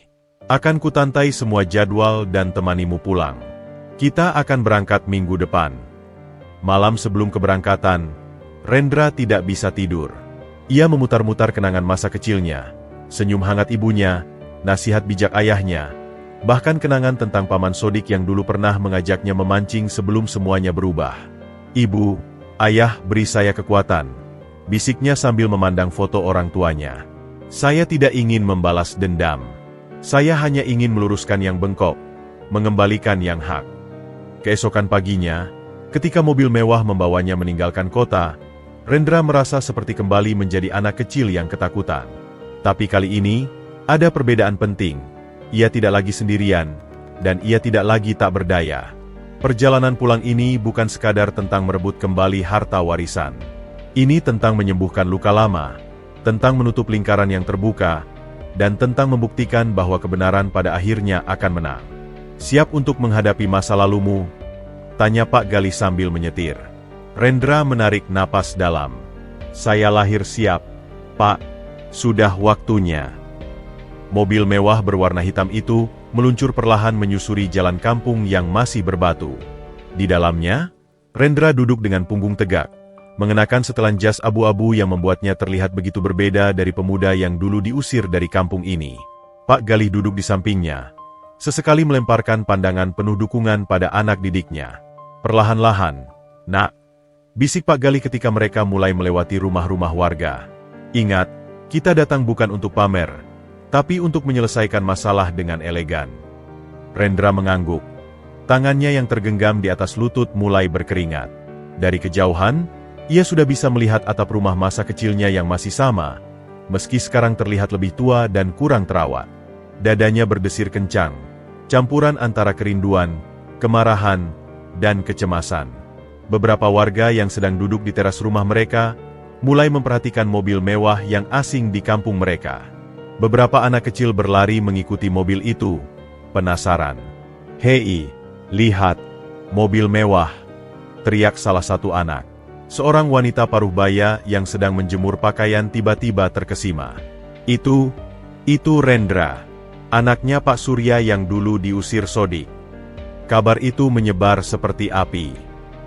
Akan kutantai semua jadwal dan temanimu pulang. Kita akan berangkat minggu depan. Malam sebelum keberangkatan, Rendra tidak bisa tidur. Ia memutar-mutar kenangan masa kecilnya, senyum hangat ibunya, nasihat bijak ayahnya, bahkan kenangan tentang Paman Sodik yang dulu pernah mengajaknya memancing sebelum semuanya berubah. "Ibu, ayah, beri saya kekuatan," bisiknya sambil memandang foto orang tuanya. "Saya tidak ingin membalas dendam. Saya hanya ingin meluruskan yang bengkok, mengembalikan yang hak." Keesokan paginya, ketika mobil mewah membawanya meninggalkan kota, Rendra merasa seperti kembali menjadi anak kecil yang ketakutan. Tapi kali ini, ada perbedaan penting. Ia tidak lagi sendirian, dan ia tidak lagi tak berdaya. Perjalanan pulang ini bukan sekadar tentang merebut kembali harta warisan. Ini tentang menyembuhkan luka lama, tentang menutup lingkaran yang terbuka, dan tentang membuktikan bahwa kebenaran pada akhirnya akan menang. "Siap untuk menghadapi masa lalumu?" tanya Pak Galih sambil menyetir. Rendra menarik napas dalam. "Saya lahir siap, Pak. Sudah waktunya." Mobil mewah berwarna hitam itu meluncur perlahan menyusuri jalan kampung yang masih berbatu. Di dalamnya, Rendra duduk dengan punggung tegak, mengenakan setelan jas abu-abu yang membuatnya terlihat begitu berbeda dari pemuda yang dulu diusir dari kampung ini. Pak Galih duduk di sampingnya, sesekali melemparkan pandangan penuh dukungan pada anak didiknya. Perlahan-lahan, "Nak," bisik Pak Galih ketika mereka mulai melewati rumah-rumah warga. "Ingat, kita datang bukan untuk pamer, tapi untuk menyelesaikan masalah dengan elegan." Rendra mengangguk. Tangannya yang tergenggam di atas lutut mulai berkeringat. Dari kejauhan, ia sudah bisa melihat atap rumah masa kecilnya yang masih sama, meski sekarang terlihat lebih tua dan kurang terawat. Dadanya berdesir kencang, campuran antara kerinduan, kemarahan, dan kecemasan. Beberapa warga yang sedang duduk di teras rumah mereka, mulai memperhatikan mobil mewah yang asing di kampung mereka. Beberapa anak kecil berlari mengikuti mobil itu, penasaran. "Hei, lihat, mobil mewah!" teriak salah satu anak. Seorang wanita paruh baya yang sedang menjemur pakaian tiba-tiba terkesima. Itu Rendra, anaknya Pak Surya yang dulu diusir Sodik." Kabar itu menyebar seperti api.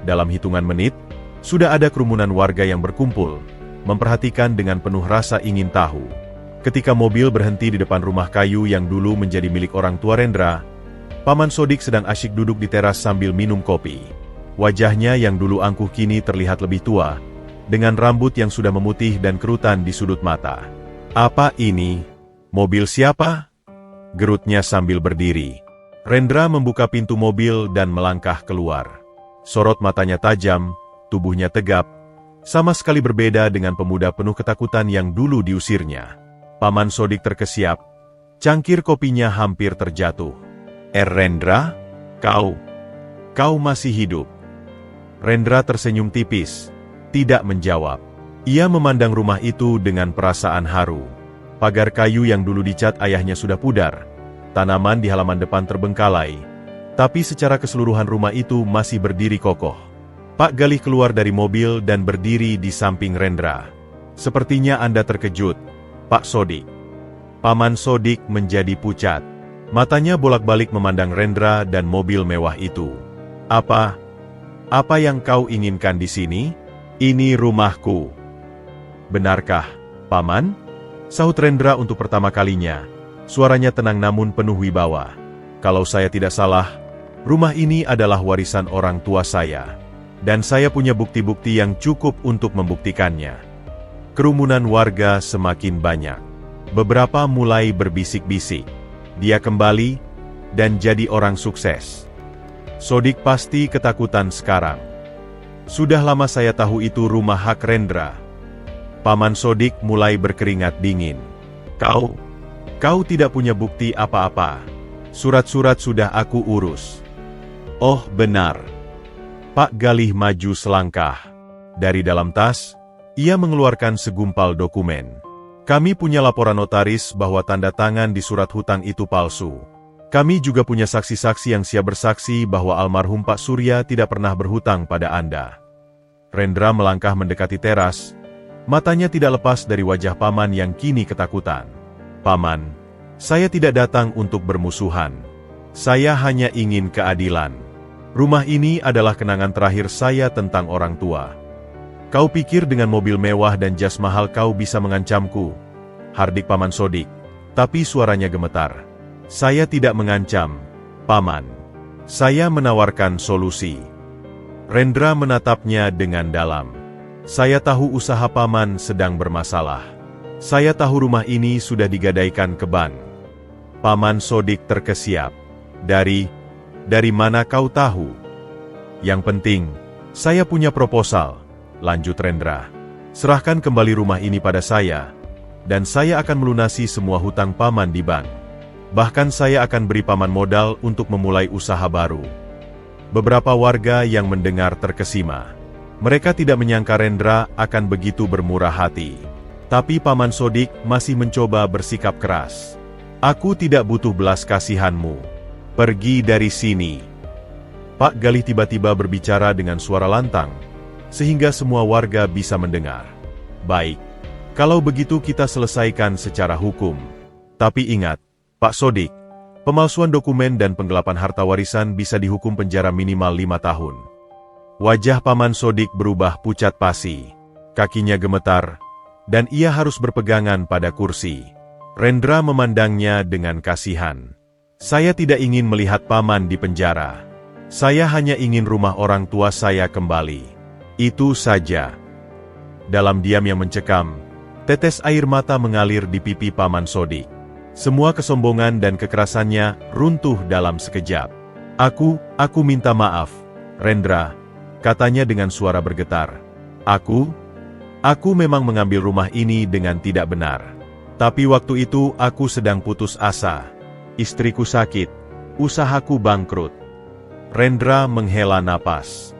Dalam hitungan menit, sudah ada kerumunan warga yang berkumpul, memperhatikan dengan penuh rasa ingin tahu. Ketika mobil berhenti di depan rumah kayu yang dulu menjadi milik orang tua Rendra, Paman Sodik sedang asyik duduk di teras sambil minum kopi. Wajahnya yang dulu angkuh kini terlihat lebih tua, dengan rambut yang sudah memutih dan kerutan di sudut mata. "Apa ini? Mobil siapa?" gerutnya sambil berdiri. Rendra membuka pintu mobil dan melangkah keluar. Sorot matanya tajam, tubuhnya tegap, sama sekali berbeda dengan pemuda penuh ketakutan yang dulu diusirnya. Paman Sodik terkesiap, cangkir kopinya hampir terjatuh. Rendra, kau masih hidup." Rendra tersenyum tipis, tidak menjawab. Ia memandang rumah itu dengan perasaan haru. Pagar kayu yang dulu dicat ayahnya sudah pudar, tanaman di halaman depan terbengkalai, tapi secara keseluruhan rumah itu masih berdiri kokoh. Pak Galih keluar dari mobil dan berdiri di samping Rendra. "Sepertinya Anda terkejut, Pak Sodik." Paman Sodik menjadi pucat. Matanya bolak-balik memandang Rendra dan mobil mewah itu. Apa yang kau inginkan di sini? Ini rumahku." "Benarkah, Paman?" sahut Rendra untuk pertama kalinya. Suaranya tenang namun penuh wibawa. "Kalau saya tidak salah, rumah ini adalah warisan orang tua saya. Dan saya punya bukti-bukti yang cukup untuk membuktikannya." Kerumunan warga semakin banyak. Beberapa mulai berbisik-bisik. Dia kembali, dan jadi orang sukses. Sodik pasti ketakutan sekarang. Sudah lama saya tahu itu rumah hak Rendra. Paman Sodik mulai berkeringat dingin. Kau tidak punya bukti apa-apa. Surat-surat sudah aku urus." "Oh benar." Pak Galih maju selangkah. Dari dalam tas, ia mengeluarkan segumpal dokumen. "Kami punya laporan notaris bahwa tanda tangan di surat hutang itu palsu. Kami juga punya saksi-saksi yang siap bersaksi bahwa almarhum Pak Surya tidak pernah berhutang pada Anda." Rendra melangkah mendekati teras, matanya tidak lepas dari wajah Paman yang kini ketakutan. Saya tidak datang untuk bermusuhan. Saya hanya ingin keadilan. Rumah ini adalah kenangan terakhir saya tentang orang tua. Kau pikir dengan mobil mewah dan jas mahal kau bisa mengancamku? Hardik Paman Sodik. Tapi suaranya gemetar. Saya tidak mengancam, Paman. Saya menawarkan solusi. Rendra menatapnya dengan dalam. Saya tahu usaha Paman sedang bermasalah. Saya tahu rumah ini sudah digadaikan ke bank. Paman Sodik terkesiap. Dari mana kau tahu? Yang penting, saya punya proposal, lanjut Rendra. Serahkan kembali rumah ini pada saya, dan saya akan melunasi semua hutang Paman di bank. Bahkan saya akan beri Paman modal untuk memulai usaha baru. Beberapa warga yang mendengar terkesima. Mereka tidak menyangka Rendra akan begitu bermurah hati. Tapi Paman Sodik masih mencoba bersikap keras. Aku tidak butuh belas kasihanmu. Pergi dari sini. Pak Galih tiba-tiba berbicara dengan suara lantang, sehingga semua warga bisa mendengar. Baik, kalau begitu kita selesaikan secara hukum. Tapi ingat, Pak Sodik, pemalsuan dokumen dan penggelapan harta warisan bisa dihukum penjara minimal 5 tahun. Wajah Paman Sodik berubah pucat pasi. Kakinya gemetar, dan ia harus berpegangan pada kursi. Rendra memandangnya dengan kasihan. Saya tidak ingin melihat Paman di penjara. Saya hanya ingin rumah orang tua saya kembali. Itu saja. Dalam diam yang mencekam, tetes air mata mengalir di pipi Paman Sodik. Semua kesombongan dan kekerasannya runtuh dalam sekejap. Aku minta maaf, Rendra, katanya dengan suara bergetar. Aku memang mengambil rumah ini dengan tidak benar. Tapi waktu itu aku sedang putus asa. Istriku sakit, usahaku bangkrut. Rendra menghela napas.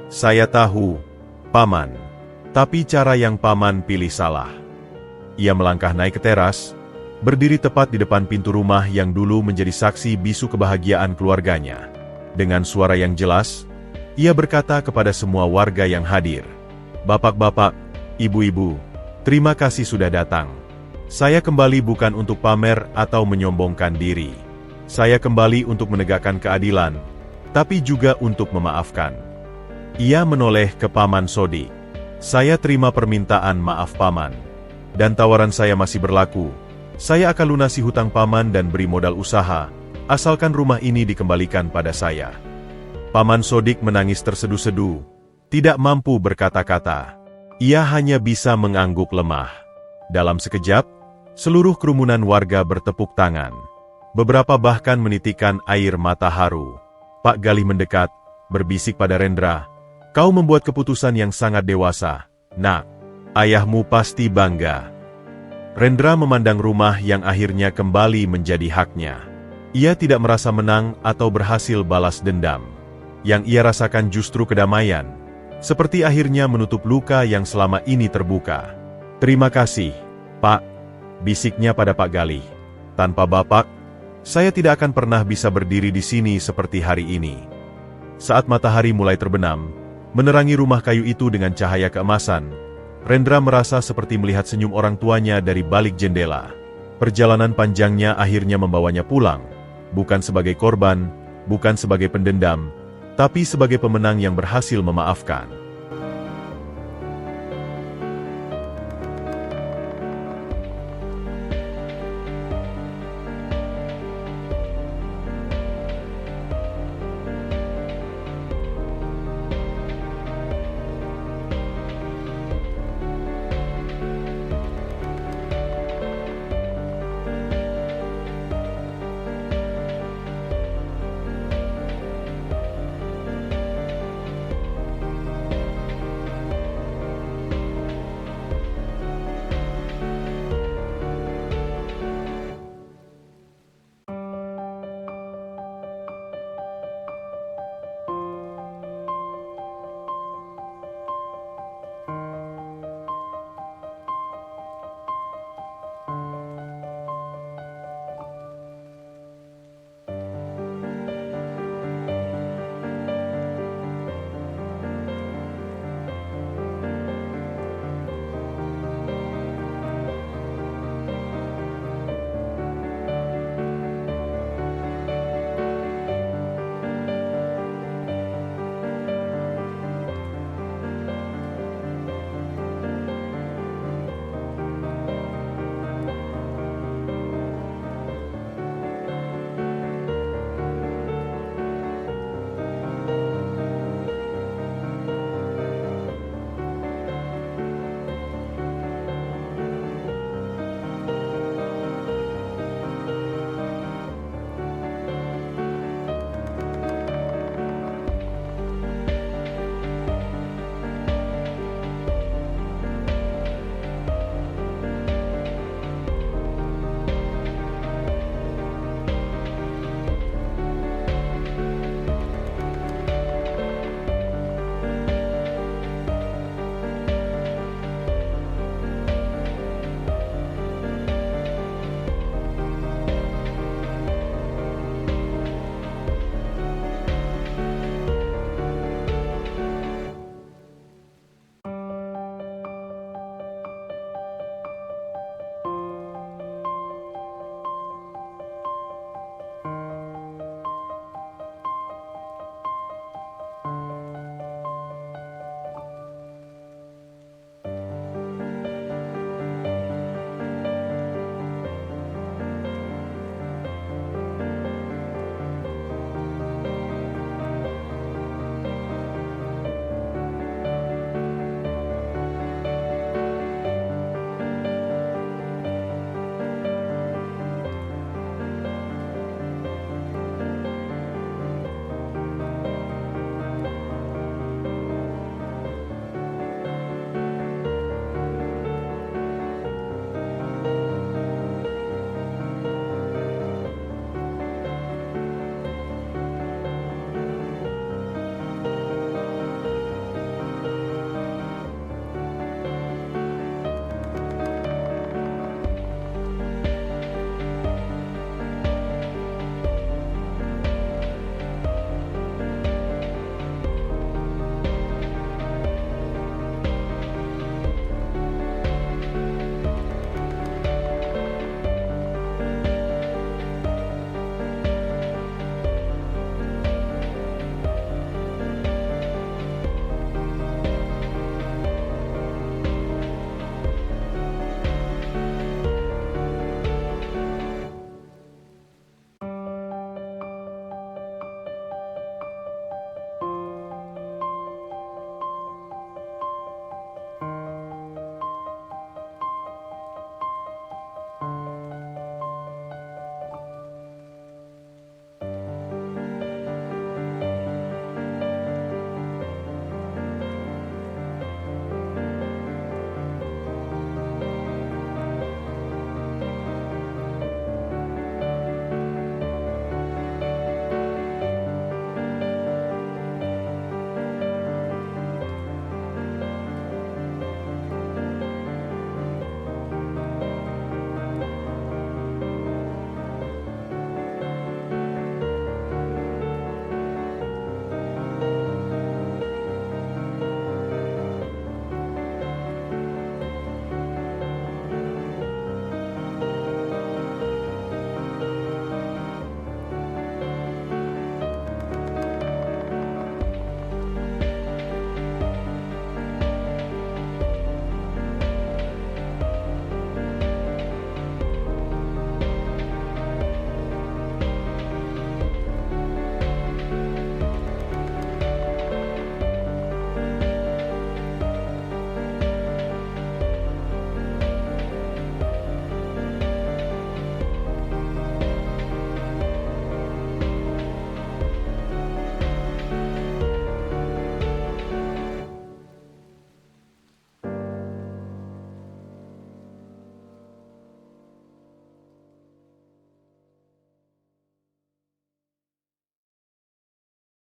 Saya tahu, Paman. Tapi cara yang Paman pilih salah. Ia melangkah naik ke teras, berdiri tepat di depan pintu rumah yang dulu menjadi saksi bisu kebahagiaan keluarganya. Dengan suara yang jelas, ia berkata kepada semua warga yang hadir. Bapak-bapak, ibu-ibu, terima kasih sudah datang. Saya kembali bukan untuk pamer atau menyombongkan diri. Saya kembali untuk menegakkan keadilan, tapi juga untuk memaafkan. Ia menoleh ke Paman Sodik. Saya terima permintaan maaf Paman. Dan tawaran saya masih berlaku. Saya akan lunasi hutang Paman dan beri modal usaha, asalkan rumah ini dikembalikan pada saya. Paman Sodik menangis tersedu-sedu, tidak mampu berkata-kata. Ia hanya bisa mengangguk lemah. Dalam sekejap, seluruh kerumunan warga bertepuk tangan. Beberapa bahkan menitikkan air mata haru. Pak Galih mendekat, berbisik pada Rendra. Kau membuat keputusan yang sangat dewasa, Nak. Ayahmu pasti bangga. Rendra memandang rumah yang akhirnya kembali menjadi haknya. Ia tidak merasa menang atau berhasil balas dendam. Yang ia rasakan justru kedamaian. Seperti akhirnya menutup luka yang selama ini terbuka. Terima kasih, Pak. Bisiknya pada Pak Galih. Tanpa Bapak, saya tidak akan pernah bisa berdiri di sini seperti hari ini. Saat matahari mulai terbenam, menerangi rumah kayu itu dengan cahaya keemasan, Rendra merasa seperti melihat senyum orang tuanya dari balik jendela. Perjalanan panjangnya akhirnya membawanya pulang, bukan sebagai korban, bukan sebagai pendendam, tapi sebagai pemenang yang berhasil memaafkan.